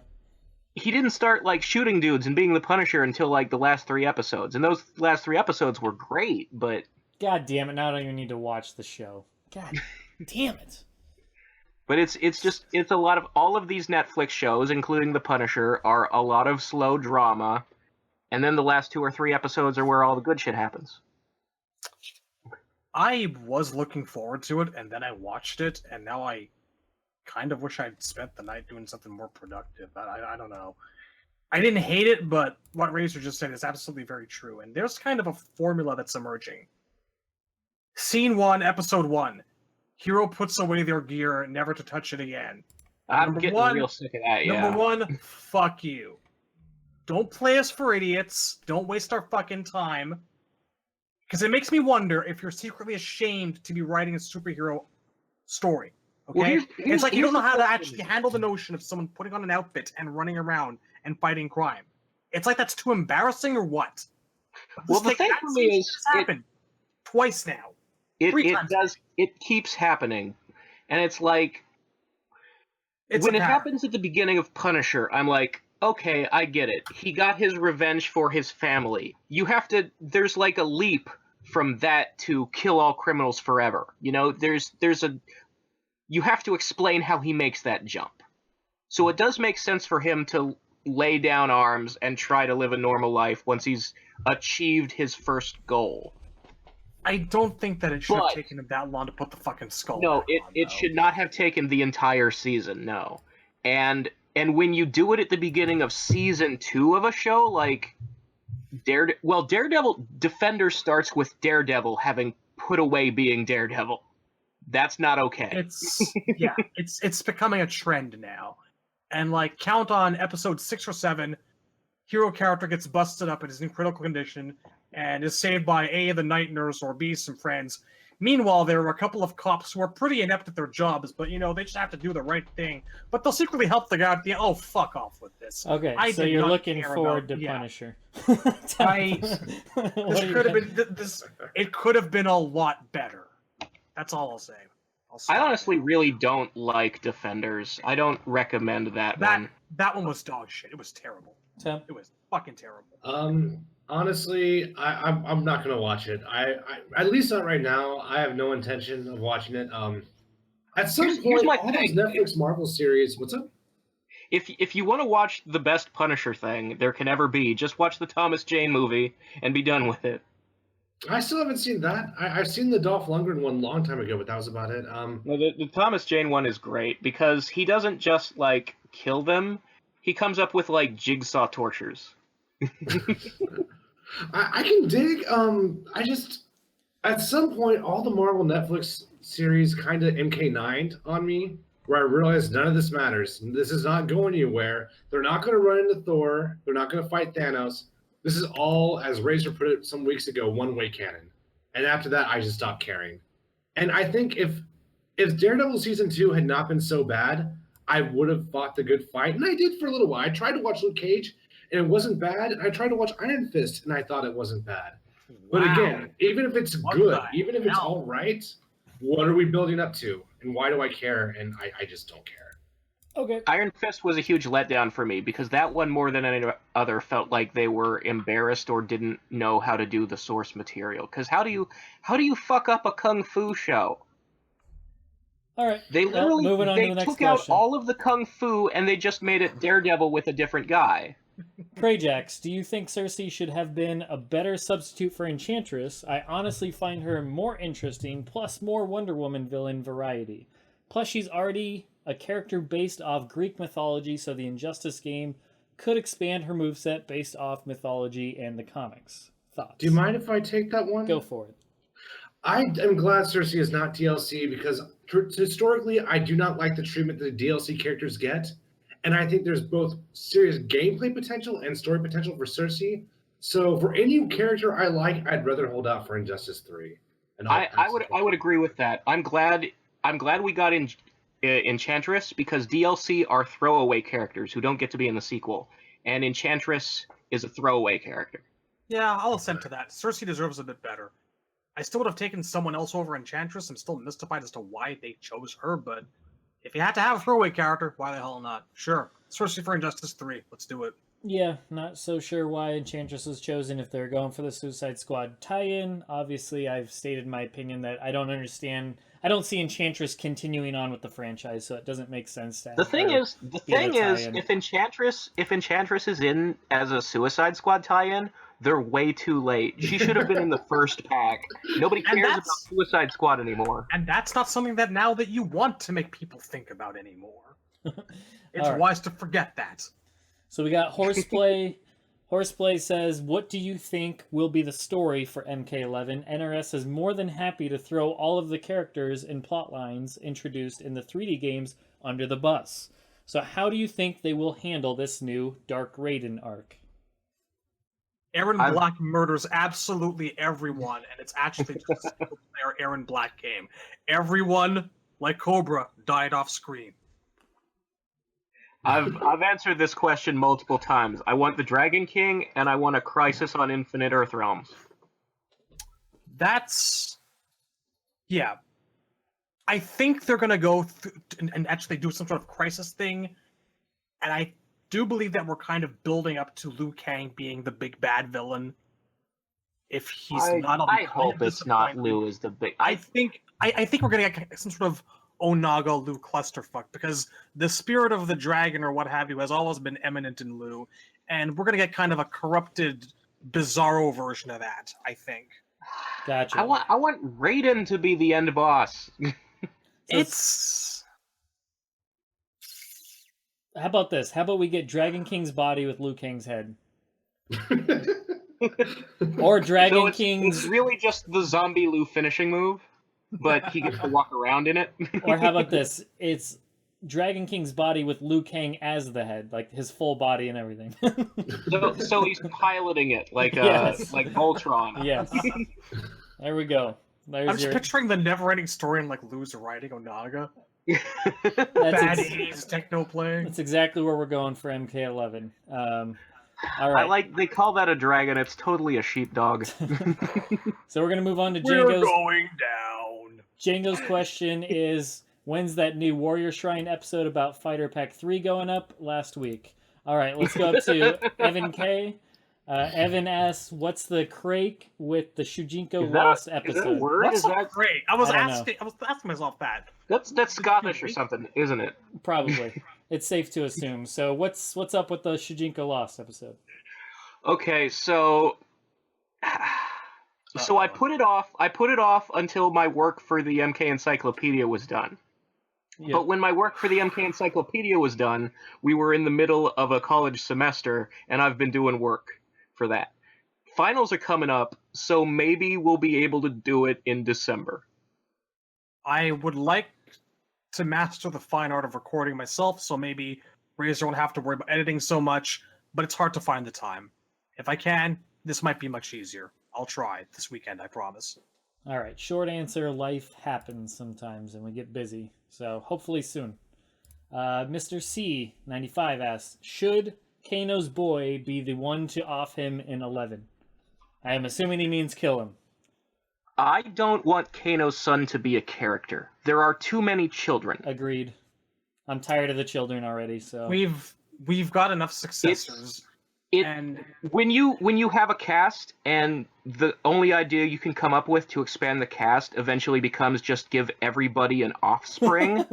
He didn't start, like, shooting dudes and being the Punisher until, like, the last 3 episodes. And those last 3 episodes were great, but... God damn it, now I don't even need to watch the show. God damn it. But it's a lot of... All of these Netflix shows, including The Punisher, are a lot of slow drama, and then the last 2 or 3 episodes are where all the good shit happens. I was looking forward to it, and then I watched it, and now I kind of wish I'd spent the night doing something more productive. I don't know. I didn't hate it, but what Razor just said is absolutely very true. And there's kind of a formula that's emerging. Scene 1, Episode 1. Hero puts away their gear, never to touch it again. I'm getting real sick of that, yeah. Number 1, fuck you. Don't play us for idiots. Don't waste our fucking time. Because it makes me wonder if you're secretly ashamed to be writing a superhero story. Okay? Well, it's like you don't know how to actually handle the notion of someone putting on an outfit and running around and fighting crime. It's like that's too embarrassing or what? Well, the thing for me is... It's happened twice now. It keeps happening. And it's like... when it happens at the beginning of Punisher, I'm like, okay, I get it. He got his revenge for his family. You have to... There's like a leap from that to kill all criminals forever. There's a... You have to explain how he makes that jump. So it does make sense for him to lay down arms and try to live a normal life once he's achieved his first goal. I don't think that it should have taken him that long to put the fucking skull No, back on, it should not have taken the entire season, no. And when you do it at the beginning of Season 2 of a show, like... Daredevil Defender starts with Daredevil having put away being Daredevil. That's not okay. It's becoming a trend now. And like count on episode 6 or 7, hero character gets busted up and is in critical condition and is saved by A, the night nurse, or B, some friends. Meanwhile, there are a couple of cops who are pretty inept at their jobs, but they just have to do the right thing. But they'll secretly help the guy at the end. Oh, fuck off with this. Okay, so you're looking forward to Punisher. It could have been a lot better. That's all I'll say. I honestly really don't like Defenders. I don't recommend that one. That one was dog shit. It was terrible. Tim? It was fucking terrible. Honestly, I'm not gonna watch it. I at least not right now. I have no intention of watching it. At some Here's point, my all those thing. Netflix Marvel series. What's up? If you want to watch the best Punisher thing there can ever be, just watch the Thomas Jane movie and be done with it. I still haven't seen that. I've seen the Dolph Lundgren one a long time ago, but that was about it. No, the Thomas Jane one is great because he doesn't just like kill them; he comes up with like jigsaw tortures. I can dig. I just at some point all the Marvel Netflix series kind of MK9'd on me, where I realized none of this matters. This is not going anywhere. They're not going to run into Thor. They're not going to fight Thanos. This is all, as Razor put it some weeks ago, one-way canon. And after that, I just stopped caring. And I think if Daredevil Season 2 had not been so bad, I would have fought the good fight. And I did for a little while. I tried to watch Luke Cage, and it wasn't bad. And I tried to watch Iron Fist, and I thought it wasn't bad. But again, even if it's good, even if it's all right, what are we building up to? And why do I care? And I just don't care. Okay. Iron Fist was a huge letdown for me because that one more than any other felt like they were embarrassed or didn't know how to do the source material. Because how do you fuck up a kung fu show? All right. They literally moving on to the next took out question. all of the kung fu and they just made it Daredevil with a different guy. Krayjax, do you think Cersei should have been a better substitute for Enchantress? I honestly find her more interesting, plus more Wonder Woman villain variety. Plus, she's already a character based off Greek mythology, so the Injustice game could expand her moveset based off mythology and the comics. Thoughts? Do you mind if I take that one? Go for it. I am glad Cersei is not DLC because historically, I do not like the treatment that the DLC characters get. And I think there's both serious gameplay potential and story potential for Cersei. So for any character I like, I'd rather hold out for Injustice 3. And I would agree with that. I'm glad we got Enchantress because DLC are throwaway characters who don't get to be in the sequel, and Enchantress is a throwaway character. Yeah, I'll assent to that. Cersei deserves a bit better. I still would have taken someone else over Enchantress. I'm still mystified as to why they chose her, but if you had to have a throwaway character, why the hell not? Sure. Cersei for Injustice 3. Let's do it. Yeah, not so sure why Enchantress was chosen if they're going for the Suicide Squad tie-in. Obviously, I've stated my opinion that I don't understand. I don't see Enchantress continuing on with the franchise, so it doesn't make sense to have The thing her is, be the tie-in. if Enchantress is in as a Suicide Squad tie-in, they're way too late. She should have been in the first pack. Nobody cares about Suicide Squad anymore. And that's not something that now that you want to make people think about anymore. It's right. wise to forget that. So we got Horseplay. Horseplay says, what do you think will be the story for MK11? NRS is more than happy to throw all of the characters and plot lines introduced in the 3D games under the bus. So how do you think they will handle this new Dark Raiden arc? Aaron Black murders absolutely everyone, and it's actually just a single-player Aaron Black game. Everyone, like Cobra, died off screen. I've answered this question multiple times. I want the Dragon King, and I want a Crisis on Infinite Earthrealms. That's... yeah. I think they're going to go and actually do some sort of Crisis thing, and I do believe that we're kind of building up to Liu Kang being the big bad villain. If he's not, I hope it's not Liu is the big... I think we're going to get some sort of Onaga Liu clusterfuck, because the spirit of the dragon or what have you has always been eminent in Liu, and we're going to get kind of a corrupted, bizarro version of that, I think. Gotcha. I want Raiden to be the end boss. It's... How about this? How about we get Dragon King's body with Liu Kang's head? Or Dragon King's... It's really just the zombie Liu finishing move, but he gets to walk around in it. Or how about this? It's Dragon King's body with Liu Kang as the head, like his full body and everything. so he's piloting it like Yes. like Voltron. Yes. There we go. I'm just picturing the never-ending story in like Liu's riding Onaga. Bad 80s techno play. That's exactly where we're going for MK11. All right. They call that a dragon. It's totally a sheepdog. So we're gonna move on to We're Django's. going down. Django's question is, when's that new Warrior Shrine episode about Fighter Pack 3 going up? Last week. All right, let's go up to Evan K. Evan asks, what's the crake with the Shujinko Lost episode? Is that a word? What's Is that great? I was I don't asking myself that. that's Scottish or something, isn't it? Probably. It's safe to assume. So what's up with the Shujinko Lost episode? Okay, so I put it off. I put it off until my work for the MK Encyclopedia was done. Yeah. But when my work for the MK Encyclopedia was done, we were in the middle of a college semester, and I've been doing work for that. Finals are coming up, so maybe we'll be able to do it in December. I would like to master the fine art of recording myself, so maybe Razor won't have to worry about editing so much, but it's hard to find the time. If I can, this might be much easier. I'll try this weekend, I promise. All right, short answer, life happens sometimes and we get busy. So hopefully soon. Mr. C95 asks, should Kano's boy be the one to off him in 11? I am assuming he means kill him. I don't want Kano's son to be a character. There are too many children. Agreed. I'm tired of the children already, so... We've got enough successors. And when you have a cast and the only idea you can come up with to expand the cast eventually becomes just give everybody an offspring,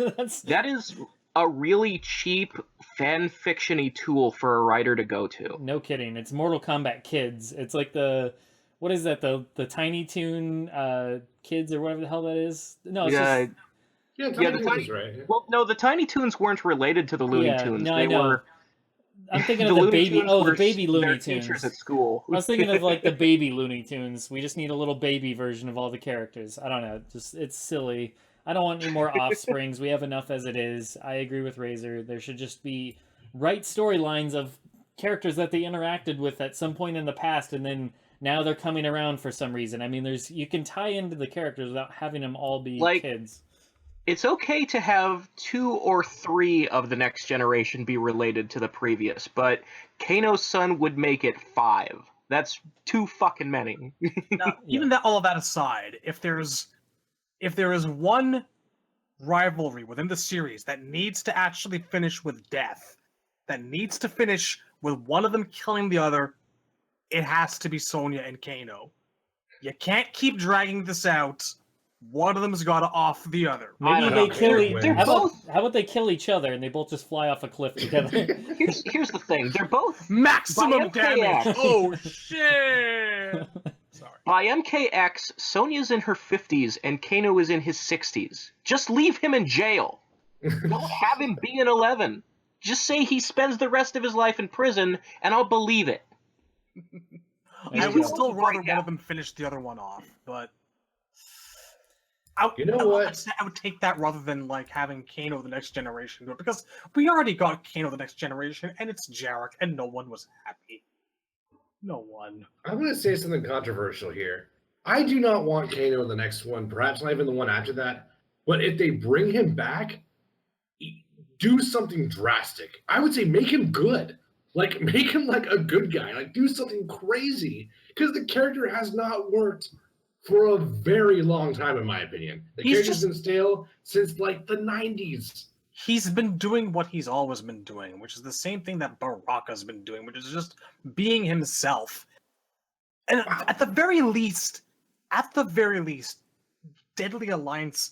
that is a really cheap fan fiction-y tool for a writer to go to. No kidding. It's Mortal Kombat Kids. It's like the... What is that? The Tiny Toon Kids or whatever the hell that is? No, it's yeah, just... Yeah, the Tiny right. Well, no, the Tiny Toons weren't related to the Looney Tunes. No, they I know. were... I'm thinking of the baby... Oh, the baby Looney Tunes. Teachers at school. I was thinking of like the baby Looney Tunes. We just need a little baby version of all the characters. I don't know. Just it's silly. I don't want any more offsprings. We have enough as it is. I agree with Razor. There should just be right storylines of characters that they interacted with at some point in the past, and then now they're coming around for some reason. I mean, you can tie into the characters without having them all be kids. It's okay to have 2 or 3 of the next generation be related to the previous, but Kano's son would make it 5. That's too fucking many. Now, even that, all of that aside, if there is one rivalry within the series that needs to actually finish with death, that needs to finish with one of them killing the other, it has to be Sonya and Kano. You can't keep dragging this out. One of them's got to off the other. Maybe they kill. How both. about they kill each other and they both just fly off a cliff together? Here's the thing. They're both maximum damage. MKX. Oh shit! Sorry. By MKX, Sonya's in her 50s and Kano is in his 60s. Just leave him in jail. Don't have him be an 11. Just say he spends the rest of his life in prison, and I'll believe it. I would still rather one of them finish the other one off, but I would take that rather than like having Kano the next generation do it, because we already got Kano the next generation, and it's Jarek, and no one was happy. No one. I'm going to say something controversial here. I do not want Kano in the next one, perhaps not even the one after that. But if they bring him back, do something drastic. I would say make him good. Like, make him like a good guy. Like, do something crazy. Because the character has not worked for a very long time, in my opinion. The character's been stale since like the 90s. He's been doing what he's always been doing, which is the same thing that Baraka's been doing, which is just being himself. And at the very least, Deadly Alliance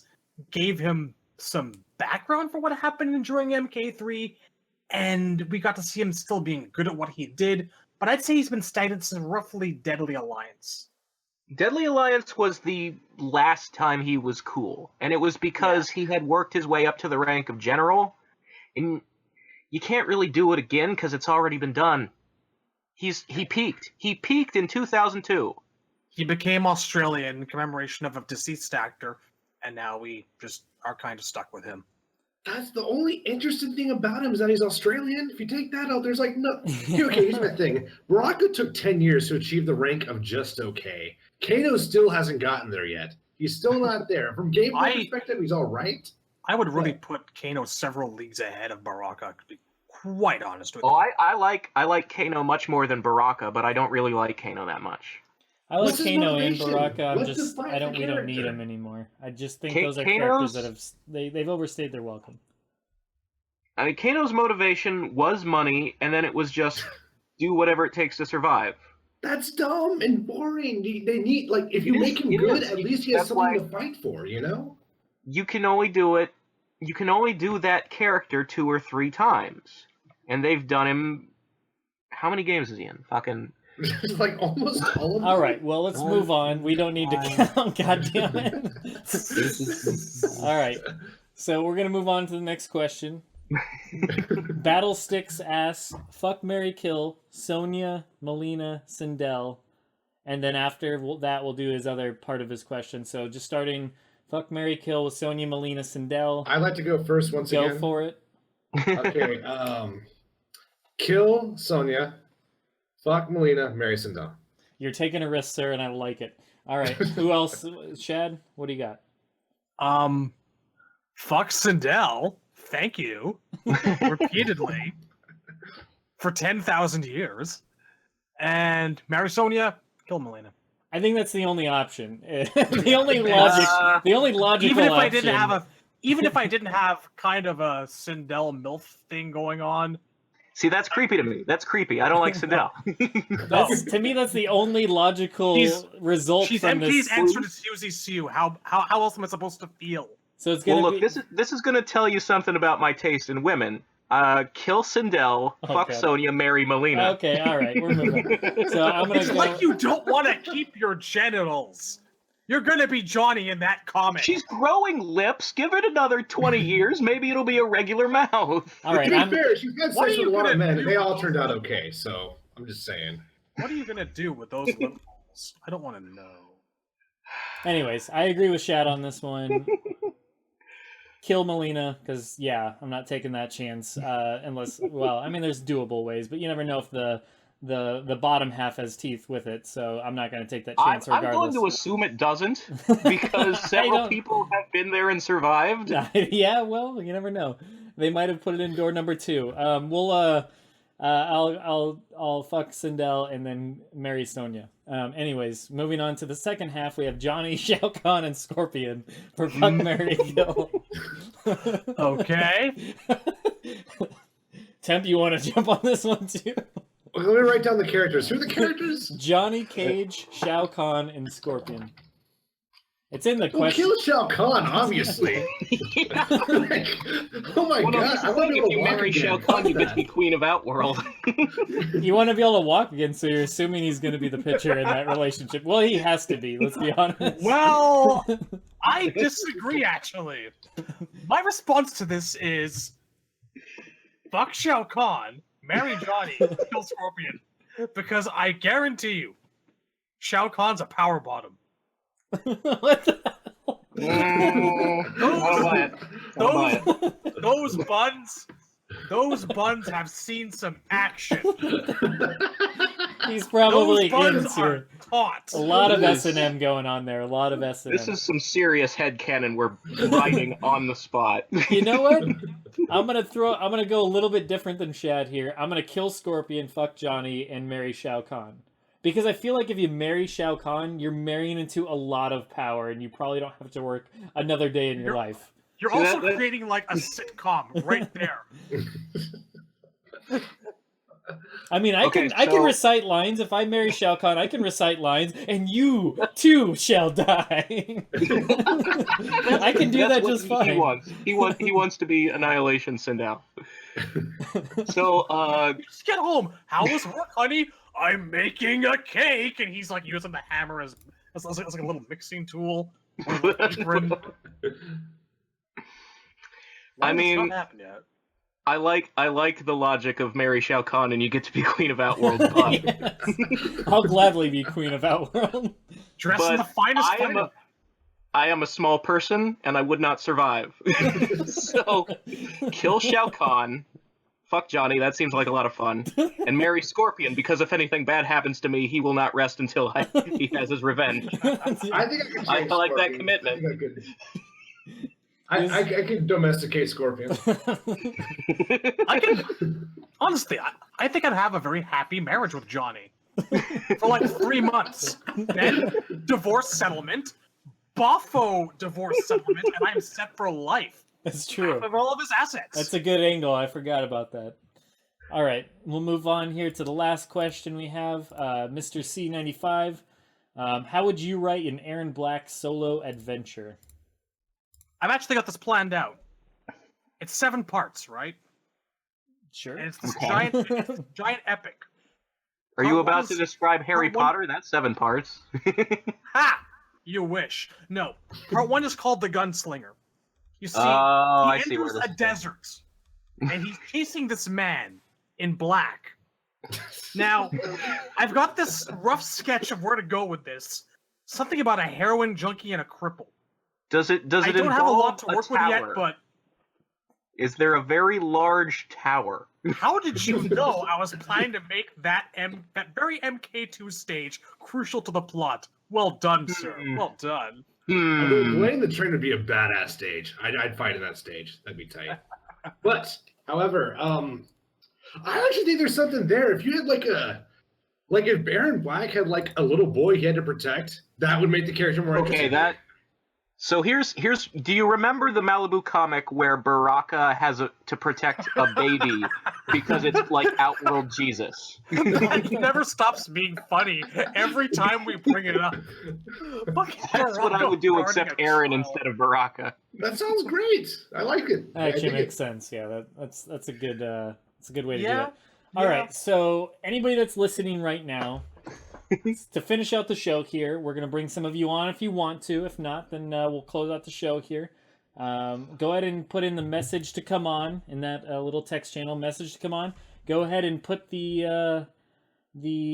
gave him some background for what happened during MK3, and we got to see him still being good at what he did, but I'd say he's been stagnant since roughly Deadly Alliance. Deadly Alliance was the last time he was cool, and it was because he had worked his way up to the rank of general, and you can't really do it again because it's already been done. He peaked. He peaked in 2002. He became Australian in commemoration of a deceased actor, and now we just are kind of stuck with him. That's the only interesting thing about him is that he's Australian. If you take that out, there's like no... Okay, here's my thing. Baraka took 10 years to achieve the rank of just okay. Kano still hasn't gotten there yet. He's still not there. From gameplay perspective, he's all right. I would really put Kano several leagues ahead of Baraka, to be quite honest with you. Oh, I like Kano much more than Baraka, but I don't really like Kano that much. I like What's his Kano and motivation? Baraka. Let's define the We don't need character. them anymore. I just think Ka- those are Kano's- characters that they've overstayed their welcome. I mean, Kano's motivation was money, and then it was just do whatever it takes to survive. That's dumb and boring. They need like if you It is- make him it good, is. at least he has That's something why- to fight for. You know. You can only do it. You can only do that character 2 or 3 times, and they've done him. How many games is he in? Fucking. It's like almost all of them. All right, well, let's move on. We don't need to count. God damn it. All right, so we're gonna move on to the next question. Battlesticks asks, fuck, marry, kill Sonya, Melina, Sindel, and then after that we'll do his other part of his question. So just starting, fuck, marry, kill with Sonya, Melina, Sindel. I'd like to go first once Go again. for it. Okay. Kill Sonya. Fuck Melina. Marry Sindel. You're taking a risk, sir, and I like it. All right, who else? Shad, what do you got? Fuck Sindel. Thank you. Repeatedly. For 10,000 years. And marry Sonya, kill Melina. I think that's the only option. The only logical Even if option. even if I didn't have kind of a Sindel MILF thing going on. See, that's creepy to me. That's creepy. I don't like Sindel. To me, that's the only logical result She's from MK's this. answer to Suzy Sue. How else am I supposed to feel? So it's gonna Well, look, be... this is going to tell you something about my taste in women. Kill Sindel, fuck Okay. Sonya, marry Melina. Okay, all right, we're moving. So I'm gonna It's go. like you don't want to keep your genitals. You're gonna be Johnny in that comic. She's growing lips. Give it another 20 years. Maybe it'll be a regular mouth. All right, To be fair, she's had What sex are with a you lot of gonna men, do and they all with turned out those okay. So I'm just saying. What are you gonna do with those lip balls? I don't want to know. Anyways, I agree with Shad on this one. Kill Melina, because yeah, I'm not taking that chance unless, well, I mean, there's doable ways, but you never know if the bottom half has teeth with it, so I'm not going to take that chance I'm regardless. going to assume it doesn't, because several people have been there and survived. Yeah, well, you never know. They might have put it in door number 2. I'll fuck Sindel and then marry Sonya. Anyways, moving on to the second half, we have Johnny, Shao Kahn, and Scorpion for fuck, marry, kill. Okay. Temp, you want to jump on this one too? Well, let me write down the characters. Who are the characters? Johnny Cage, Shao Kahn, and Scorpion. It's in the Well, question. kill Shao Kahn, obviously. Like, oh my Well, no, god! here's the I want thing, to be if able to you walk marry again. Shao Kahn, Fuck you get to be that. queen of Outworld. You want to be able to walk again, so you're assuming he's going to be the pitcher in that relationship. Well, he has to be. Let's be honest. Well, I disagree. Actually, my response to this is fuck Shao Kahn, marry Johnny, kill Scorpion, because I guarantee you, Shao Kahn's a power bottom. What the hell? Those buns have seen some action. He's probably Those buns into are taut. a lot of S&M going on there. A lot of S&M. This is some serious headcanon we're writing on the spot. You know what? I'm gonna go a little bit different than Shad here. I'm gonna kill Scorpion, fuck Johnny, and marry Shao Kahn. Because I feel like if you marry Shao Kahn, you're marrying into a lot of power, and you probably don't have to work another day in your life. You're See, also that- creating like a sitcom right there. I mean, I Okay, can so- recite lines. If I marry Shao Kahn, I can recite lines, and you too shall die. I can do that That's just what fine. He wants to be Annihilation Sindel. So, Just get home. How was work, honey? I'm making a cake, and he's like using the hammer as like a little mixing tool. Apron. I mean- it's not happened yet. I like the logic of marry Shao Kahn and you get to be queen of Outworld, but, Yes. I'll gladly be queen of Outworld. Dress in the but finest I am a small person and I would not survive. So, kill Shao Kahn, fuck Johnny, that seems like a lot of fun, and marry Scorpion, because if anything bad happens to me, he will not rest until he has his revenge. I think I could. I change like that Scorpion. commitment. I could domesticate Scorpion. I can honestly, I think I'd have a very happy marriage with Johnny. for like 3 months. Then divorce settlement, Boffo divorce settlement, and I'm set for life. That's true. Half of all of his assets. That's a good angle. I forgot about that. All right, we'll move on here to the last question we have. Mr. C95, how would you write an Aaron Black solo adventure? I've actually got this planned out. It's 7 parts, right? Sure. And it's this Okay. giant epic. Are you Part one about is- to describe Harry part one- Potter? That's 7 parts. Ha! You wish. No. Part 1 is called The Gunslinger. You see, I he see where enters this a is desert, and he's chasing this man in black. Now, I've got this rough sketch of where to go with this. Something about a heroin junkie and a cripple. Does it I don't have a lot to involve work with yet, tower? but Is there a very large tower? how did you know I was planning to make that very MK2 stage crucial to the plot? Well done, sir. Well done. Although Hmm. Blaine the Train would be a badass stage. I'd fight in that stage. That'd be tight. But, however, I actually think there's something there. If you had like if Aaron Black had like a little boy he had to protect, that would make the character more Okay, interesting. So here's. Do you remember the Malibu comic where Baraka has to protect a baby because it's like Outworld Jesus? That never stops being funny every time we bring it up. That's what I would do, except Aaron instead of Baraka. That sounds great. I like it. That I actually dig makes it. sense. Yeah, that's a good way to do Yeah, it. All right, yeah. so anybody that's listening right now, to finish out the show here, we're gonna bring some of you on if you want to. If not, then we'll close out the show here. Go ahead and put in the message to come on in that little text channel. Message to come on. Go ahead and put the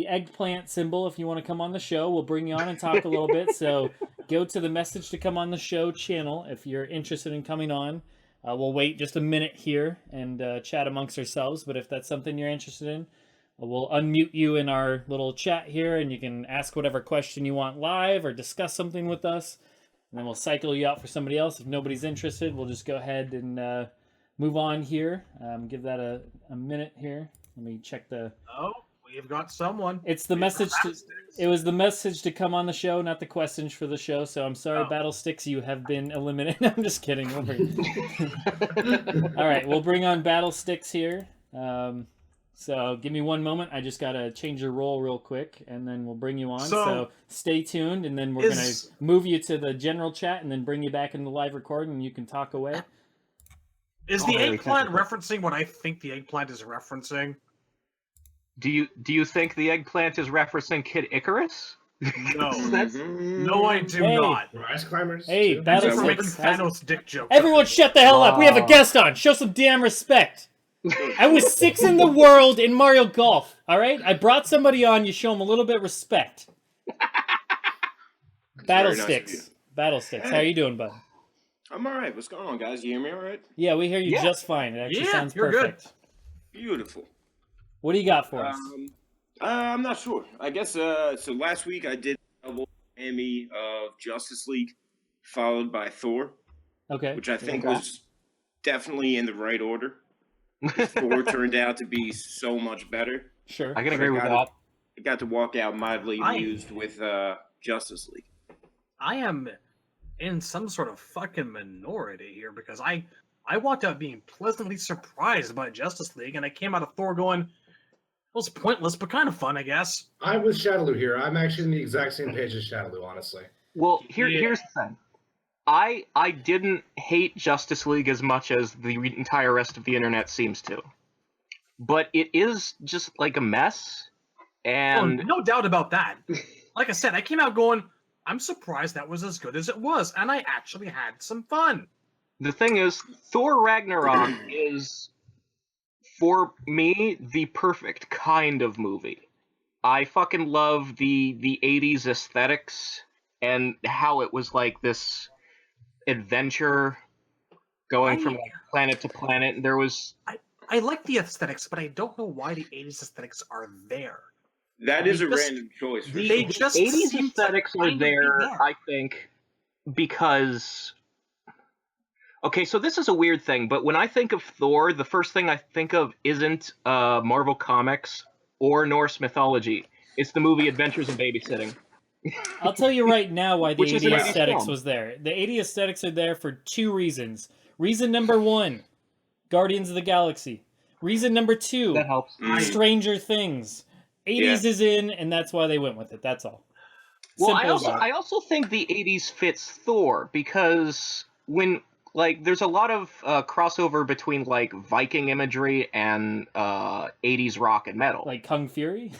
eggplant symbol if you want to come on the show. We'll bring you on and talk a little bit. So go to the message to come on the show channel if you're interested in coming on. We'll wait just a minute here and chat amongst ourselves. But if that's something you're interested in, we'll unmute you in our little chat here, and you can ask whatever question you want live or discuss something with us. And then we'll cycle you out for somebody else. If nobody's interested, we'll just go ahead and move on here. Give that a minute here. Let me check the... Oh, we've got someone. It's the message to... It was the message to come on the show, not the questions for the show. So I'm sorry, Battlesticks, you have been eliminated. I'm just kidding. All right, we'll bring on Battlesticks here. So give me one moment. I just gotta change your role real quick, and then we'll bring you on. So stay tuned, and then we're gonna move you to the general chat, and then bring you back in the live recording, and you can talk away. Is the eggplant referencing what I think the eggplant is referencing? Do you think the eggplant is referencing Kid Icarus? No. That's... No, I do Hey. not. Ice climbers. Hey, too. Battlesticks. Thanos dick joke. Everyone, shut the hell up! We have a guest on. Show some damn respect. I was 6th in the world in Mario Golf. All right, I brought somebody on. You show them a little bit of respect. Battlesticks. Battlesticks. How are you doing, bud? I'm all right. What's going on, guys? You hear me all right? Yeah, we hear you just fine. It actually sounds you're perfect. Beautiful. What do you got for us? I'm not sure. I guess so. Last week I did a double Emmy of Justice League, followed by Thor, Okay. which I think was definitely in the right order. Thor turned out to be so much better. Sure. I can agree with that. I got to walk out mildly amused with Justice League. I am in some sort of fucking minority here because I walked out being pleasantly surprised by Justice League, and I came out of Thor going, it was pointless, but kind of fun, I guess. I'm with Shadowloo here. I'm actually on the exact same page as Shadowloo, honestly. Well, here's the thing. I didn't hate Justice League as much as the entire rest of the internet seems to. But it is just like a mess. And no doubt about that. Like I said, I came out going, I'm surprised that was as good as it was, and I actually had some fun. the thing is, Thor Ragnarok is, for me, the perfect kind of movie. I fucking love the 80s aesthetics and how it was like this adventure going from like planet to planet. There was... I like the aesthetics, but I don't know why the 80s aesthetics are there. That is a random choice. For They sure. just 80s seem to aesthetics are kind of be there, I think, because... Okay, so this is a weird thing, but when I think of Thor, the first thing I think of isn't Marvel Comics or Norse mythology. It's the movie Adventures in Babysitting. I'll tell you right now why the Which is 80 an 80s aesthetics film. was there. The 80 aesthetics are there for 2 reasons. Reason number 1, Guardians of the Galaxy. Reason number 2, That helps. Stranger Things. 80s is in, and that's why they went with it. That's all. Well, Simple as that. I also think the 80s fits Thor because when there's a lot of crossover between like Viking imagery and 80s rock and metal. Like Kung Fury?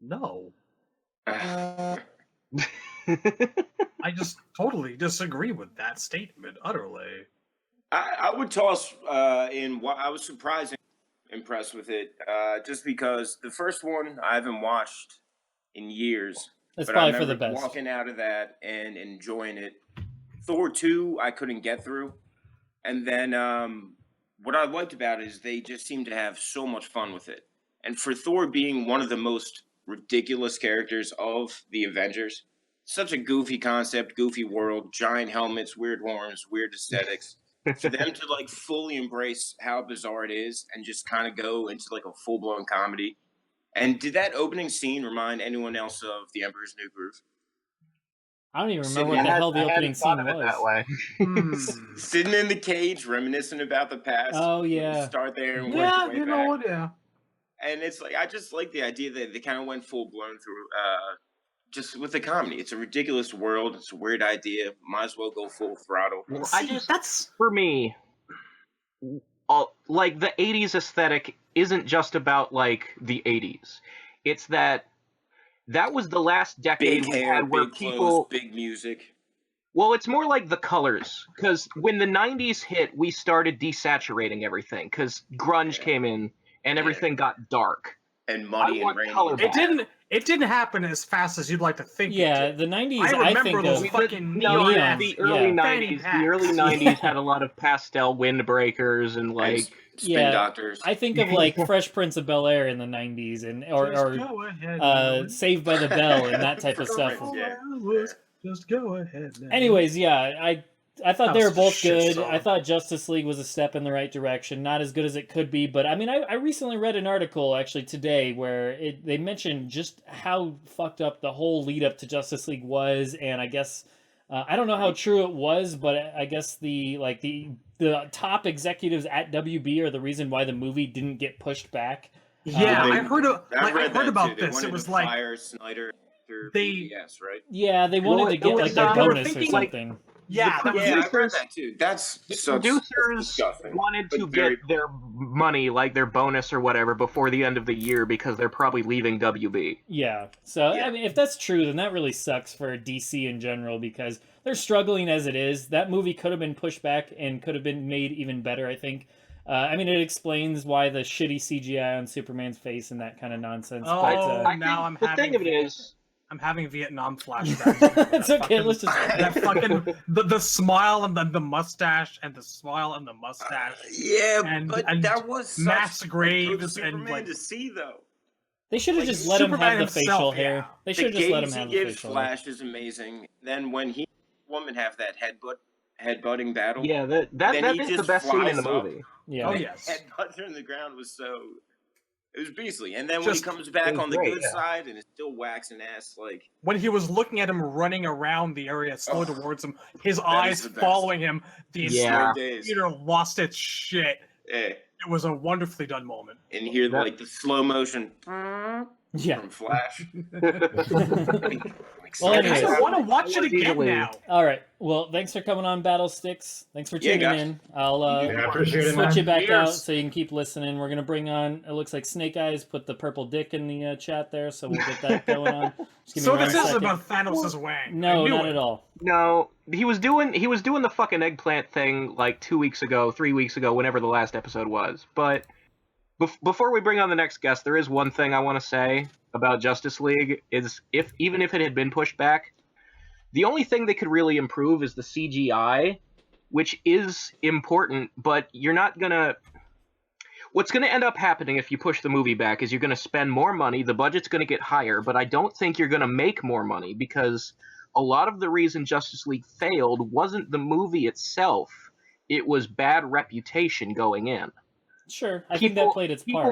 No. I just totally disagree with that statement utterly. I would toss in. I was surprisingly impressed with it, just because the first one I haven't watched in years. That's but probably I for the remember best. walking out of that and enjoying it. Thor 2, I couldn't get through, and then what I liked about it is they just seemed to have so much fun with it. And for Thor being one of the most ridiculous characters of the Avengers, such a goofy concept, goofy world, giant helmets, weird horns, weird aesthetics. For them to like fully embrace how bizarre it is and just kind of go into like a full blown comedy. And did that opening scene remind anyone else of The Emperor's New Groove? I don't even remember what the hell the opening scene was. That way. Sitting in the cage, reminiscing about the past. Oh yeah. Start there and work Yeah, your way you know back. what? Yeah. And it's like I just like the idea that they kind of went full blown through, just with the comedy. It's a ridiculous world. It's a weird idea. Might as well go full throttle. Well, That's for me. Like the 80s aesthetic isn't just about like the 80s. It's that was the last decade Big we hair, had where big people. clothes, big music. Well, it's more like the colors, because when the 90s hit, we started desaturating everything, because grunge came in and everything got dark. And muddy and rainy. It didn't happen as fast as you'd like to think. Yeah, it did. the 90s, I I remember think those of fucking neon. neon. The early 90s, the early 90s had a lot of pastel windbreakers and like spin doctors. I think of like Fresh Prince of Bel-Air in the 90s and or Saved by the Bell and that type of stuff. Just go ahead. Now. Anyways, yeah, I thought they were both good. Song. I thought Justice League was a step in the right direction. Not as good as it could be, but I mean, I recently read an article actually today where they mentioned just how fucked up the whole lead up to Justice League was, and I guess I don't know how true it was, but I guess the top executives at WB are the reason why the movie didn't get pushed back. Yeah, I heard about too. this. It was fire Snyder through BBS, right? Yeah, they wanted to get like their bonus or something. Yeah, I heard that too. That's the producers wanted to get their money, like their bonus or whatever, before the end of the year because they're probably leaving WB. Yeah. So I mean, if that's true, then that really sucks for DC in general because they're struggling as it is. That movie could have been pushed back and could have been made even better, I think. I mean, it explains why the shitty CGI on Superman's face and that kind of nonsense. Oh, but, now I'm the having. thing of it is. I'm having Vietnam flashbacks. It's okay. Let's just that fucking the smile and the mustache and the smile and the mustache. Yeah, and that was mass graves Superman and like to see though. They should have just let him have the facial hair. Yeah. They should have just let him have the facial hair. Flash is amazing. Then when woman have that headbutting battle. Yeah, that is the best scene in the movie. Yeah. Oh yes. Headbutts her in the ground was so. It was beastly, and then when he comes back on the good side and it's still waxing ass, like when he was looking at him running around the area, slow towards him, his eyes following him, the entire theater lost its shit. Yeah. It was a wonderfully done moment. And you hear like the slow motion from Flash. Well, anyways, I want to watch it again now. All right. Well, thanks for coming on, Battle Sticks. Thanks for tuning in. I'll switch it back out so you can keep listening. We're gonna bring on. It looks like Snake Eyes put the purple dick in the chat there, so we'll get that going on. So this is about Thanos' wang. No, not at all. No, he was doing the fucking eggplant thing like 2 weeks ago, 3 weeks ago, whenever the last episode was. But before we bring on the next guest, there is one thing I want to say about Justice League is even if it had been pushed back, the only thing they could really improve is the CGI, which is important, but you're not gonna... What's going to end up happening if you push the movie back is you're going to spend more money, the budget's going to get higher, but I don't think you're going to make more money because a lot of the reason Justice League failed wasn't the movie itself, it was bad reputation going in. Sure, I think that played its part.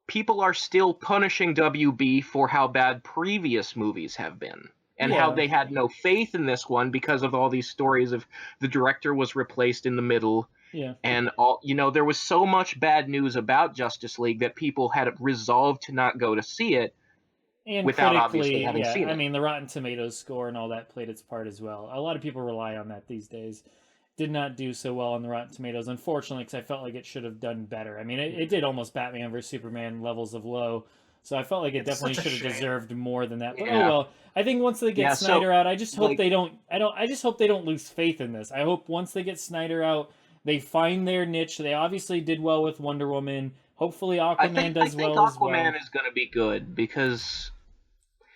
People are still punishing WB for how bad previous movies have been. And how they had no faith in this one because of all these stories of the director was replaced in the middle. Yeah. And all there was so much bad news about Justice League that people had resolved to not go to see it. And without obviously having yeah, seen it. I mean, the Rotten Tomatoes score and all that played its part as well. A lot of people rely on that these days. Did not do so well on the Rotten Tomatoes, unfortunately, because I felt like it should have done better. I mean, it did almost Batman vs Superman levels of low, so I felt like it definitely should have deserved more than that. But oh well. I think once they get Snyder out, I just hope they don't. I just hope they don't lose faith in this. I hope once they get Snyder out, they find their niche. They obviously did well with Wonder Woman. Hopefully, Aquaman does well as well. Aquaman is going to be good because.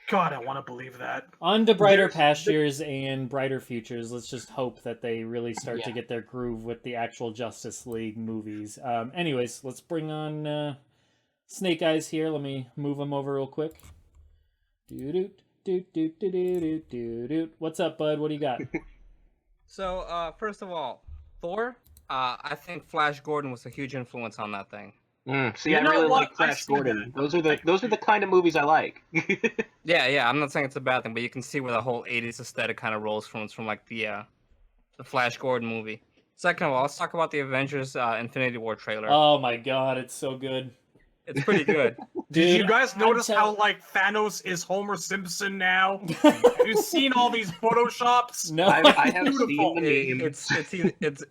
God, I want to believe that. On to brighter pastures and brighter futures. Let's just hope that they really start to get their groove with the actual Justice League movies. Anyways, let's bring on Snake Eyes here. Let me move him over real quick. What's up, bud? What do you got? So, first of all, Thor. I think Flash Gordon was a huge influence on that thing. See, I really like Flash Gordon. Those are the kind of movies I like. Yeah. I'm not saying it's a bad thing, but you can see where the whole '80s aesthetic kind of rolls from. It's from like the Flash Gordon movie. Second of all, let's talk about the Avengers Infinity War trailer. Oh my God, it's so good. It's pretty good. Did you guys notice how like Thanos is Homer Simpson now? Have you seen all these photoshops? No, I have seen the meme.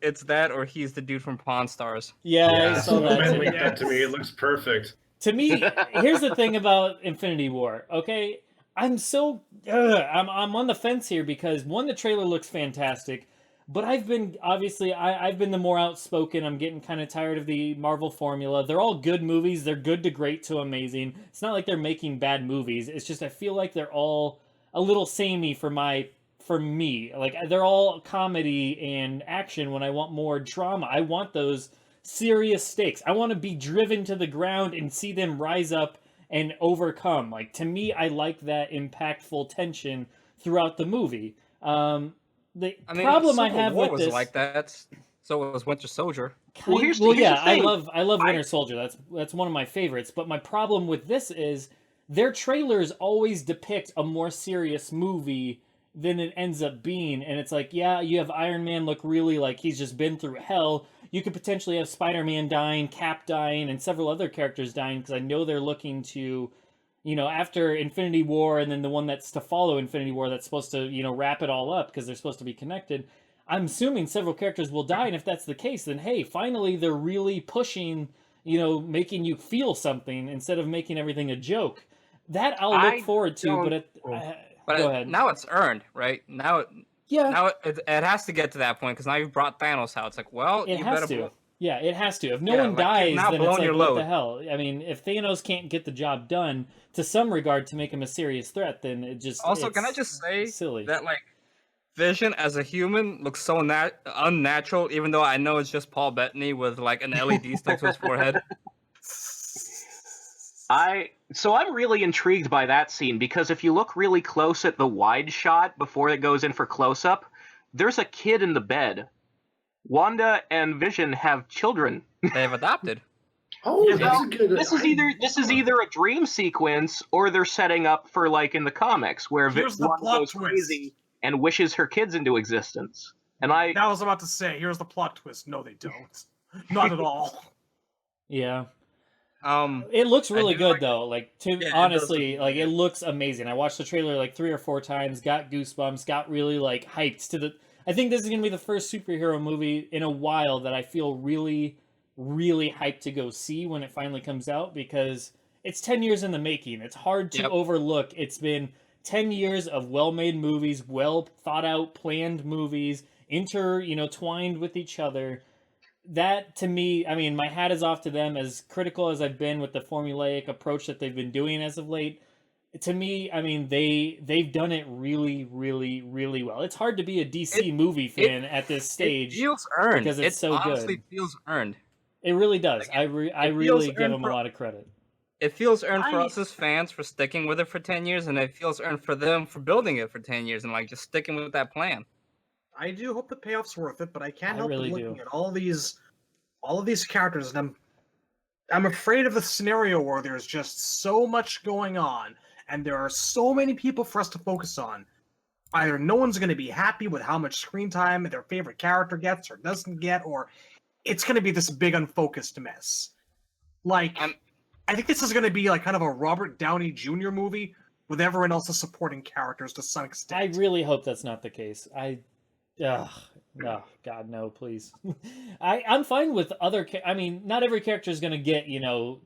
It's that, or he's the dude from Pawn Stars. Yeah, I saw that. Man, linked that to me. It looks perfect. To me, here's the thing about Infinity War. Okay, I'm on the fence here because one, the trailer looks fantastic. But I've been the more outspoken. I'm getting kind of tired of the Marvel formula. They're all good movies. They're good to great to amazing. It's not like they're making bad movies. It's just I feel like they're all a little samey for me. Like they're all comedy and action when I want more drama. I want those serious stakes. I want to be driven to the ground and see them rise up and overcome. Like to me, I like that impactful tension throughout the movie. Problem I have with this like that. So was Winter Soldier. Here's the thing. I love Winter Soldier. That's one of my favorites. But my problem with this is their trailers always depict a more serious movie than it ends up being. And it's like, yeah, you have Iron Man look really like he's just been through hell. You could potentially have Spider-Man dying, Cap dying, and several other characters dying because I know they're looking to. After Infinity War and then the one that's to follow Infinity War that's supposed to, wrap it all up because they're supposed to be connected, I'm assuming several characters will die, and if that's the case, then hey, finally they're really pushing, making you feel something instead of making everything a joke. That I'll look forward to, but go ahead. Now it's earned, right? Now it has to get to that point because now you've brought Thanos out. It's like, well, you better... to. Yeah, it has to. If no one dies, then it's like, what the hell? I mean, if Thanos can't get the job done, to some regard, to make him a serious threat, then it just... Also, can I just say silly. That, Vision as a human looks so unnatural, even though I know it's just Paul Bettany with, an LED stuck to his forehead. So I'm really intrigued by that scene, because if you look really close at the wide shot before it goes in for close-up, there's a kid in the bed. Wanda and Vision have children. They've adopted. Oh, that's good. This is either a dream sequence or they're setting up for in the comics where Wanda goes crazy and wishes her kids into existence. And I was about to say, here's the plot twist. No, they don't. Not at all. Yeah. It looks really good though. Honestly, it looks amazing. I watched the trailer 3 or 4 times, got goosebumps, got really hyped to the. I think this is going to be the first superhero movie in a while that I feel really, really hyped to go see when it finally comes out because it's 10 years in the making. It's hard to overlook. It's been 10 years of well-made movies, well thought-out, planned movies, twined with each other. That, to me, I mean, my hat is off to them. As critical as I've been with the formulaic approach that they've been doing as of late, to me, I mean, they've done it really, really, really well. It's hard to be a DC movie fan at this stage. It feels earned. Because it's so good. It honestly feels earned. It really does. I really give them a lot of credit. It feels earned for us as fans for sticking with it for 10 years, and it feels earned for them for building it for 10 years and just sticking with that plan. I do hope the payoff's worth it, but I can't help but looking at all these all of these characters, and I'm afraid of the scenario where there's just so much going on, and there are so many people for us to focus on. Either no one's going to be happy with how much screen time their favorite character gets or doesn't get, or it's going to be this big unfocused mess. Like, I think this is going to be like kind of a Robert Downey Jr. movie with everyone else's supporting characters to some extent. I really hope that's not the case. No, God, no, please. I'm fine with other. I mean, not every character is going to get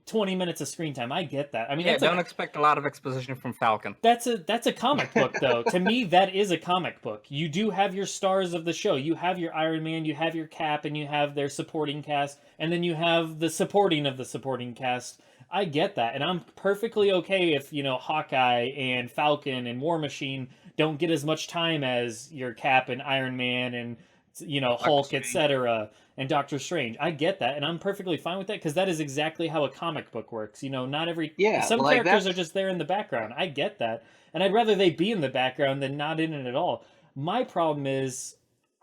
20 minutes of screen time. I get that. I mean, don't expect a lot of exposition from Falcon. That's a comic book, though. To me, that is a comic book. You do have your stars of the show. You have your Iron Man, you have your Cap, and you have their supporting cast, and then you have the supporting of the supporting cast. I get that, and I'm perfectly okay if Hawkeye and Falcon and War Machine don't get as much time as your Cap and Iron Man and Hulk, etc., and Doctor Strange. I get that, and I'm perfectly fine with that because that is exactly how a comic book works. Not every some characters are just there in the background. I get that, and I'd rather they be in the background than not in it at all. My problem is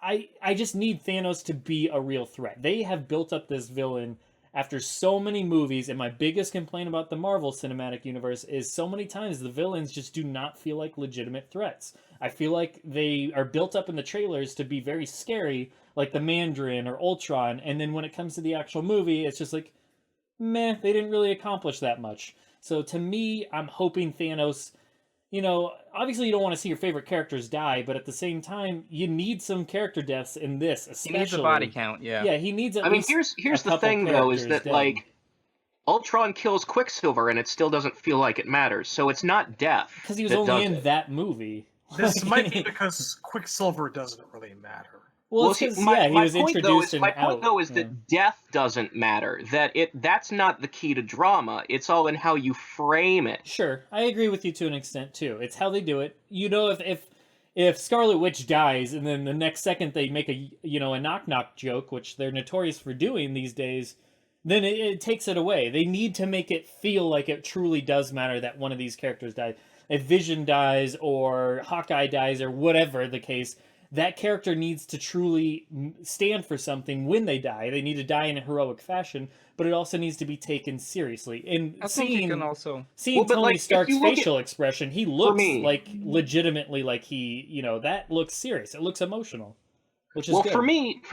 I just need Thanos to be a real threat. They have built up this villain after so many movies, and my biggest complaint about the Marvel Cinematic Universe is so many times the villains just do not feel like legitimate threats. I feel like they are built up in the trailers to be very scary, like the Mandarin or Ultron, and then when it comes to the actual movie, it's just like, meh, they didn't really accomplish that much. So to me, I'm hoping Thanos, obviously you don't want to see your favorite characters die, but at the same time, you need some character deaths in this, especially. He needs a body count, yeah. Yeah, he needs at least here's the thing, though, is that, like, Ultron kills Quicksilver, and it still doesn't feel like it matters, so it's not death. Because he was only in that movie. This might be because Quicksilver doesn't really matter. Well, he was introduced my point, though, is that death doesn't matter. That's not the key to drama. It's all in how you frame it. Sure, I agree with you to an extent too. It's how they do it. If Scarlet Witch dies, and then the next second they make a knock knock joke, which they're notorious for doing these days, then it takes it away. They need to make it feel like it truly does matter that one of these characters died. If Vision dies or Hawkeye dies or whatever the case, that character needs to truly stand for something when they die. They need to die in a heroic fashion, but it also needs to be taken seriously. And seeing Tony Stark's facial expression, he looks like legitimately like he, that looks serious. It looks emotional, which is good. For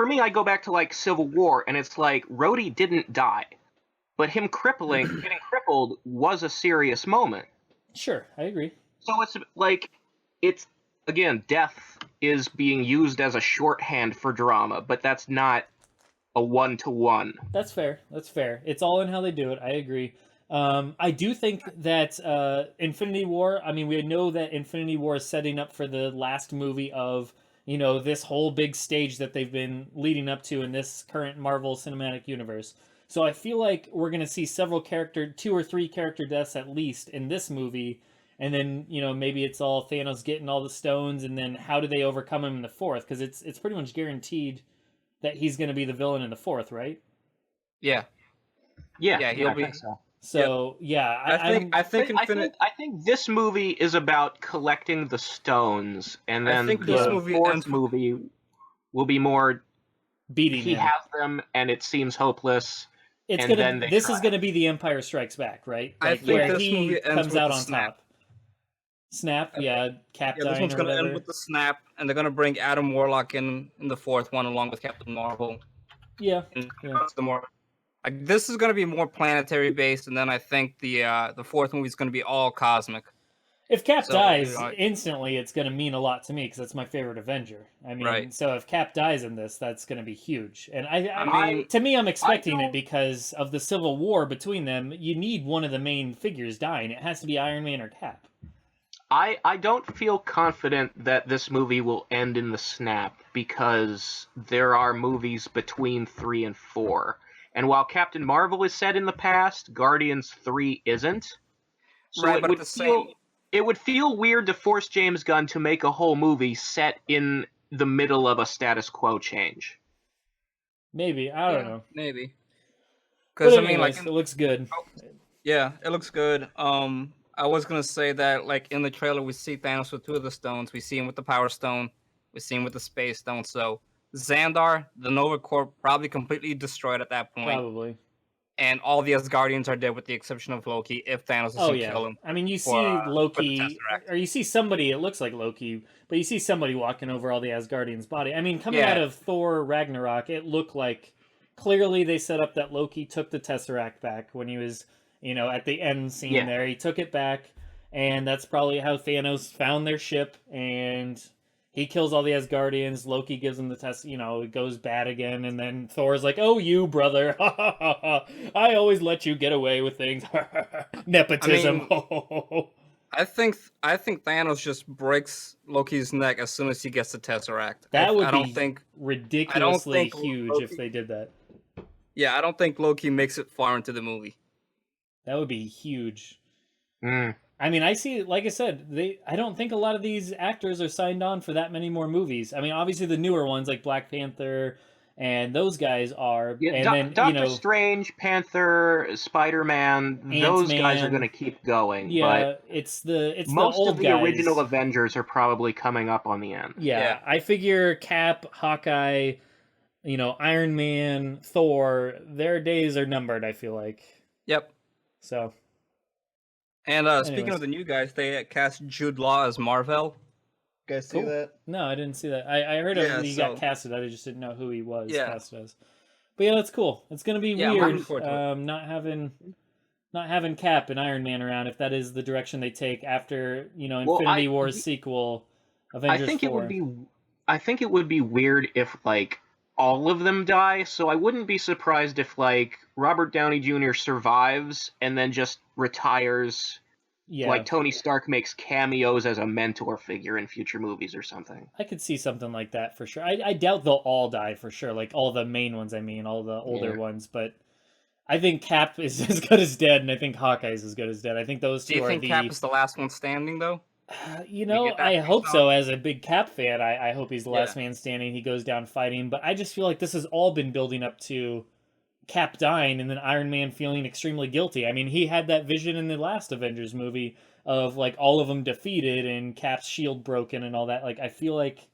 me, I go back to like Civil War, and it's like Rhodey didn't die, but him getting crippled was a serious moment. Sure, I agree. So again, death is being used as a shorthand for drama, but that's not a one-to-one. That's fair. It's all in how they do it. I agree. I do think that Infinity War, we know that Infinity War is setting up for the last movie of, this whole big stage that they've been leading up to in this current Marvel Cinematic Universe. So I feel like we're going to see 2 or 3 character deaths at least in this movie. And then, maybe it's all Thanos getting all the stones, and then how do they overcome him in the 4th? Because it's pretty much guaranteed that he's going to be the villain in the 4th, right? Yeah. Yeah, he'll be. I think so. So I think this movie is about collecting the stones, and then the 4th movie will be more beating. He has them, and it seems hopeless. This is going to be the Empire Strikes Back, right? I think where this he movie ends comes with out the on snap. top. Cap dying. This one's going to end with the snap, and they're going to bring Adam Warlock in the 4th one along with Captain Marvel. Yeah. This is going to be more planetary based, and then I think the 4th movie is going to be all cosmic. If Cap dies instantly, it's going to mean a lot to me because that's my favorite Avenger. So if Cap dies in this, that's going to be huge. And to me, I'm expecting it because of the Civil War between them. You need one of the main figures dying. It has to be Iron Man or Cap. I don't feel confident that this movie will end in the snap because there are movies between 3 and 4. And while Captain Marvel is set in the past, Guardians 3 isn't. So it would feel weird to force James Gunn to make a whole movie set in the middle of a status quo change. Maybe. I don't know. Maybe. Because it looks good. Yeah, it looks good. I was gonna say that, like, in the trailer, we see Thanos with 2 of the stones. We see him with the Power Stone. We see him with the Space Stone. So Xandar, the Nova Corps, probably completely destroyed at that point. Probably. And all the Asgardians are dead with the exception of Loki, if Thanos doesn't kill him. I mean, you for, see for the Loki, Tesseract. or you see somebody, it looks like Loki, but you see somebody walking over all the Asgardians' body. I mean, coming out of Thor Ragnarok, it looked like clearly they set up that Loki took the Tesseract back when he was, at the end scene there. He took it back, and that's probably how Thanos found their ship, and he kills all the Asgardians. Loki gives him the test, it goes bad again, and then Thor's like, "Oh, you brother, I always let you get away with things." Nepotism. I think Thanos just breaks Loki's neck as soon as he gets the Tesseract. That would be ridiculously huge if they did that. Yeah, I don't think Loki makes it far into the movie. That would be huge. I mean, I see, like I said, I don't think a lot of these actors are signed on for that many more movies. I mean, obviously the newer ones like Black Panther and those guys are. Yeah, and then, Doctor Strange, Panther, Spider-Man, those guys are going to keep going. Yeah, but it's most the old of the guys. original Avengers are probably coming up on the end. Yeah, I figure Cap, Hawkeye, Iron Man, Thor, their days are numbered, I feel like. Yep. So. And speaking of the new guys, they cast Jude Law as Marvel. You guys see that? No, I didn't see that. I heard he got casted. I just didn't know who he was cast as. But yeah, that's cool. It's gonna be weird not having Cap and Iron Man around if that is the direction they take after Infinity War's sequel, Avengers 4. I think it would be weird if all of them die. So I wouldn't be surprised if Robert Downey Jr. survives and then just retires. Yeah. Like Tony Stark makes cameos as a mentor figure in future movies or something. I could see something like that for sure. I doubt they'll all die for sure, like all the main ones, all the older ones, but I think Cap is as good as dead, and I think Hawkeye is as good as dead. I think those two are the... Do you think Cap is the last one standing, though? I hope so. As a big Cap fan, I hope he's the last man standing. He goes down fighting, but I just feel like this has all been building up to Cap dying and then Iron Man feeling extremely guilty. I mean, he had that vision in the last Avengers movie of all of them defeated and Cap's shield broken and all that. I feel like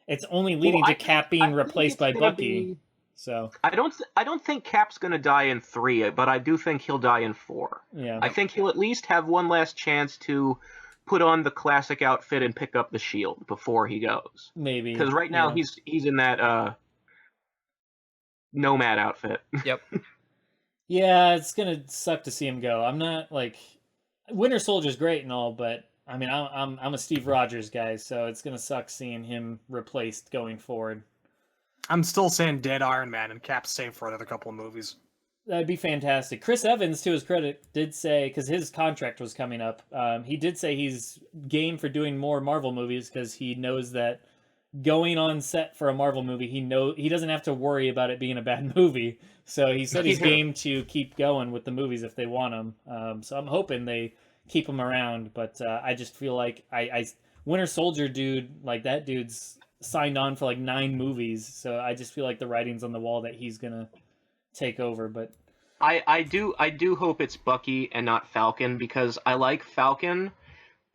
it's only leading to Cap being replaced by Bucky. So I don't think Cap's gonna die in 3, but I do think he'll die in 4. Yeah, I think he'll at least have one last chance to put on the classic outfit and pick up the shield before he goes. Maybe because right now he's in that nomad outfit. Yep. Yeah, it's gonna suck to see him go. I'm not Winter Soldier's great and all, but I mean, I'm a Steve Rogers guy, so it's gonna suck seeing him replaced going forward. I'm still saying dead Iron Man and Cap safe for another couple of movies. That'd be fantastic. Chris Evans, to his credit, did say, because his contract was coming up, he did say he's game for doing more Marvel movies because he knows that going on set for a Marvel movie, he doesn't have to worry about it being a bad movie. So he said he's game to keep going with the movies if they want him. So I'm hoping they keep him around. But I just feel like Winter Soldier dude, that dude's signed on for 9 movies. So I just feel like the writing's on the wall that he's gonna take over. But I do hope it's Bucky and not Falcon, because I like Falcon,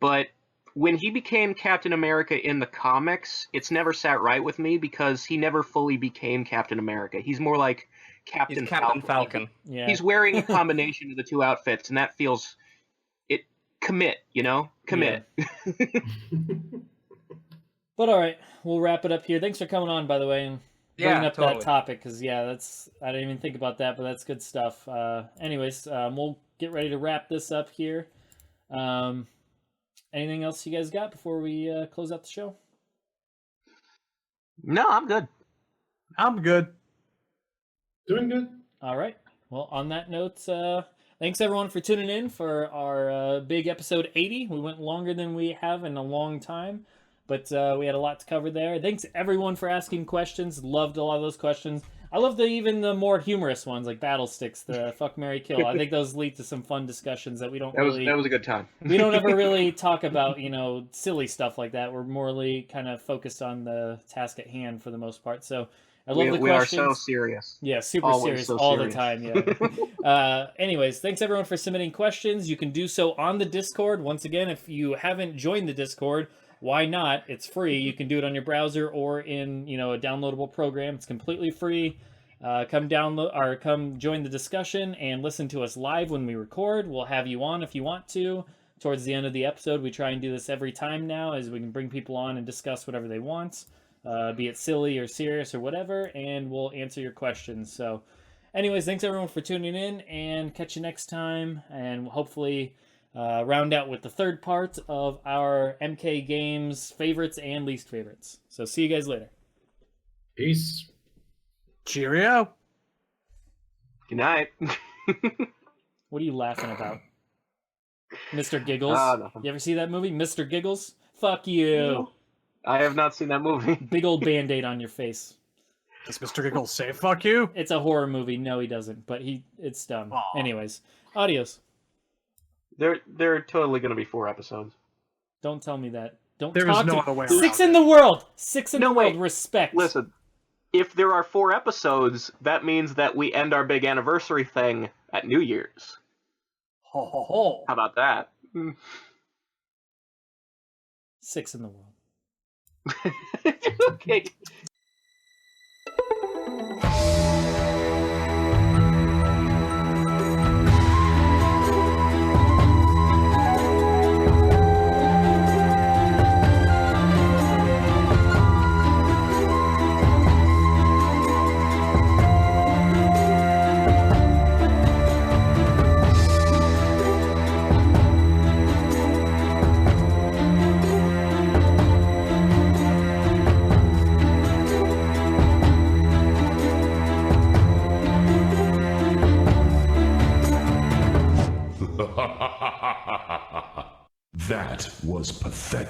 but when he became Captain America in the comics, it's never sat right with me because he never fully became Captain America. He's more like Captain Falcon. Yeah. He's wearing a combination of the two outfits, and that feels commit. Yeah. But all right, we'll wrap it up here. Thanks for coming on, by the way, and bringing up that topic, because I didn't even think about that, but that's good stuff. Anyways, we'll get ready to wrap this up here. Anything else you guys got before we close out the show? No, I'm good. I'm good. Doing good. All right. Well, on that note, thanks everyone for tuning in for our big episode 80. We went longer than we have in a long time, but we had a lot to cover there. Thanks everyone for asking questions. Loved a lot of those questions. I love even the more humorous ones, like Battle Sticks, the Fuck, Marry, Kill. I think those lead to some fun discussions that we don't That was a good time. We don't ever really talk about, silly stuff like that. We're morely kind of focused on the task at hand for the most part. So I love the questions. We are so serious. Yeah, super Always serious so all serious. the time, yeah. Anyways, thanks everyone for submitting questions. You can do so on the Discord. Once again, if you haven't joined the Discord, why not? It's free. You can do it on your browser or in, a downloadable program. It's completely free. Come download or come join the discussion and listen to us live when we record. We'll have you on if you want to. Towards the end of the episode, we try and do this every time now, as we can bring people on and discuss whatever they want, be it silly or serious or whatever, and we'll answer your questions. So, anyways, thanks everyone for tuning in, and catch you next time, and hopefully round out with the third part of our MK Games favorites and least favorites. So, see you guys later. Peace. Cheerio. Good night. What are you laughing about? Mr. Giggles? Nothing. You ever see that movie, Mr. Giggles? Fuck you. No, I have not seen that movie. Big old Band-Aid on your face. Does Mr. Giggles say fuck you? It's a horror movie. No, he doesn't, but it's dumb. Aw. Anyways, adios. There are totally going to be 4 episodes. Don't tell me that. Don't There is talk no to other way 6 around in the world. 6 in No, the world. wait. Respect. Listen, if there are 4 episodes, that means that we end our big anniversary thing at New Year's. Ho ho ho. How about that? 6 in the world. Okay. That was pathetic.